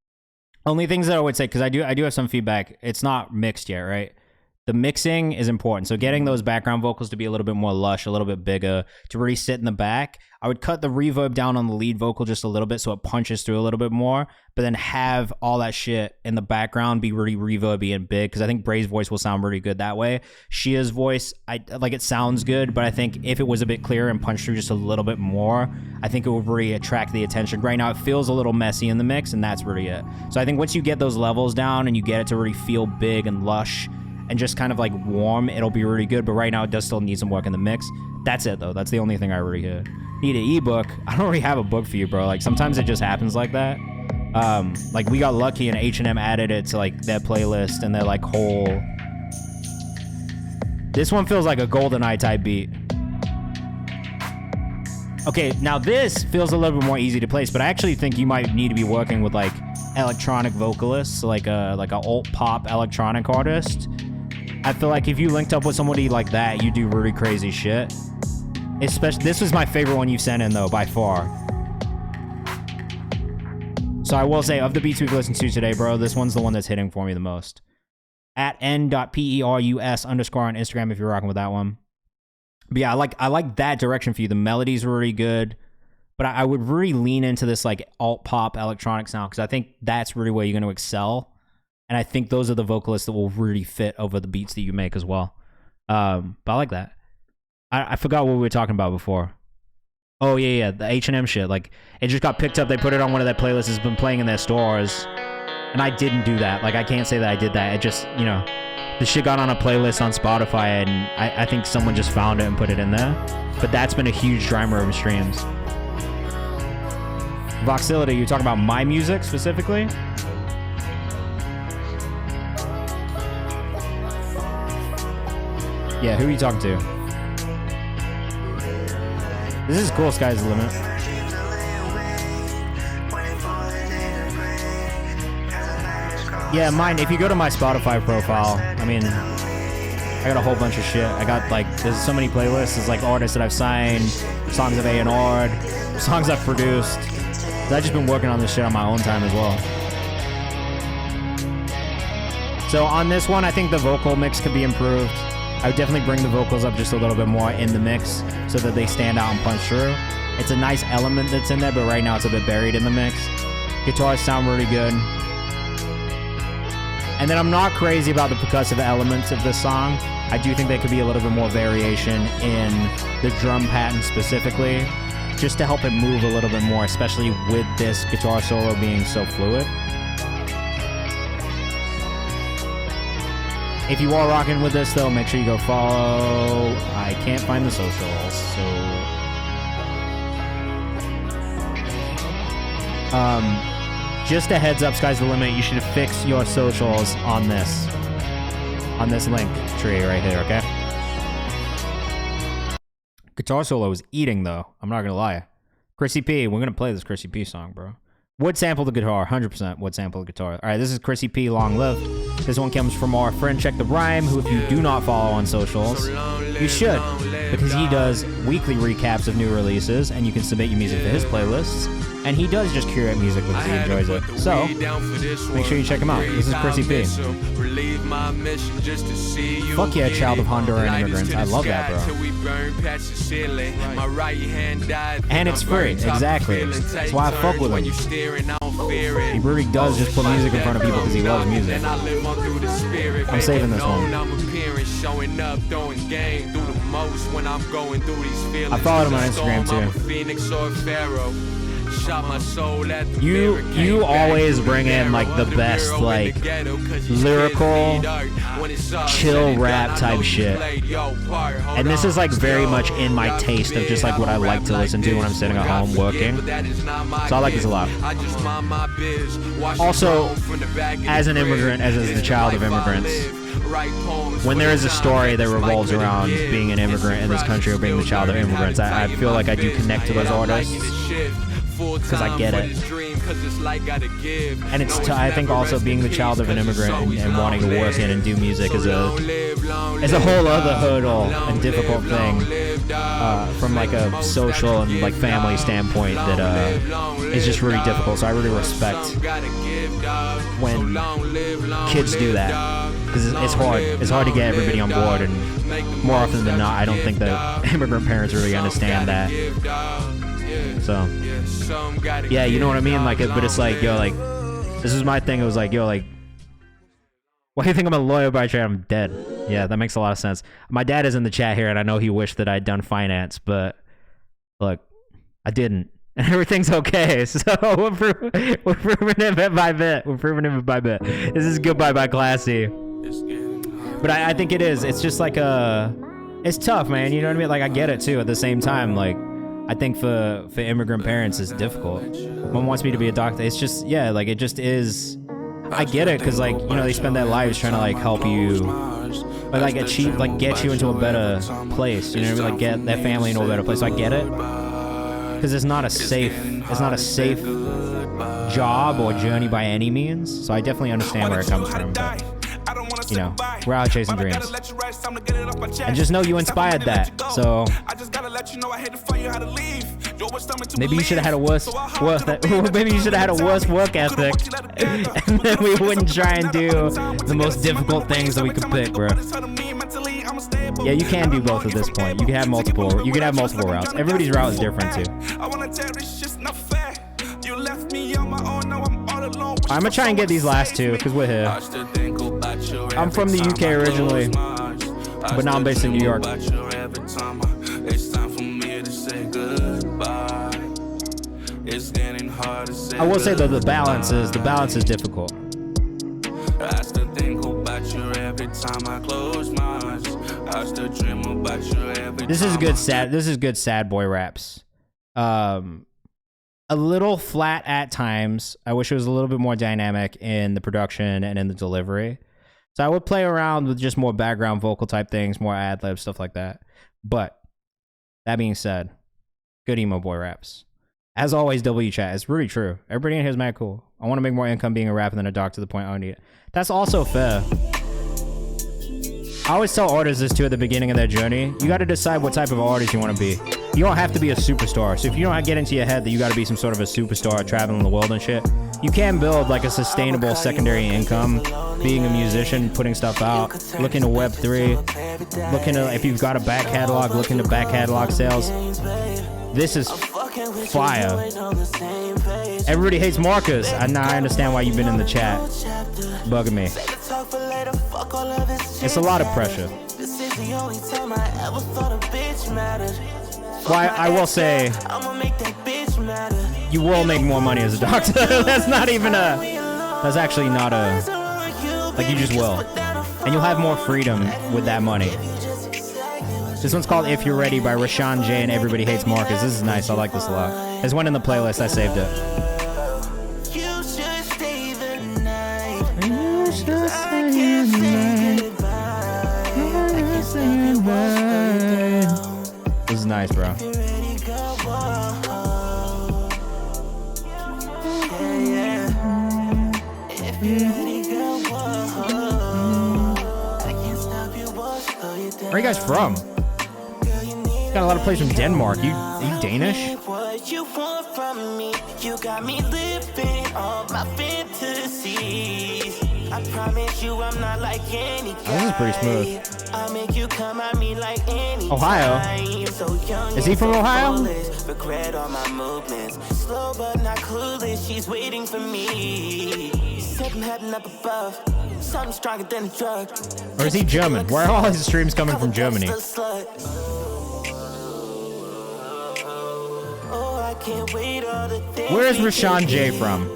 Only things that I would say, because I do have some feedback. It's not mixed yet, right? The mixing is important. So getting those background vocals to be a little bit more lush, a little bit bigger, to really sit in the back. I would cut the reverb down on the lead vocal just a little bit so it punches through a little bit more, but then have all that shit in the background be really reverby and big, because I think Bray's voice will sound really good that way. Shia's voice, it sounds good, but I think if it was a bit clearer and punched through just a little bit more, I think it would really attract the attention. Right now, it feels a little messy in the mix, and that's really it. So I think once you get those levels down and you get it to really feel big and lush, and just kind of like warm, it'll be really good. But right now, it does still need some work in the mix. That's it, though. That's the only thing I really hear. Need an ebook. I don't really have a book for you, bro. Like, sometimes it just happens like that. Like, we got lucky and H&M added it to, like, their playlist and their, like, whole... This one feels like a GoldenEye type beat. Okay, now this feels a little bit more easy to place, but I actually think you might need to be working with, like, electronic vocalists, like a alt pop electronic artist. I feel like if you linked up with somebody like that, you do really crazy shit. Especially, this was my favorite one you sent in, though, by far. So I will say, of the beats we've listened to today, bro, this one's the one that's hitting for me the most. At n.perus_ on Instagram if you're rocking with that one. But yeah, I like that direction for you. The melodies were really good. But I would really lean into this, like, alt pop electronic sound, because I think that's really where you're going to excel. And I think those are the vocalists that will really fit over the beats that you make as well. But I like that. I forgot what we were talking about before. Oh, yeah, the H&M shit. Like, it just got picked up. They put it on one of their playlists. It's been playing in their stores. And I didn't do that. Like, I can't say that I did that. It just, you know, the shit got on a playlist on Spotify, and I think someone just found it and put it in there. But that's been a huge driver of streams. Voxility, you talking about my music specifically? Yeah, who are you talking to? This is cool, Sky's the Limit. Yeah, mine, if you go to my Spotify profile, I mean, I got a whole bunch of shit. I got, like, there's so many playlists. There's, like, artists that I've signed, songs I've A&R'd, songs I've produced. I've just been working on this shit on my own time as well. So on this one, I think the vocal mix could be improved. I would definitely bring the vocals up just a little bit more in the mix so that they stand out and punch through. It's a nice element that's in there, but right now it's a bit buried in the mix. Guitars sound really good. And then I'm not crazy about the percussive elements of this song. I do think there could be a little bit more variation in the drum pattern specifically, just to help it move a little bit more, especially with this guitar solo being so fluid. If you are rocking with this, though, make sure you go follow. I can't find the socials, so... just a heads up, Sky's the Limit. You should fix your socials on this link tree right here, okay? Guitar solo is eating, though. I'm not gonna lie. Chrissy P, we're gonna play this Chrissy P song, bro. Would sample the guitar, 100% would sample the guitar. All right, this is Chrissy P, Long Lived. This one comes from our friend Check the Rhyme, who if you do not follow on socials, you should, because he does weekly recaps of new releases, and you can submit your music to his playlists, and he does just curate music because he enjoys it. So, make sure you check him out. This is Chrissy P. Fuck yeah, child of Honduran immigrants. I love that, bro. And it's free, exactly. That's why I fuck with him. He really does just put music in front of people because he loves music. I'm saving this one. I followed him on Instagram too. You always bring in like the best like lyrical chill rap type shit, and this is like very much in my taste of just like what I like to listen to when I'm sitting at home working, so I like this a lot. Also, as an immigrant, as the child of immigrants, when there is a story that revolves around being an immigrant in this country or being the child of immigrants, I feel like I do connect to those artists because I get it. And it's I think also being the child of an immigrant and wanting to work in and do music is a whole other hurdle and difficult thing from like a social and like family standpoint that is just really difficult. So I really respect when kids do that, because it's hard. It's hard to get everybody on board, and more often than not, I don't think that immigrant parents really understand that. So, yeah, you know what I mean? Like, but it's like, yo, like, this is my thing. It was like, yo, like, why do you think I'm a lawyer by trade? I'm dead. Yeah, that makes a lot of sense. My dad is in the chat here, and I know he wished that I'd done finance, but look, I didn't. And everything's okay, so we're proving it bit by bit. We're proving it bit by bit. This is Goodbye by Classy. But I think it is. It's just like it's tough, man. You know what I mean? Like, I get it, too, at the same time. Like, I think for immigrant parents, it's difficult. Mom wants me to be a doctor. It's just, yeah, like, it just is. I get it, because, like, you know, they spend their lives trying to, like, help you, or, like, achieve, like, get you into a better place. You know what I mean? Like, get that family into a better place. So I get it. Because it's not a safe job or journey by any means. So I definitely understand where it comes from. But, you know, we're out chasing dreams. And just know you inspired that. So maybe you should have had a worse maybe you should have had a worse work ethic, and then we wouldn't try and do the most difficult things that we could pick, bro. Yeah, you can do both at this point. You can have multiple routes. Everybody's route is different too.
I wanna tell this shit's not fair. You left me on my own, now I'm all alone.
I'm gonna try and get these last two because we're here. I'm from the UK originally, but now I'm based in New York. I will say though, the balance is difficult.
I still think about you every time I close my eyes. I still dream about you every
This is good sad boy raps. A little flat at times. I wish it was a little bit more dynamic in the production and in the delivery. So I would play around with just more background vocal type things, more ad libs, stuff like that. But that being said, good emo boy raps. As always, W chat. It's really true. Everybody in here is mad cool. I want to make more income being a rapper than a doc to the point I need it. That's also fair. I always tell artists this too at the beginning of their journey. You got to decide what type of artist you want to be. You don't have to be a superstar. So if you don't get into your head that you got to be some sort of a superstar traveling the world and shit, you can build like a sustainable secondary income being a musician, putting stuff out, looking to Web3, looking to, if you've got a back catalog, looking to back catalog sales. This is fire. Everybody hates Marcus. Now I understand why you've been in the chat bugging me. It's a lot of pressure. Why, I will say, you will make more money as a doctor. That's not even a, that's actually not a, like you just will. And you'll have more freedom with that money. This one's called If You're Ready by Rashawn J and Everybody Hates Marcus. This is nice. I like this a lot. There's one in the playlist. I saved it. This is nice, bro. Where are you guys from? Got a lot of plays from Denmark. Are you Danish?
What you want from me? You got me living all my fantasies. I promise you I'm not like any guy.
Oh, this is pretty smooth.
I make you come at me like any
Ohio.
So young,
is he from Ohio?
Regret all my movements. Slow but not clueless. She's waiting for me. Something happened up above. Something stronger than a drug.
Or is he German? Why are all his streams coming from Germany? Where is Rashawn J from?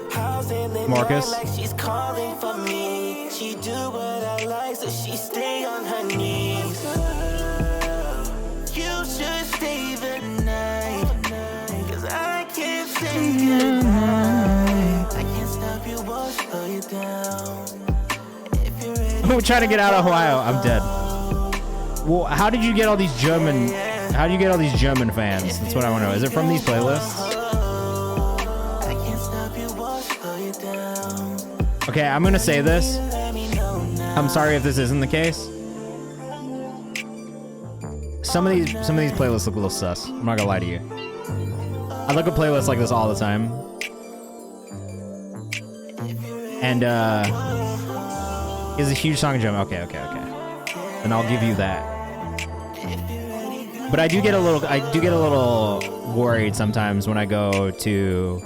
Marcus?
She's calling for me. She do what I like, so she stay on her knees. You should stay the night, 'cause I can't say goodnight. I can't stop you or slow you down.
I'm trying to get out of Ohio. I'm dead. Well, how did you get all these German? How do you get all these German fans? That's what I want to know. Is it from these playlists? Okay, I'm gonna say this. I'm sorry if this isn't the case. Some of these playlists look a little sus. I'm not gonna lie to you. I look at playlists like this all the time, and is a huge song in German. Okay. And I'll give you that. But I do get a little worried sometimes when I go to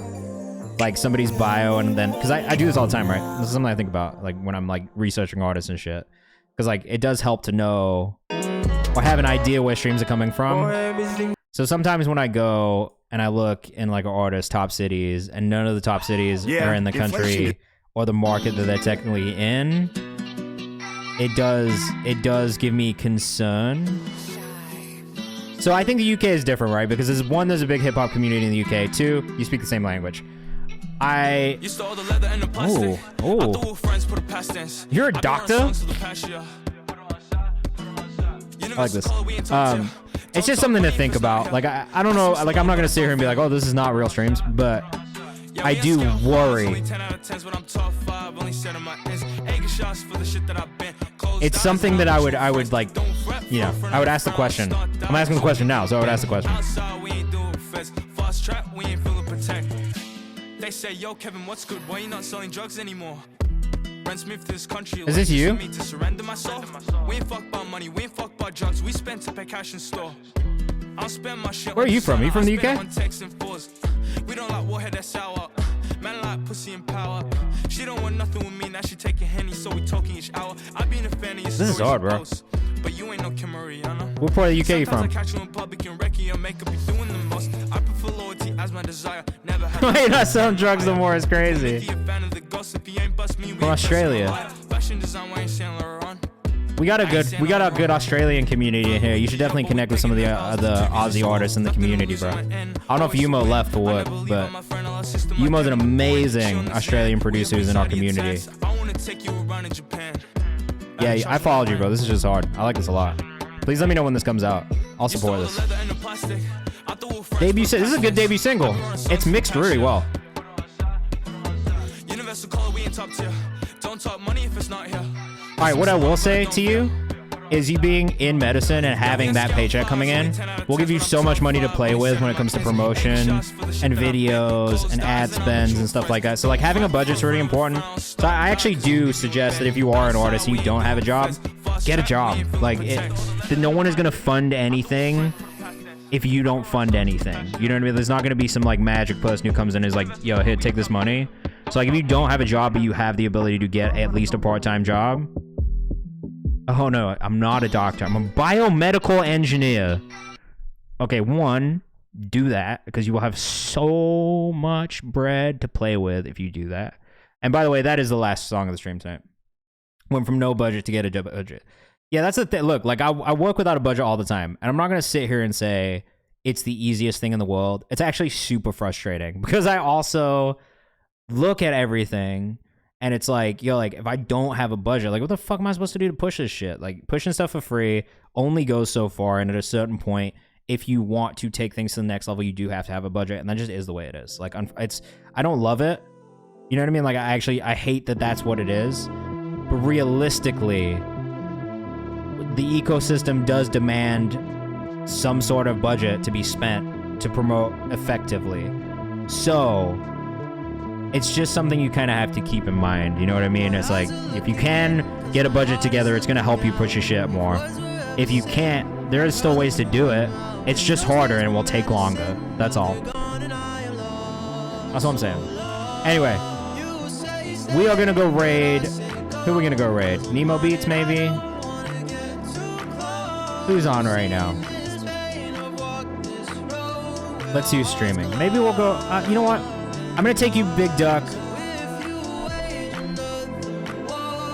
like somebody's bio and then, because I do this all the time, right? This is something I think about like when I'm like researching artists and shit. Because like it does help to know or have an idea where streams are coming from. So sometimes when I go and I look in like an artist's top cities and none of the top cities are in the country or the market that they're technically in, it does give me concern. So I think the UK is different, right? Because there's a big hip hop community in the UK. Two, you speak the same language. You're a doctor? I like this. It's just something to think about. Like I don't know. Like I'm not gonna sit here and be like, oh, this is not real streams, but I do worry. It's something that I would like, you know, I would ask the question. I'm asking the question now, so I would ask the question.
They say, yo, Kevin, what's good? Why you not selling drugs anymore?
Is this you?
We ain't fuck about money, we ain't fuck about drugs, we spend to pay cash in store. I'll spend my shit.
Where are you from? Are you from the UK?
We don't like warhead, that's sour. Man like pussy and power. She don't want nothing with me, now she taking Henny, so we talking each hour. I been a fan of your
This is hard, bro.
But you ain't no Kim Mariana.
What part of the UK you from?
I catch you in public and wrecking your makeup, you doing the most. I prefer loyalty as my desire. Never had
Why not selling drugs no more? It's crazy. From Australia.
Fashion design, why ain't Saint Laurent?
We got a good Australian community in here. You should definitely connect with some of the Aussie artists in the community, bro. I don't know if Yumo left for what, but Yumo's an amazing Australian producer who's in our community. Yeah, I followed you, bro. This is just hard. I like this a lot. Please let me know when this comes out. I'll support this. This is a good debut single. It's mixed really well.
Universal color, we in top tier. Don't talk money if it's not here.
All right, what I will say to you is you being in medicine and having that paycheck coming in will give you so much money to play with when it comes to promotion and videos and ad spends and stuff like that. So like having a budget's really important. So I actually do suggest that if you are an artist and you don't have a job, get a job. Like no one is going to fund anything if you don't fund anything. You know what I mean? There's not going to be some like magic person who comes in and is like, yo, here, take this money. So like if you don't have a job but you have the ability to get at least a part-time job. Oh no, I'm not a doctor. I'm a biomedical engineer. Okay, one, do that because you will have so much bread to play with if you do that. And by the way, that is the last song of the stream tonight. Went from no budget to get a budget. Yeah, that's the thing. Look, like I work without a budget all the time. And I'm not going to sit here and say it's the easiest thing in the world. It's actually super frustrating because I also look at everything and it's like, yo, like if I don't have a budget, like what the fuck am I supposed to do to push this shit? Like pushing stuff for free only goes so far. And at a certain point, if you want to take things to the next level, you do have to have a budget. And that just is the way it is. Like I don't love it. You know what I mean? Like I hate that that's what it is. But realistically, the ecosystem does demand some sort of budget to be spent to promote effectively. So it's just something you kind of have to keep in mind. You know what I mean? It's like, if you can get a budget together, it's going to help you push your shit more. If you can't, there is still ways to do it. It's just harder and it will take longer. That's all. That's what I'm saying. Anyway, we are going to go raid. Who are we going to go raid? Nemo Beats, maybe? Who's on right now? Let's see who's streaming. Maybe we'll go... you know what? I'm going to take you, Big Duck.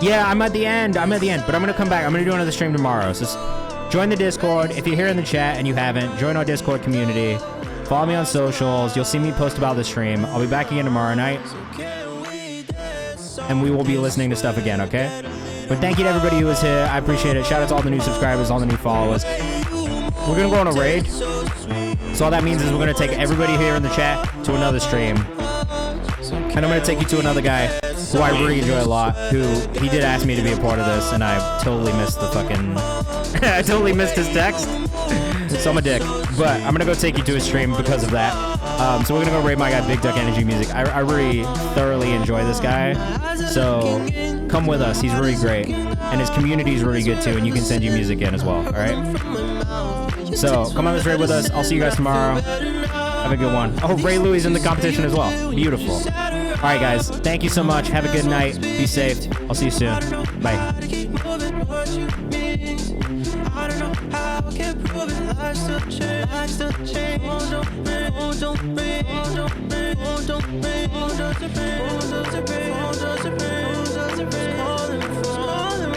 Yeah, I'm at the end. But I'm going to come back. I'm going to do another stream tomorrow. So join the Discord. If you're here in the chat and you haven't, join our Discord community. Follow me on socials. You'll see me post about the stream. I'll be back again tomorrow night. And we will be listening to stuff again, okay? But thank you to everybody who was here. I appreciate it. Shout out to all the new subscribers, all the new followers. We're going to go on a raid. So all that means is we're going to take everybody here in the chat to another stream. And I'm going to take you to another guy who I really enjoy a lot, who he did ask me to be a part of this, and I totally missed the fucking... I totally missed his text. So I'm a dick. But I'm going to go take you to his stream because of that. So we're going to go raid my guy, Big Duck Energy Music. I really thoroughly enjoy this guy. So come with us. He's really great. And his community is really good too, and you can send you music in as well, all right? So come on this raid with us. I'll see you guys tomorrow. Have a good one. Oh, Ray Louis is in the competition as well. Beautiful. All right, guys. Thank you so much. Have a good night. Be safe. I'll see you soon. Bye.
Calling